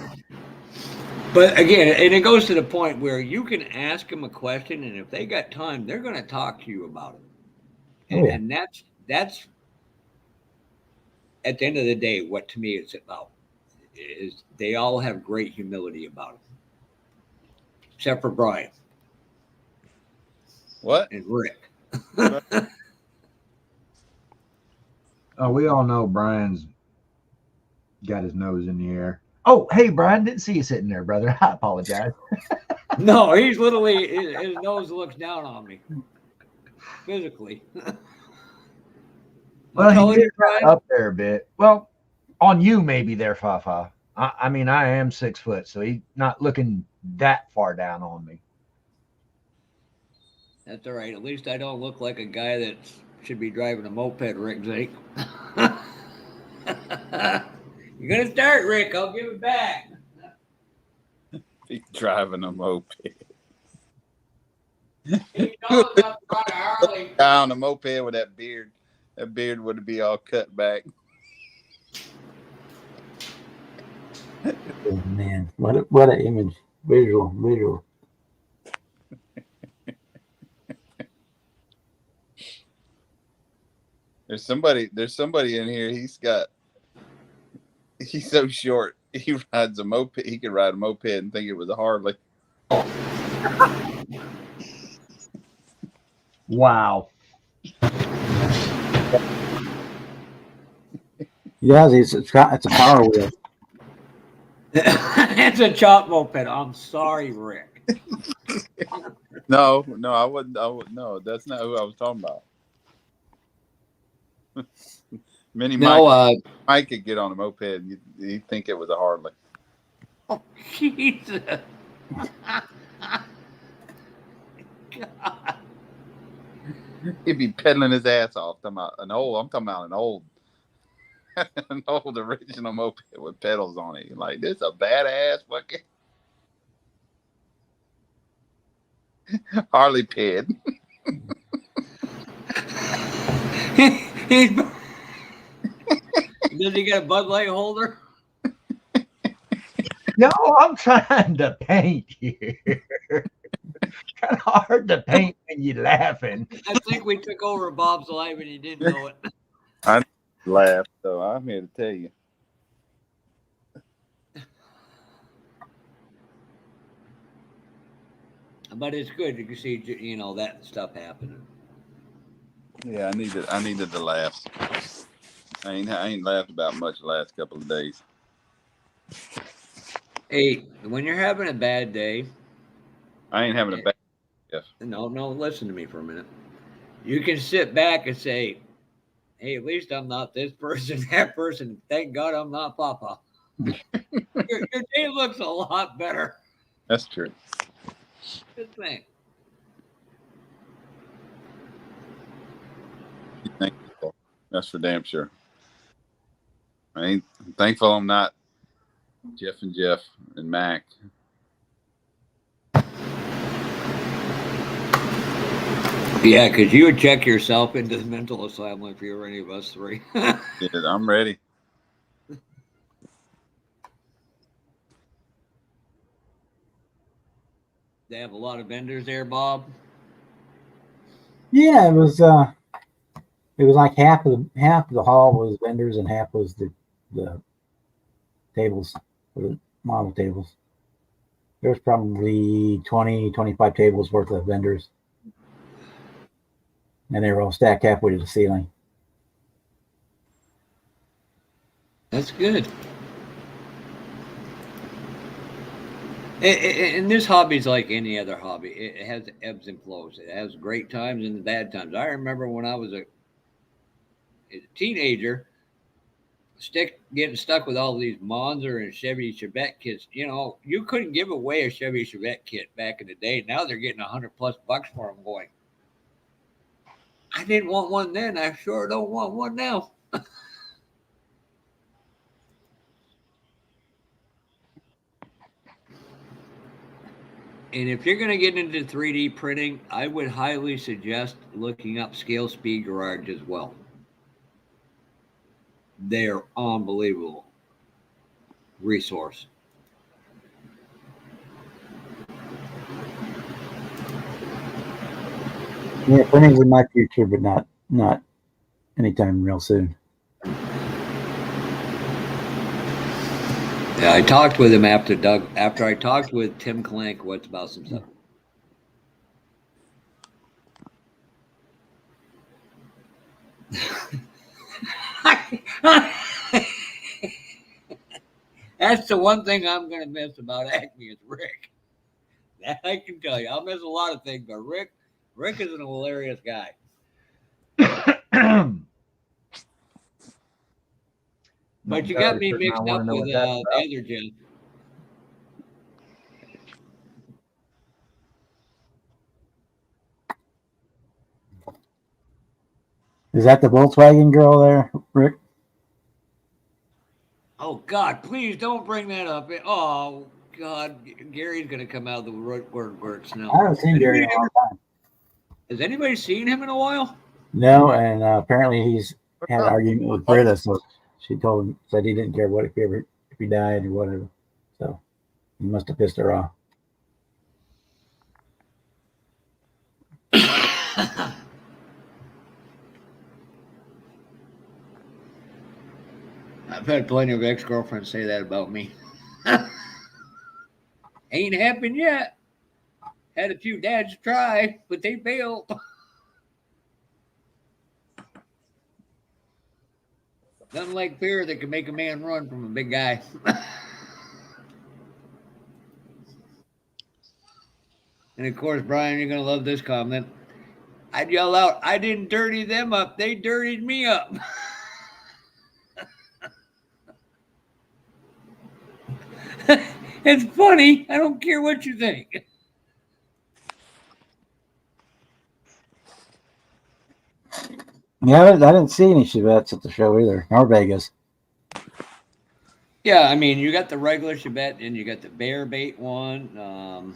But again, and it goes to the point where you can ask them a question, and if they got time, they're going to talk to you about it. And, and that's at the end of the day, what to me it's about is they all have great humility about it, except for Brian. What? And Rick. Oh, we all know Brian's got his nose in the air. Oh, hey, Brian, didn't see you sitting there, brother. I apologize. No, he's literally, his nose looks down on me physically. Well, he did up there a bit. Well, on you maybe there, Fafa. I mean, I am 6 foot, so he's not looking that far down on me. That's all right. At least I don't look like a guy that should be driving a moped, Rick Zake. You're going to start, Rick. I'll give it back. He's driving a moped. He knows I'm trying to Harley. On a moped with that beard. That beard would be all cut back. Oh, man, what an image. Visual. There's somebody in here. He's so short. He rides a moped. He could ride a moped and think it was a Harley. Wow. Yeah, it's a power wheel. It's a chop moped. I'm sorry, Rick. No, I wouldn't. No, that's not who I was talking about. Mike could get on a moped and you'd think it was a Harley. Oh, Jesus. God. He'd be pedaling his ass off. I'm talking about an old original moped with pedals on it. You're like, this is a badass fucking. Harley Ped. Does he get a Bud Light holder? No, I'm trying to paint here. Kind of hard to paint when you're laughing. I think we took over Bob's life and he didn't know it. I laugh, so I'm here to tell you. But it's good to see, that stuff happening. Yeah, I needed to laugh. I ain't laughed about much the last couple of days. Hey, when you're having a bad day, I ain't having a bad. Yes. no, listen to me for a minute. You can sit back and say, hey, at least I'm not this person, that person. Thank God I'm not Papa. your day looks a lot better. That's true. Good thing. Thankful. That's for damn sure. I'm thankful I'm not Jeff and Mac. Yeah, because you would check yourself into the mental asylum if you were any of us three. Yeah, I'm ready. They have a lot of vendors there, Bob. Yeah, it was like half of the hall was vendors and half was the tables, the model tables. There was probably 20, 25 tables worth of vendors. And they were all stacked halfway to the ceiling. That's good. And this hobby is like any other hobby. It has ebbs and flows. It has great times and bad times. I remember when I was a teenager, getting stuck with all these Monza and Chevy Chevette kits. You couldn't give away a Chevy Chevette kit back in the day. Now they're getting $100+ for them. Going, I didn't want one then. I sure don't want one now. And if you're going to get into 3D printing, I would highly suggest looking up Scale Speed Garage as well. They're unbelievable resource. Yeah, printing's in my future, but not anytime real soon. Yeah, I talked with him after I talked with Tim Klankowitz about some stuff. That's the one thing I'm going to miss about Acme is Rick. That I can tell you. I'll miss a lot of things, but Rick is an hilarious guy. But you got me mixed up with the other Jim. Is that the Volkswagen girl there, Rick? Oh, God, please don't bring that up. Oh, God, Gary's going to come out of the woodworks now. I haven't seen Gary in a long time. Has anybody seen him in a while? No, and apparently he's had an argument with Britta, so she said he didn't care if he died or whatever. So he must have pissed her off. I've had plenty of ex-girlfriends say that about me. Ain't happened yet. Had a few dads try, but they failed. Nothing like fear that can make a man run from a big guy. And of course, Brian, you're going to love this comment. I'd yell out, I didn't dirty them up. They dirtied me up. It's funny. I don't care what you think. Yeah, I didn't see any Chevettes at the show either, or Vegas. Yeah, I mean, you got the regular Chevette and you got the bear bait one.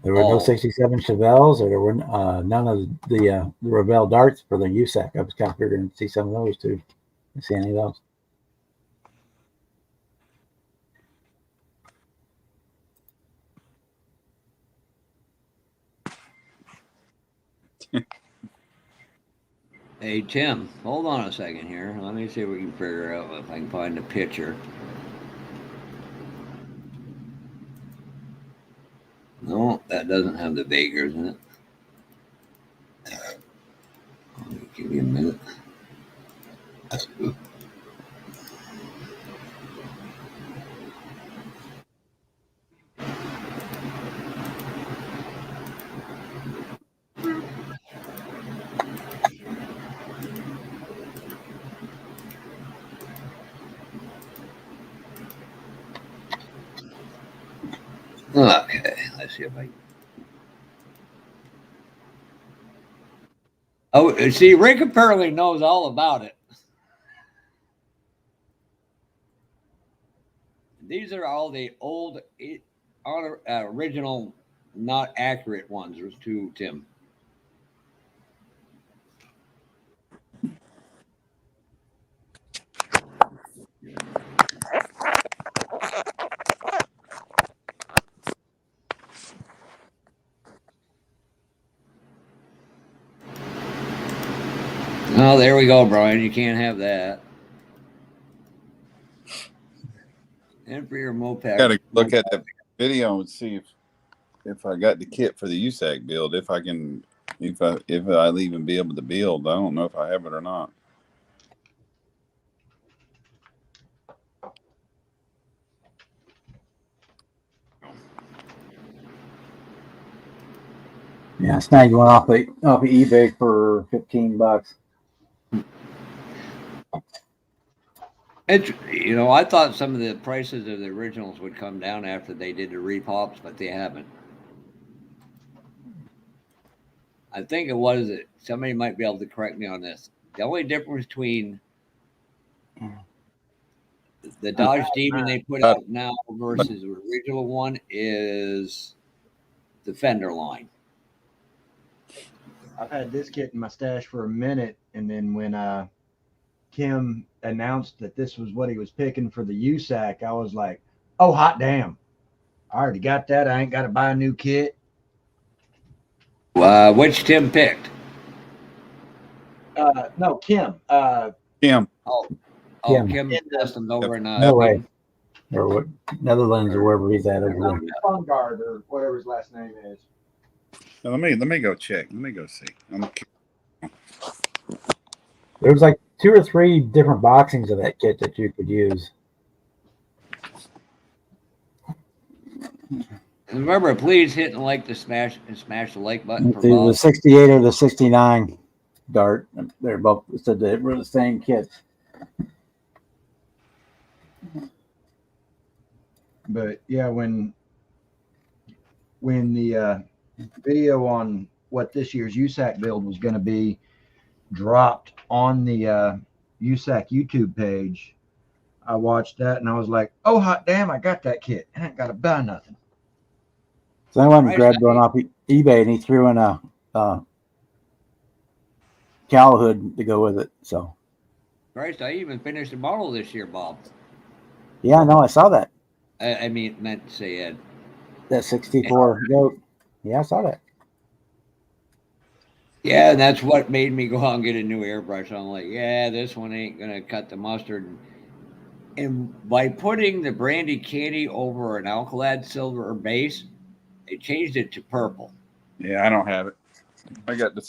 There were no Oh. 67 Chevelles, or there were none of the Revell darts for the USAC. I was kind of figuring to see some of those too. Didn't see any of those. Hey, Tim, hold on a second here. Let me see if we can figure out if I can find a picture. No, that doesn't have the Bakers in it. Give me a minute. Okay, let's see if I. Oh, see, Rick apparently knows all about it. These are all the old, original, not accurate ones. There's two, Tim. Oh, there we go, Brian. You can't have that. And for your moped. Gotta look at that video and see if I got the kit for the USAC build. If I'll even be able to build. I don't know if I have it or not. Yeah, I snagged one off of eBay for $15. It's, I thought some of the prices of the originals would come down after they did the repops, but they haven't. I think it was that somebody might be able to correct me on this. The only difference between the Dodge Demon they put out now versus the original one is the fender line. I've had this kit in my stash for a minute, and then when Kim announced that this was what he was picking for the USAC, I was like, oh, hot damn. I already got that. I ain't got to buy a new kit. Which Tim picked? No, Kim. Kim. Kim Customs over in No way. Or what, Netherlands or wherever he's at over there. Vanguard or whatever his last name is. Now, let me go check. Let me go see. There's like 2 or 3 different boxings of that kit that you could use. Remember, please hit the like to smash the like button for The Bob. 68 or the 69 dart. They're both said they were the same kits. But yeah, when the video on what this year's USAC build was going to be dropped on the USAC YouTube page, I watched that and I was like, oh, hot damn, I got that kit. I ain't got to buy nothing. So I went and grabbed one off eBay and he threw in a cowl hood to go with it. So, Christ, I even finished the model this year, Bob. yeah, no, I saw that. I meant to say Ed. That 64 goat. Yeah, I saw that. Yeah, and that's what made me go out and get a new airbrush. I'm like, yeah, this one ain't gonna cut the mustard. And by putting the Brandy Candy over an Alcalad silver base, they changed it to purple. Yeah, I don't have it. I got the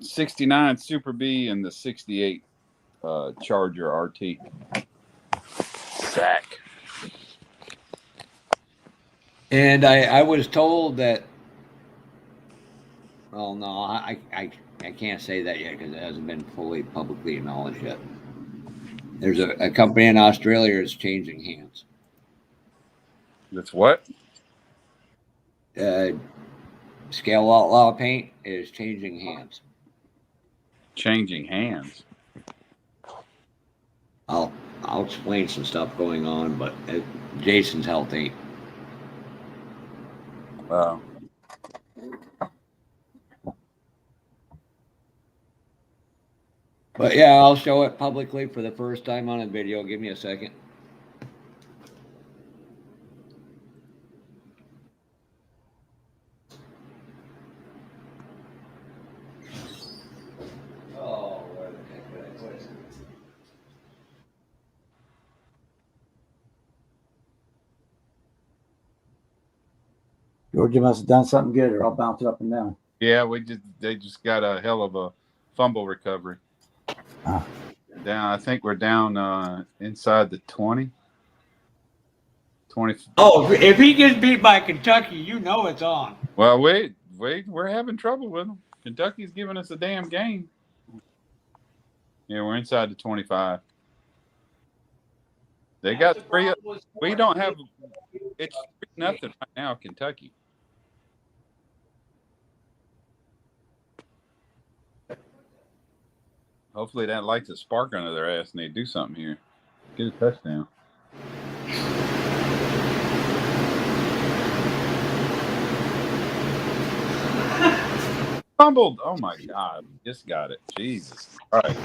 69 Super B and the 68 Charger RT. Sack. And I was told that. Well, no, I can't say that yet because it hasn't been fully publicly acknowledged yet. There's a company in Australia that's changing hands. That's what? Scale Outlaw Paint is changing hands. Changing hands. I'll explain some stuff going on, but Jason's health ain't. Wow. But yeah, I'll show it publicly for the first time on a video. Give me a second. Oh, where the heck did I put it? Georgia must have done something good, or I'll bounce it up and down. Yeah, they just got a hell of a fumble recovery. Ah. Down, I think we're down inside the 20. 20. Oh, if he gets beat by Kentucky, you know it's on. Well, wait, we're having trouble with them. Kentucky's giving us a damn game. Yeah, we're inside the 25. They got three. We don't have. It's 3-0 right now, Kentucky. Hopefully that lights a spark under their ass and they do something here. Get a touchdown. Fumbled. Oh my God. Just got it. Jesus. All right.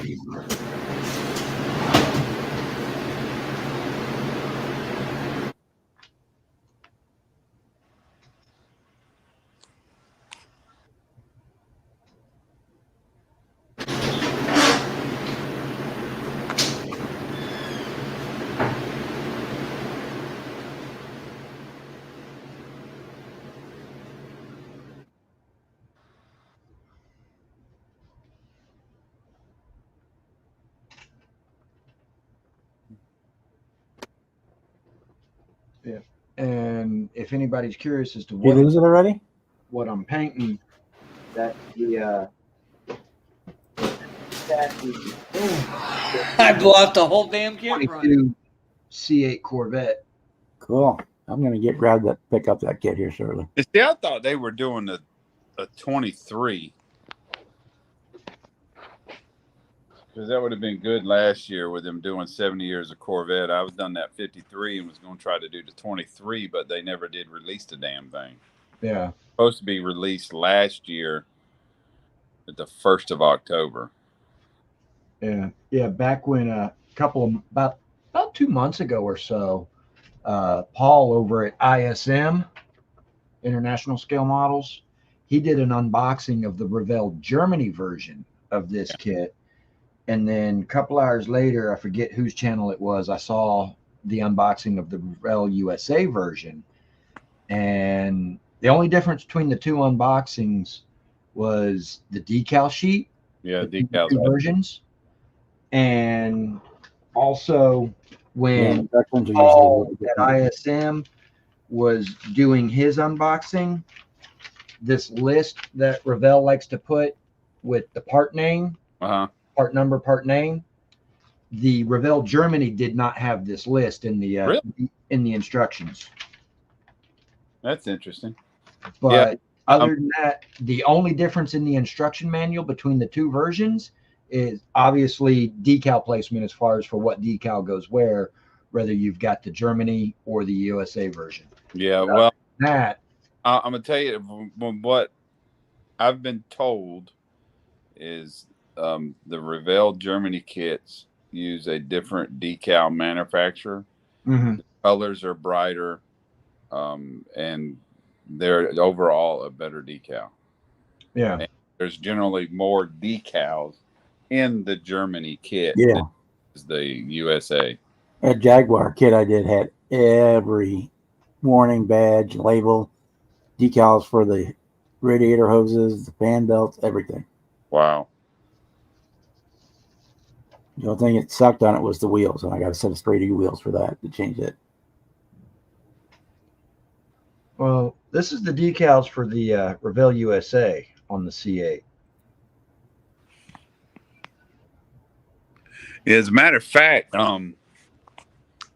And if anybody's curious as to Did you lose it already? what I'm painting, that's the I lost the whole damn kit run. 22 C8 Corvette. Cool. I'm gonna pick up that kit here shortly. See, I thought they were doing a 23. Because that would have been good last year with them doing 70 years of Corvette. I was done that 53 and was going to try to do the 23, but they never did release the damn thing. Yeah. Supposed to be released last year at the 1st of October. Yeah. Back when about 2 months ago or so, Paul over at ISM, International Scale Models, he did an unboxing of the Revell Germany version of this kit. And then a couple hours later, I forget whose channel it was, I saw the unboxing of the Revell USA version. And the only difference between the two unboxings was the decal sheet. Yeah, the decals. two versions. And also when Paul at ISM was doing his unboxing, this list that Revell likes to put with the part name, part number, part name, the Revell Germany did not have this list in the in the instructions. That's interesting. But other than that, the only difference in the instruction manual between the two versions is obviously decal placement as far as for what decal goes where, whether you've got the Germany or the USA version. Yeah, well, that I'm going to tell you what I've been told is the Revell Germany kits use a different decal manufacturer. Mm-hmm. The colors are brighter, and they're overall a better decal. Yeah. And there's generally more decals in the Germany kit than the USA. That Jaguar kit I did had every warning badge, label, decals for the radiator hoses, the fan belts, everything. Wow. The only thing that sucked on it was the wheels, and I got a set of straight E wheels for that to change it. Well, this is the decals for the Revell USA on the C8. As a matter of fact,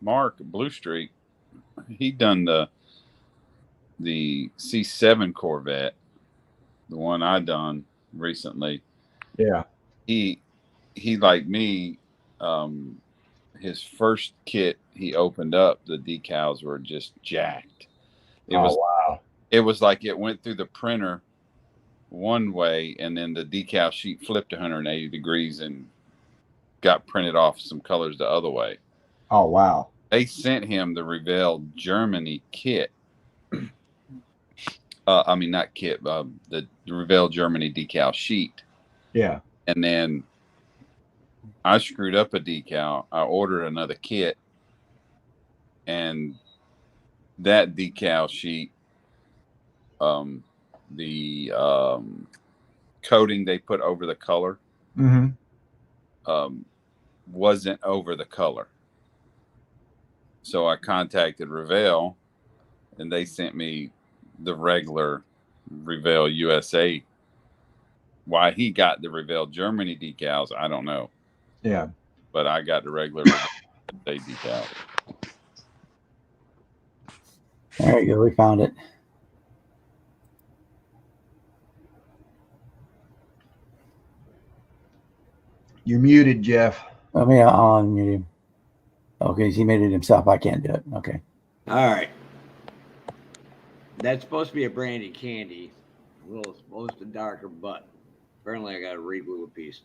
Mark Blue Streak, he done the C7 Corvette, the one I done recently. Yeah. He like me, his first kit he opened up, the decals were just jacked. Wow. It was like it went through the printer, 1 way, and then the decal sheet flipped 180 degrees and got printed off some colors the other way. Oh, wow. They sent him the Revell Germany kit. I mean, not kit, the Revell Germany decal sheet. Yeah. And then I screwed up a decal. I ordered another kit, and that decal sheet, the coating they put over the color, wasn't over the color. So I contacted Revell, and they sent me the regular Revell USA. Why he got the Revell Germany decals, I don't know. Yeah. But I got the regular USA decal. There you go. We found it. You're muted, Jeff. Let me unmute him. Okay, he made it himself. I can't do it. Okay. All right. That's supposed to be a brandy candy. A little supposed to darker, but apparently I got to reglue a piece.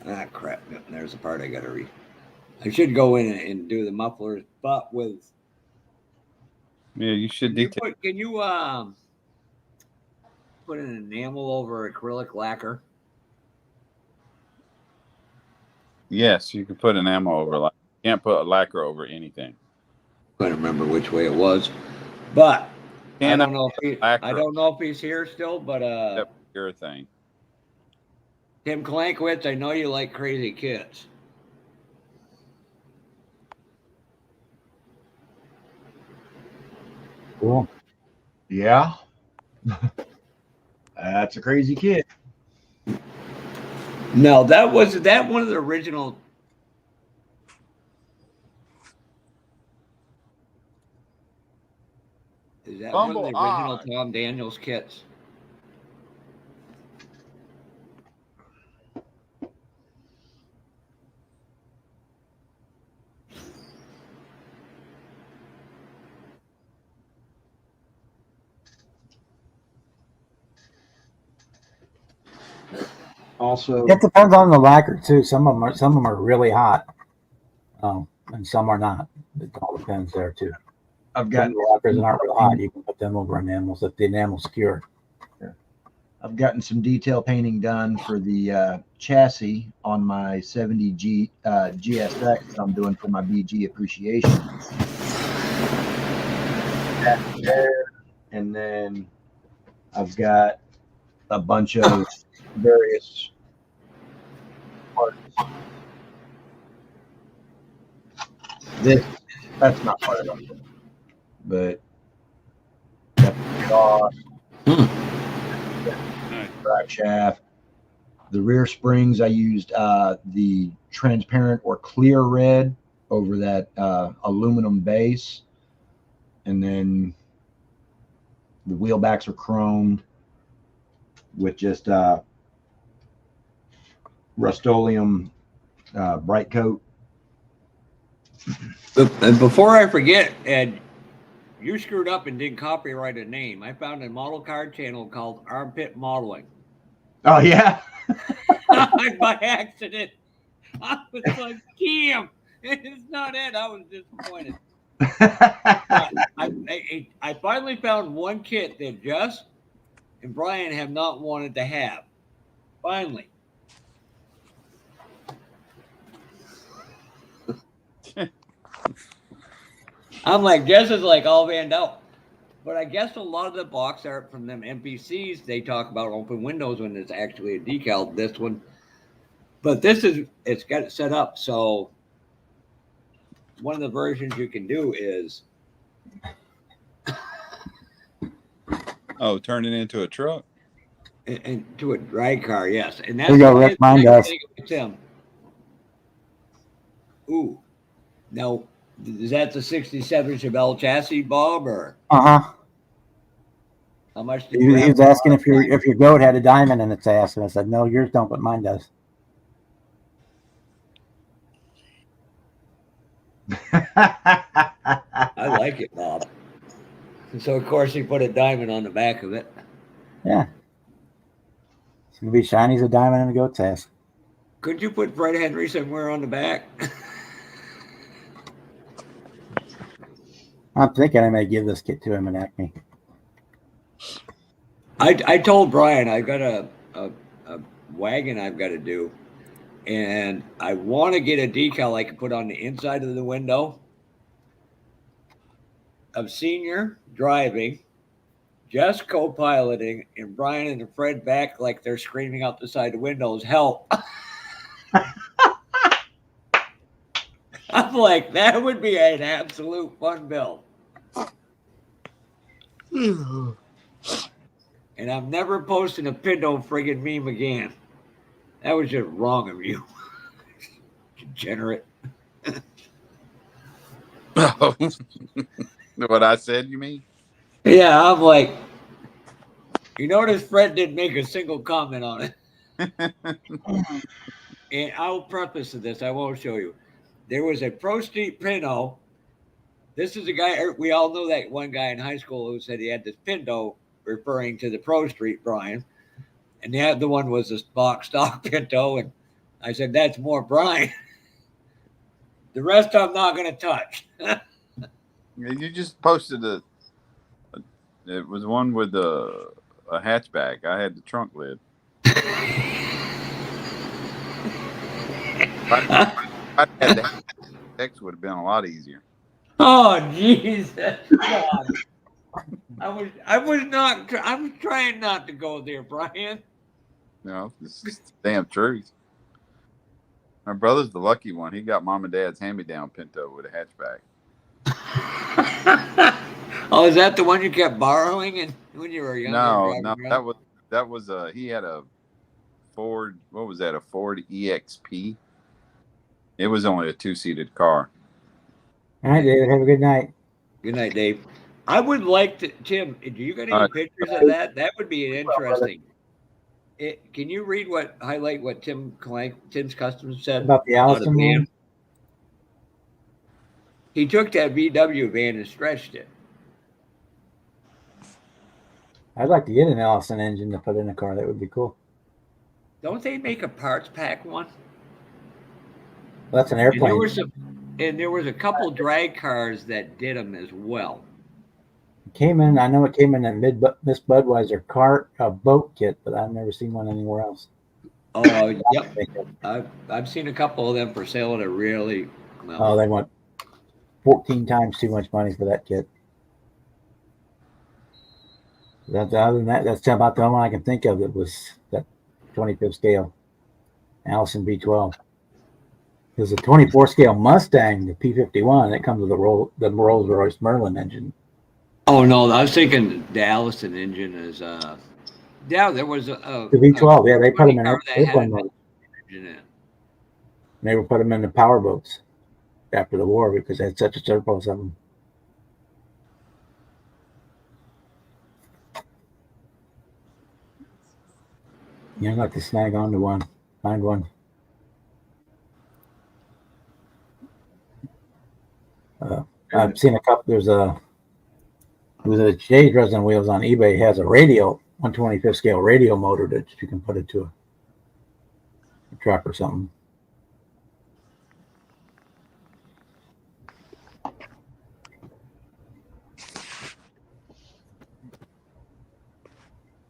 Ah, crap. Yep, there's the part I got to read. I should go in and do the mufflers, but with... Yeah, you should detail. Can you put an enamel over acrylic lacquer? Yes, you can put an enamel over. You can't put a lacquer over anything. I don't remember which way it was, but I Can don't know if he's here still. But your thing. Tim Klankowitz, I know you like crazy kids. Cool. Yeah. That's a crazy kid. No, that one of the original. Is that one of the original Tom Daniels kits? Also, It depends on the lacquer too. Some of them are really hot, and some are not. It all depends there too. I've got lacquers that aren't real hot. You can put them over enamels if the enamel's cured. I've gotten some detail painting done for the chassis on my 70G GSX I'm doing for my BG appreciation. And then I've got a bunch of various parts. That's not part of it, but drive shaft. The rear springs, I used the transparent or clear red over that aluminum base, and then the wheel backs are chromed with just Rust-Oleum bright coat. And before I forget, Ed, you screwed up and didn't copyright a name. I found a model card channel called Armpit Modeling. Oh, yeah? By accident. I was like, damn, it's not it. I was disappointed. I finally found one kit that Jess and Brian have not wanted to have. Finally. I'm like, Jess is like all vanned out. But I guess a lot of the box art from them NPCs, they talk about open windows when it's actually a decal. This one. But it's got it set up. So one of the versions you can do is. Oh, turn it into a truck? Into a drag car, yes. And that's there you go, Rick. Mine does. Tim. Ooh. Now, is that the 67 Chevelle chassis, Bob, or? Uh-huh. How much He was asking if your goat had a diamond in its ass, and I said, no, yours don't, but mine does. I like it, Bob. And so, of course, he put a diamond on the back of it. Yeah. It's gonna be shiny as a diamond in a goat's ass. Could you put Fred Henry somewhere on the back? I'm thinking I may give this kit to him in Acme. I told Brian I've got a wagon I've got to do, and I want to get a decal I can put on the inside of the window of Senior driving, Jess co-piloting, and Brian and Fred back like they're screaming out the side of the windows, "Help!" I'm like, that would be an absolute fun build. And I'm never posting a Pinto friggin' meme again. That was just wrong of you. Degenerate. What I said, you mean? Yeah, I'm like, you notice Fred didn't make a single comment on it. And I'll preface this, I won't show you. There was a Pro Street Pinto. This is a guy, we all know that one guy in high school who said he had this Pinto, referring to the Pro Street, Brian. And the other one was a box stock Pinto. And I said, that's more Brian. The rest I'm not going to touch. You just posted it was one with a hatchback. I had the trunk lid. I had the X would have been a lot easier. Oh, Jesus. God. I was trying not to go there, Brian. No, this is the damn truth. My brother's the lucky one. He got mom and dad's hand-me-down Pinto with a hatchback. Oh, is that the one you kept borrowing when you were younger? No, that was he had a Ford. What was that? A Ford EXP. It was only a 2-seated car. All right, David. Have a good night. Good night, Dave. I would like to, Tim. Do you got any pictures of that? That would be interesting. Can you highlight what Tim's Customs said About the Allison van? He took that VW van and stretched it. I'd like to get an Allison engine to put in a car. That would be cool. Don't they make a parts pack one? Well, that's an airplane. And there was a couple drag cars that did them as well. I know it came in a Miss Budweiser boat kit, but I've never seen one anywhere else. Oh, yep. I've seen a couple of them for sale that are really well. Oh, they want 14 times too much money for that kit. Other than that, that's about the only one I can think of that was that 25th scale Allison B12. There's a 24 scale Mustang, the P51, that comes with the Rolls-Royce Merlin engine. Oh no, I was thinking the Allison engine is there was the V12. Yeah, they put them in airplane mode. Engine in. They were put them in the power boats after the war because they had such a surplus of them. Yeah, I'd like to snag onto one, find one. I've seen a couple. There's a Jay's Resin Wheels on eBay has a radio, 125th scale radio motor that you can put it to a truck or something.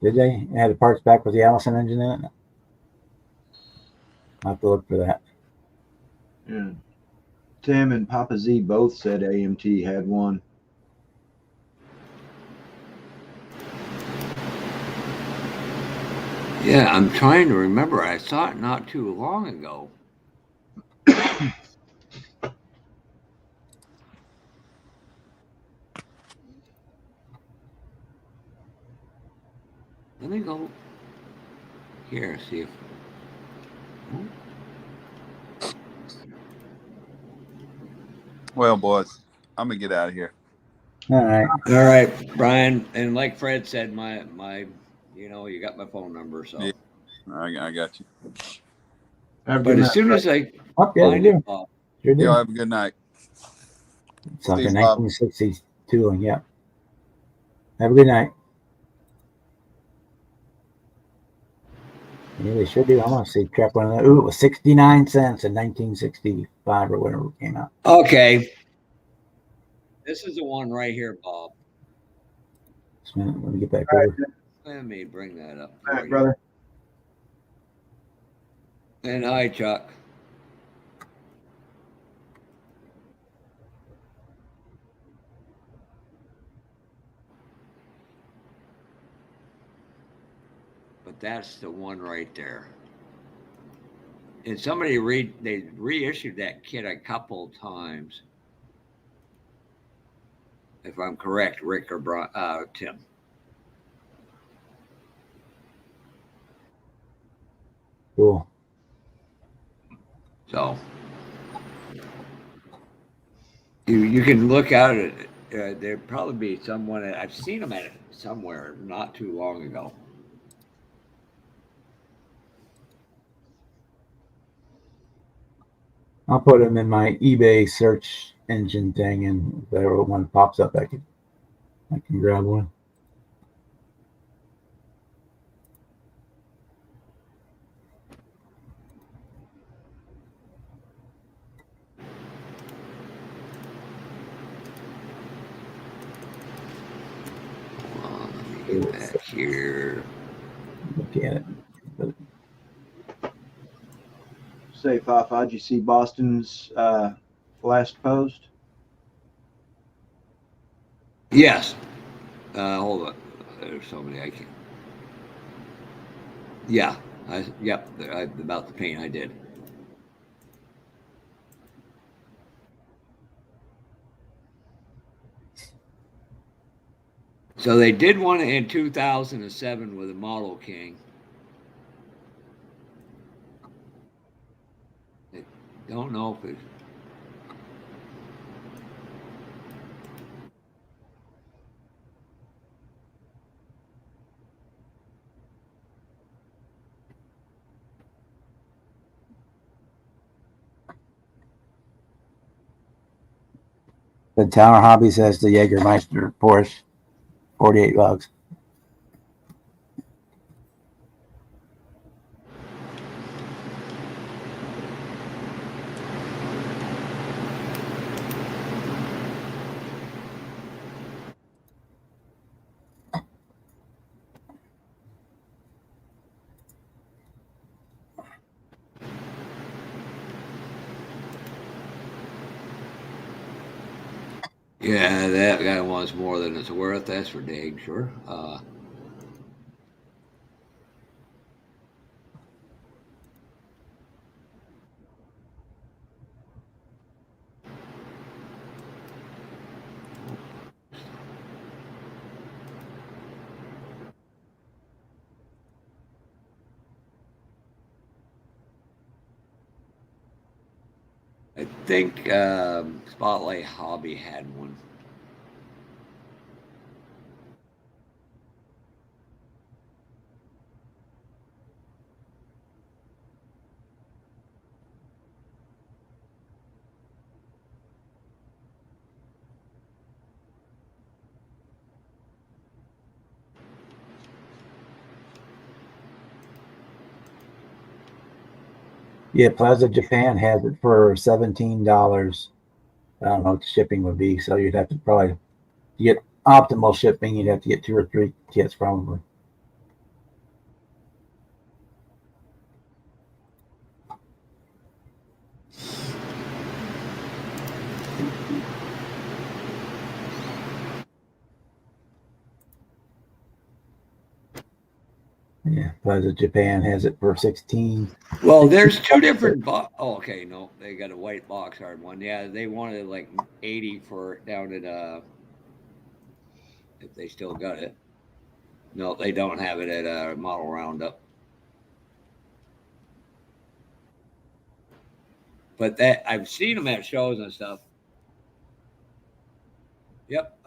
Did they have the parts back with the Allison engine in it? I'll have to look for that. Yeah. Tim and Papa Z both said AMT had one. Yeah, I'm trying to remember. I saw it not too long ago. Let me go here, see if. Well, boys, I'm gonna get out of here. All right, Brian. And like Fred said, my, you got my phone number, so Yeah, I got you. But as soon as I find it, sure do. Y'all have a good night. It's like a 1962, and yeah. Have a good night. Yeah, they sure do. I want to see track one of that. Ooh, it was 69 cents in 1965 or whatever it came out. Okay. This is the one right here, Bob. Just a minute, let me get back All right, over. Let me bring that up all for right, you. brother. And hi, Chuck. But that's the one right there. And somebody they reissued that kit a couple times, if I'm correct, Rick or Tim. Cool. So you can look at it. There'd probably be someone. I've seen them at it somewhere not too long ago. I'll put them in my eBay search engine thing, and if there one pops up, I can grab one. Let me get back here. Look at it. But Say, Fafa, did you see Boston's last post? Yes. Hold on. There's somebody I can. Yeah. Yep. About the paint, I did. So they did one in 2007 with a Model King. I don't know if it's. the Tower Hobby says the Jägermeister Porsche, $48. Yeah, that guy wants more than it's worth. That's for dang sure. I think Spotlight Hobby had one. Yeah, Plaza Japan has it for $17. I don't know what the shipping would be, so you'd have to probably to get optimal shipping. You'd have to get 2 or 3 kits probably. Yeah, Plaza Japan has it for 16. Well, there's two different. Oh, okay, no, they got a white box art one. Yeah, they wanted like 80 for it down at if they still got it. No, they don't have it at Model Roundup. But that I've seen them at shows and stuff. Yep.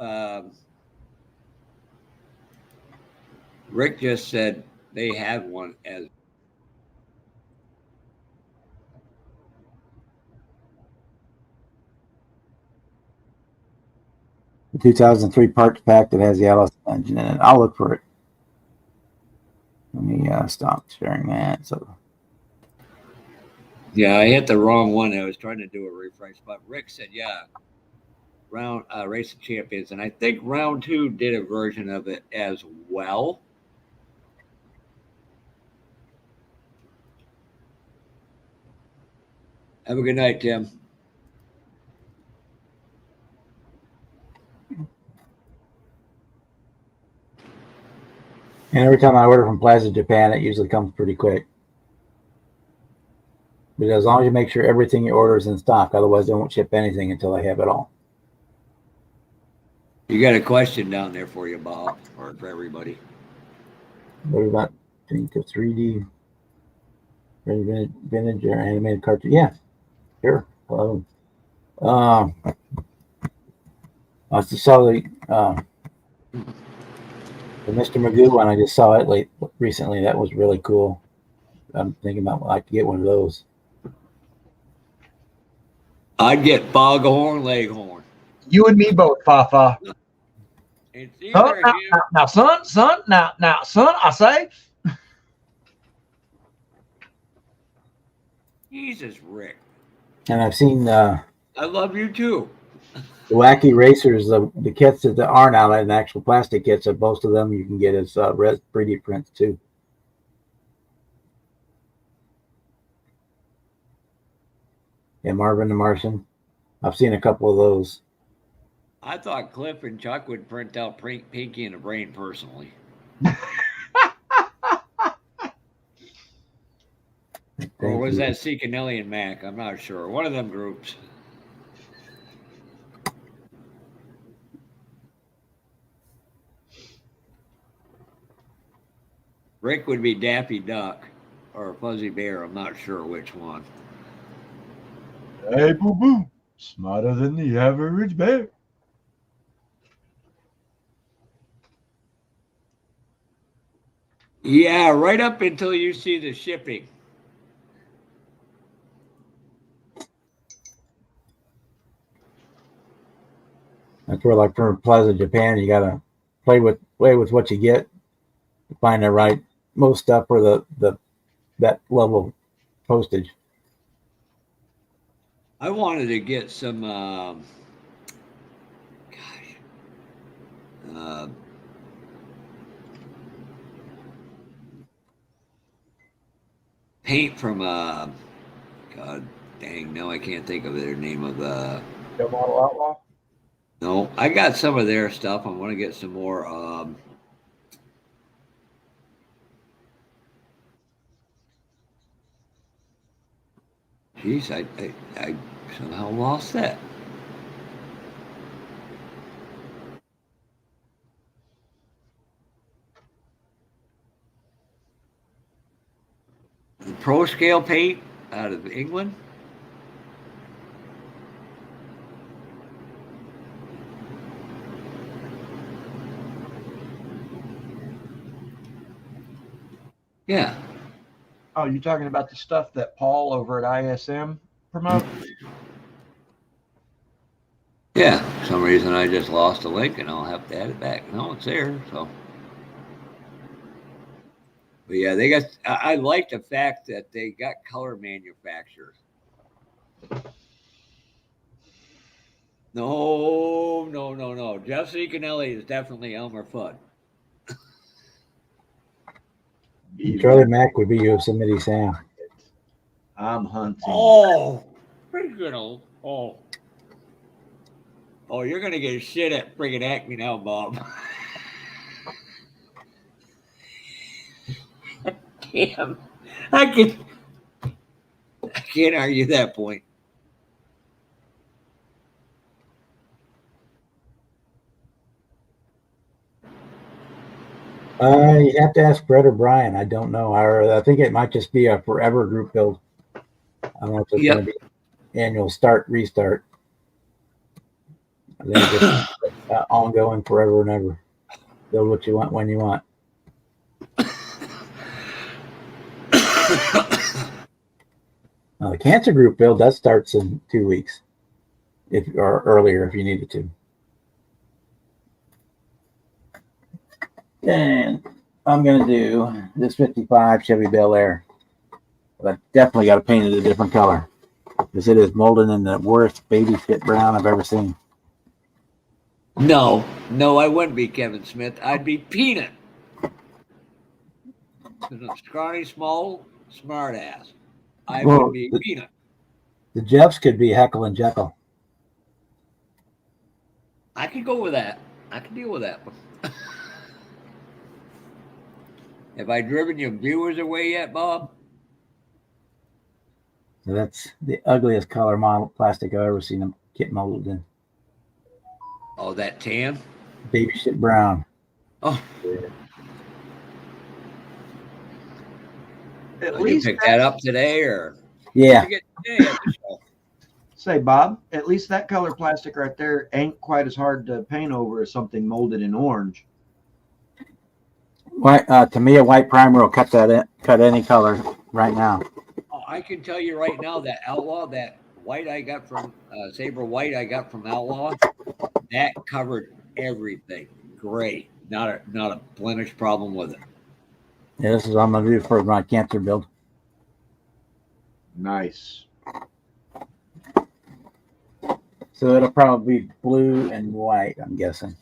Rick just said they had one as. The 2003 parts pack that has the LS engine in it. I'll look for it. Let me stop sharing that. So Yeah, I hit the wrong one. I was trying to do a refresh, but Rick said, yeah, round Race of Champions. And I think round 2 did a version of it as well. Have a good night, Tim. and every time I order from Plaza Japan, it usually comes pretty quick. But as long as you make sure everything you order is in stock, otherwise they won't ship anything until they have it all. You got a question down there for you, Bob, or for everybody. What about think of 3D vintage or animated cartoon? Yeah, sure. I just saw the Mr. Magoo one. I just saw it recently. That was really cool. I'm thinking about like to get one of those. I'd get foghorn leghorn. You and me both, Fafa. It's Huh? either him. Now, son, I say. Jesus, Rick. And I've seen I love you too. the Wacky Racers, the kits that aren't out in actual plastic kits. Of most of them you can get as 3D prints too. Yeah, Marvin the Martian. I've seen a couple of those. I thought Cliff and Chuck would print out Pinky and the Brain personally. Or was that Seekanelli and Mac? I'm not sure. One of them groups. Rick would be Daffy Duck or Fuzzy Bear. I'm not sure which one. Hey, boo boo. Smarter than the average bear. Yeah, right up until you see the shipping. That's where, like for Plaza Japan, you gotta play with what you get to find the right most stuff for that level of postage. I wanted to get some, paint from, God dang, no, I can't think of their name of the. The model outlaw. No, I got some of their stuff. I want to get some more. Geez, I somehow lost that. The Pro Scale paint out of England. Yeah. Oh, you're talking about the stuff that Paul over at ISM promotes? Yeah. For some reason I just lost a link and I'll have to add it back. No, it's there. So. But yeah, they got. I like the fact that they got color manufacturers. No. Jeff Seekanelli is definitely Elmer Fudd. Charlie Mack would be Yosemite Sam. I'm hunting. Oh, pretty good. Oh, you're gonna get shit at friggin' Acme now, Bob. Damn, I can't argue that point. You have to ask Brett or Brian. I don't know. I think it might just be a forever group build. I don't know if it's going to be annual restart. I think it's just ongoing forever and ever. Build what you want when you want. The cancer group build that starts in 2 weeks, or earlier if you needed to. And I'm gonna do this 55 Chevy Bel Air. But I definitely got to paint it a different color because it is molded in the worst baby shit brown I've ever seen. No, I wouldn't be Kevin Smith. I'd be Peanut. Because I'm scrawny, small, smart ass. I would be Peanut. The Jeffs could be Heckle and Jekyll. I could go with that. I can deal with that. Have I driven your viewers away yet, Bob? So that's the ugliest color model plastic I've ever seen a kit molded in. Oh, that tan? Baby shit brown. Oh. At Did you least pick that up today, or Yeah. did you get today at the show? say, Bob, at least that color plastic right there ain't quite as hard to paint over as something molded in orange. White, to me, a white primer will cut any color right now. Oh, I can tell you right now that Outlaw, that white I got from Saber White I got from Outlaw, that covered everything. Great. Not a blemish problem with it. Yeah, this is what I'm gonna do for my cancer build. Nice. So it'll probably be blue and white, I'm guessing.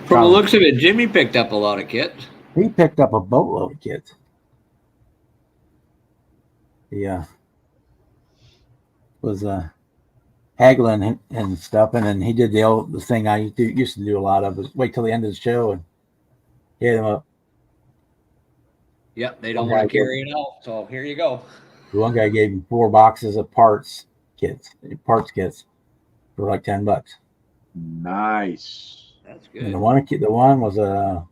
From the looks of it, Jimmy picked up a lot of kits. He picked up a boatload of kits. Yeah. Was haggling and stuff, and then he did the thing I used to do a lot of, was wait till the end of the show and hit him up. Yep, they don't want to carry it out, so here you go. The one guy gave me 4 boxes of parts kits for like $10. Nice. That's good. And the one was I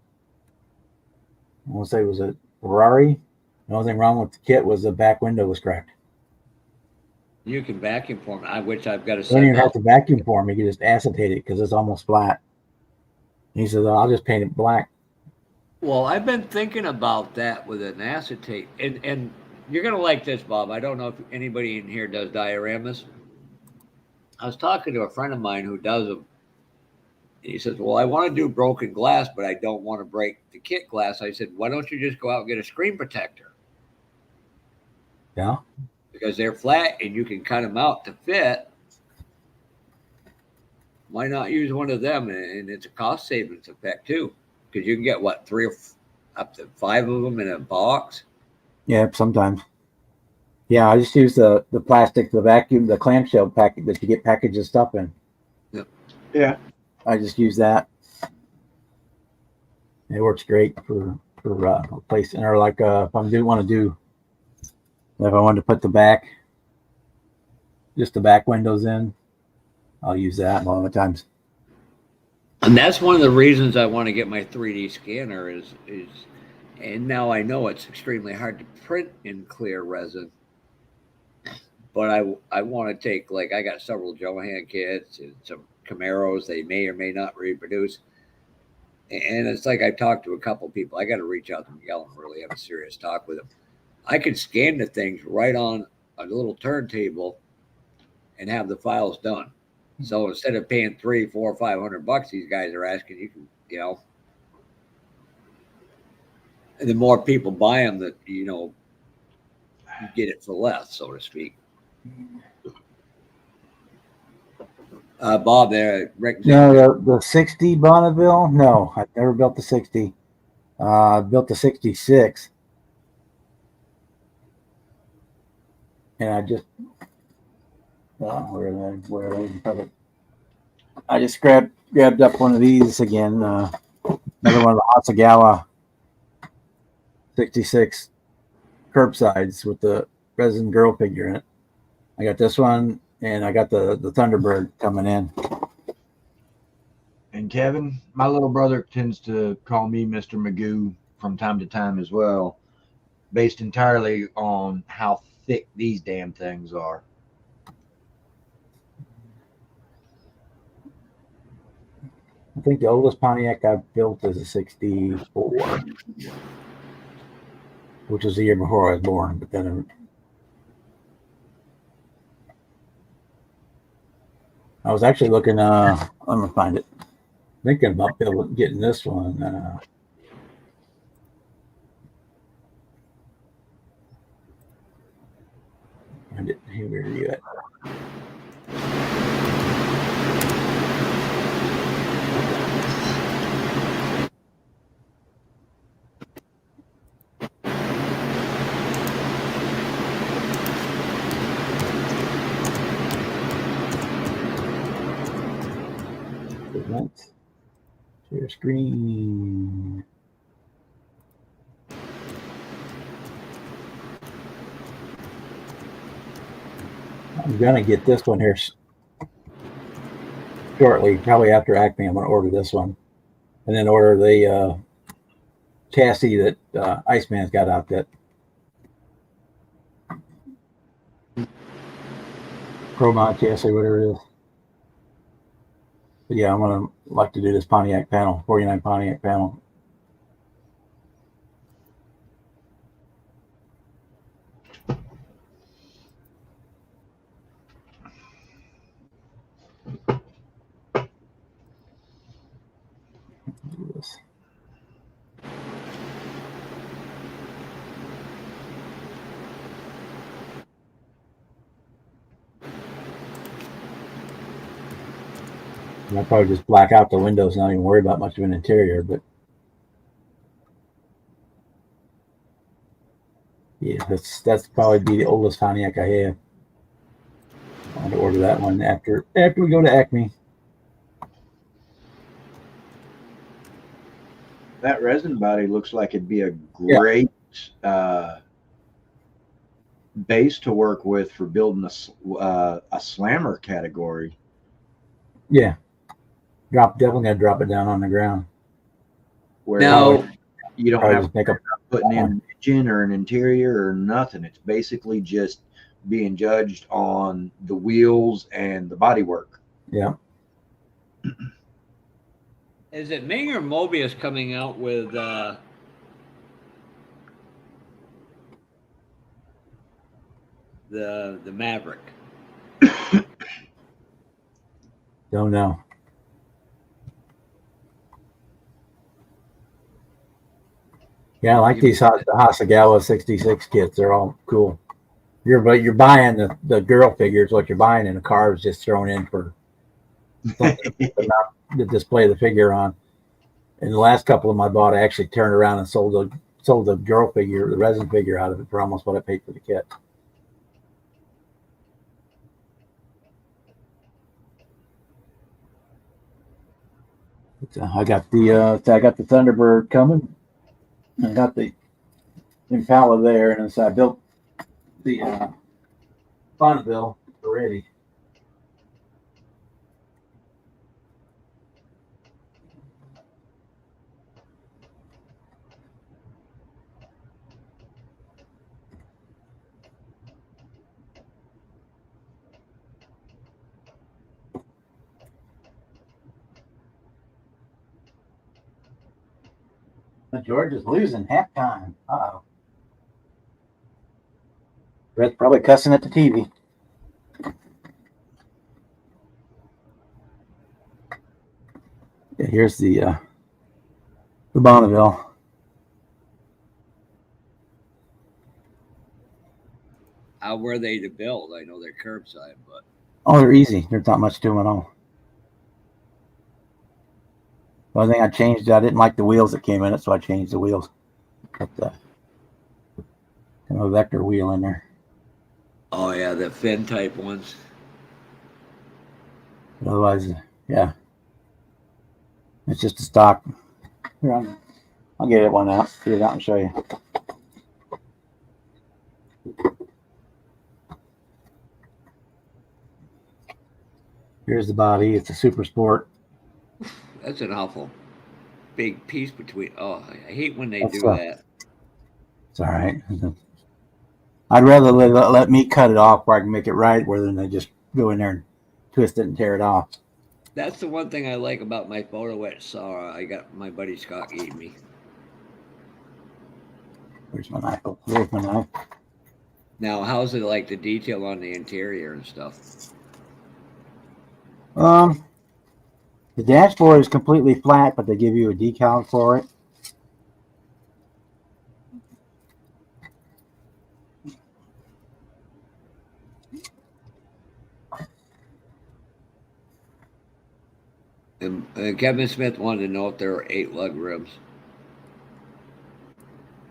want to say it was a Ferrari. The only thing wrong with the kit was the back window was cracked. You can vacuum form it, which I've got to You don't even set have to vacuum form. You can just acetate it because it's almost flat. And he says, I'll just paint it black. Well, I've been thinking about that with an acetate, and you're gonna like this, Bob. I don't know if anybody in here does dioramas. I was talking to a friend of mine who does them. He says, well, I want to do broken glass, but I don't want to break the kit glass. I said, why don't you just go out and get a screen protector? Yeah. Because they're flat and you can cut them out to fit. Why not use one of them? And it's a cost savings effect too, because you can get what, 3 or up to 5 of them in a box. Yeah, sometimes. Yeah, I just use the plastic, the vacuum, the clamshell packet that you get packaged stuff in. Yeah. I just use that. It works great for replacing, or like if I wanted to put the back windows in, I'll use that a lot of times. And that's one of the reasons I want to get my 3D scanner is and now I know it's extremely hard to print in clear resin. But I want to take, like, I got several Johan kits and some Camaros they may or may not reproduce. And it's like I talked to a couple people. I got to reach out to Miguel and really have a serious talk with him. I could scan the things right on a little turntable and have the files done. So instead of paying $300, $400, $500, these guys are asking you and the more people buy them, that you get it for less, so to speak. Bob, there, Rick. No, the 60 Bonneville. No, I've never built the 60. I built the 66, and I just I just grabbed up one of these again. Another one of the Hasagawa 66 curbsides with the resin girl figure in it. I got this one, and I got the Thunderbird coming in. And Kevin, my little brother tends to call me Mr. Magoo from time to time as well, based entirely on how thick these damn things are. I think the oldest Pontiac I've built is a 64, which was the year before I was born. But then I was actually looking. I'm gonna find it. Thinking about getting this one. find it. Here, where are you at? Events. Share screen. I'm gonna get this one here shortly, probably after Acme. I'm gonna order this one, and then order the chassis that Iceman's got out that Pro-Mod chassis, whatever it is. But yeah, I'm gonna like to do this Pontiac panel, 49 Pontiac panel. Do this. I'll probably just black out the windows, not even worry about much of an interior, but yeah, that's probably be the oldest Pontiac I have. I want to order that one after we go to Acme. That resin body looks like it'd be a great base to work with for building a slammer category. Yeah, definitely gonna drop it down on the ground. Where Now, you don't Probably have just make up. putting in an engine or an interior or nothing. It's basically just being judged on the wheels and the bodywork. Yeah, is it Ming or Mobius coming out with the Maverick? don't know. Yeah, I like these Hasagawa 66 kits. They're all cool. You're buying the girl figures. What you're buying in a car is just thrown in for something to display the figure on. And the last couple of them I bought, I actually turned around and sold the girl figure, the resin figure out of it for almost what I paid for the kit. I got the Thunderbird coming. I got the Impala there, and so I built the Bonneville already. George is losing halftime. Uh-oh. Brett's probably cussing at the TV. Yeah, here's the Bonneville. How were they to build? I know they're curbside, but Oh, they're easy. There's not much to them at all. The only thing I changed, I didn't like the wheels that came in it, so I changed the wheels. Put the vector wheel in there. oh yeah, the fin type ones. But otherwise, yeah, it's just a stock. Here, I'll get it one out, get it out and show you. Here's the body. It's a Super Sport. That's an awful big piece between. Oh, I hate when they That's do tough. that. It's all right. I'd rather let me cut it off where I can make it right, rather than they just go in there and twist it and tear it off. That's the one thing I like about my photo at Sara. I got my buddy Scott gave me. Where's my knife? Oh, there's my knife. Now, how's it like the detail on the interior and stuff? The dashboard is completely flat, but they give you a decal for it. Kevin Smith wanted to know if there were 8 lug ribs.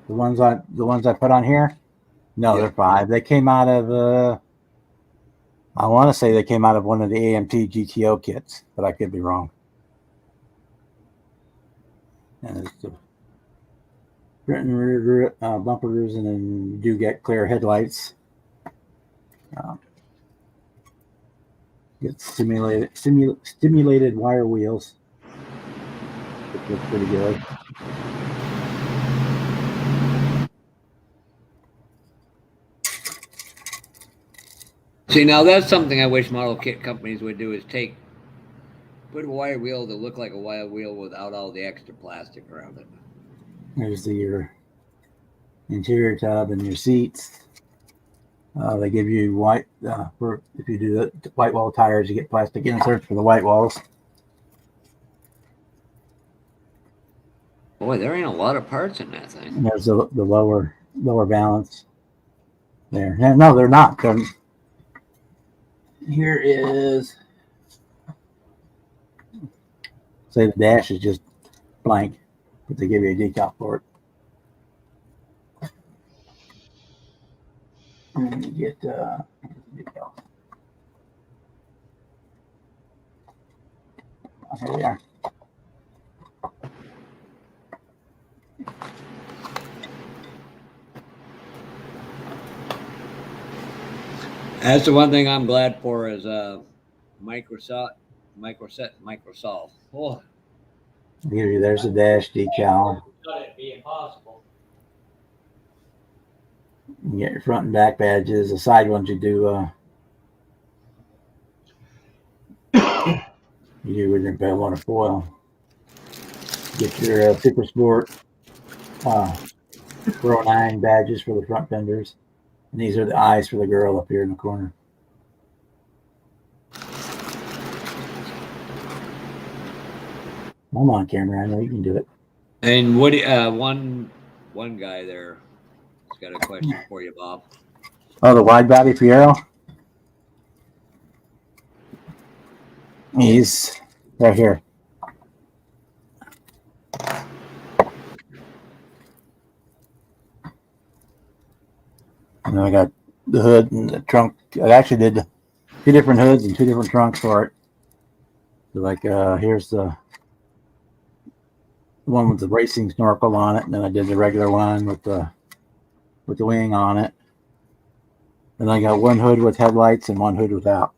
The ones I put on here? No, Yeah. they're 5. They came out of I want to say they came out of one of the AMT GTO kits, but I could be wrong. And it's the front and rear bumper grooves, and then you do get clear headlights. Get stimulated wire wheels, which looks pretty good. See, now that's something I wish model kit companies would do, is put a wire wheel that look like a wire wheel without all the extra plastic around it. There's your interior tub and your seats. They give you white for if you do the white wall tires, you get plastic inserts for the white walls. Boy, there ain't a lot of parts in that thing. And there's the lower balance there. No, they're not. Here is, say the dash is just blank, but they give you a decal for it. And you get decal. Here we are. That's the one thing I'm glad for is Microsol. Oh, There's a dash decal. thought it'd be impossible. You get your front and back badges. The side ones you do with your bell on a foil. Get your Super Sport Pro 9 badges for the front fenders. And these are the eyes for the girl up here in the corner. Come on, camera. I know you can do it. And Woody, one guy there has got a question for you, Bob. Oh, the wide body Fiero? He's right here. And then I got the hood and the trunk. I actually did 2 different hoods and 2 different trunks for it. So like here's the one with the racing snorkel on it, and then I did the regular one with the wing on it. And I got 1 hood with headlights and 1 hood without.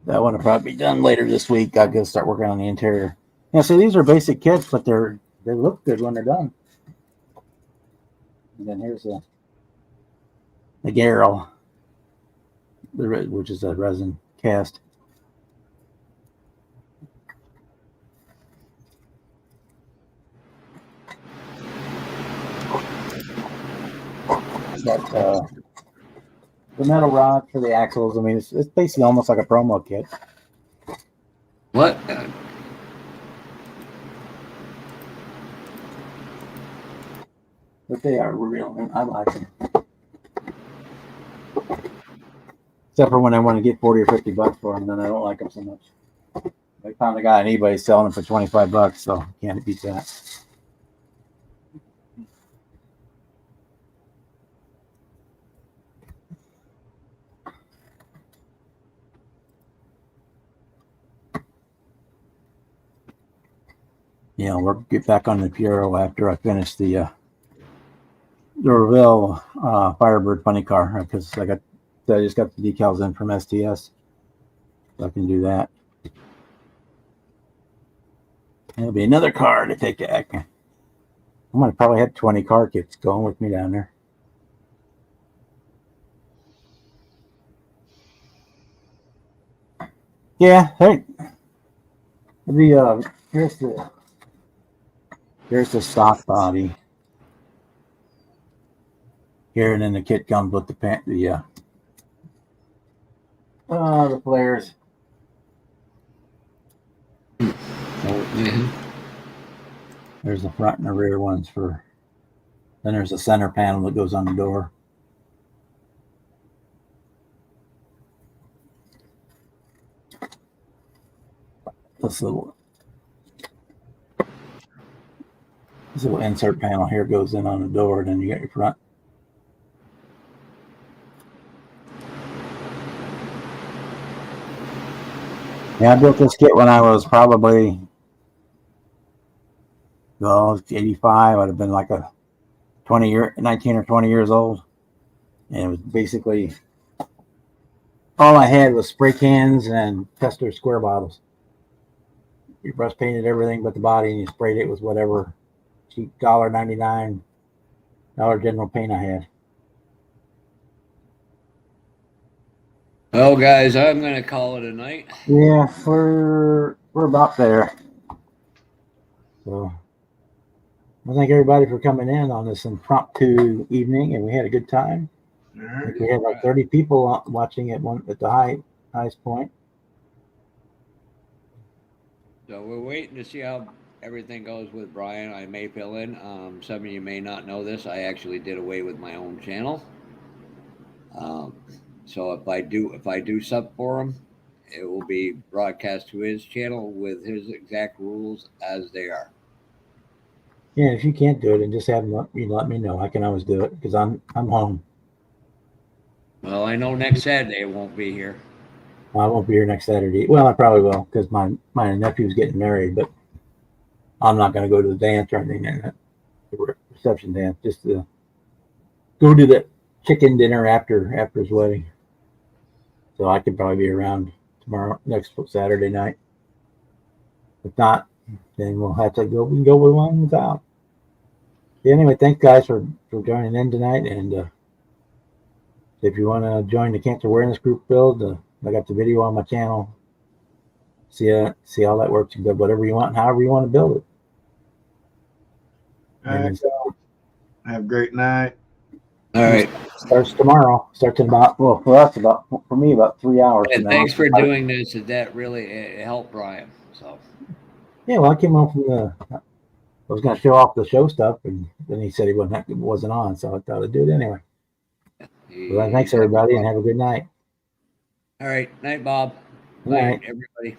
That one will probably be done later this week. I'm gonna start working on the interior. Yeah, so these are basic kits, but they look good when they're done. And then here's the Garrel, which is a resin cast. Got the metal rod for the axles. I mean, it's basically almost like a promo kit. What? But they are real. I like them. Except for when I want to get 40 or 50 bucks for them, then I don't like them so much. I found a guy on eBay selling them for 25 bucks, so can't beat that. Yeah, we'll get back on the Fiero after I finish the Revell Firebird funny car, because I just got the decals in from STS, so I can do that. And it'll be another car to take back. I'm gonna probably have 20 car kits going with me down there. Yeah, hey. Here's the stock body. Here, and then the kit comes with the flares. Mm-hmm. There's the front and the rear ones for. Then there's a center panel that goes on the door. this little insert panel here goes in on the door, then you got your front. Yeah, I built this kit when I was probably, 85. I'd have been like a 19 or 20 years old. And it was basically, all I had was spray cans and tester square bottles. You brush painted everything but the body, and you sprayed it with whatever cheap $1.99 Dollar General paint I had. Well, guys, I'm going to call it a night. Yeah, we're about there. So I thank everybody for coming in on this impromptu evening, and we had a good time. I think we had like 30 people watching it at the highest point. So we're waiting to see how everything goes with Brian. I may fill in. Some of you may not know this. I actually did away with my own channel. So if I do sub for him, it will be broadcast to his channel with his exact rules as they are. Yeah, if you can't do it, and just have them let me know. I can always do it because I'm home. Well, I know next Saturday it won't be here. I won't be here next Saturday. Well, I probably will because my nephew's getting married, but I'm not going to go to the dance or anything, the reception dance, just to go to the chicken dinner after his wedding. So I could probably be around next Saturday night. If not, then we'll have to go. We can go with one without. Yeah, anyway, thanks guys for joining in tonight, and if you want to join the cancer awareness group build, I got the video on my channel. See how that works. You can build whatever you want, however you want to build it. All right. Have a great night. All right. Starts tomorrow. Starts in about, for me, about 3 hours. And thanks for doing this. That really helped Brian. So. Yeah, well, I came home from I was going to show off the show stuff, and then he said he wasn't on, so I thought I'd do it anyway. Well, thanks everybody, and have a good night. All right, night, Bob. Night, everybody.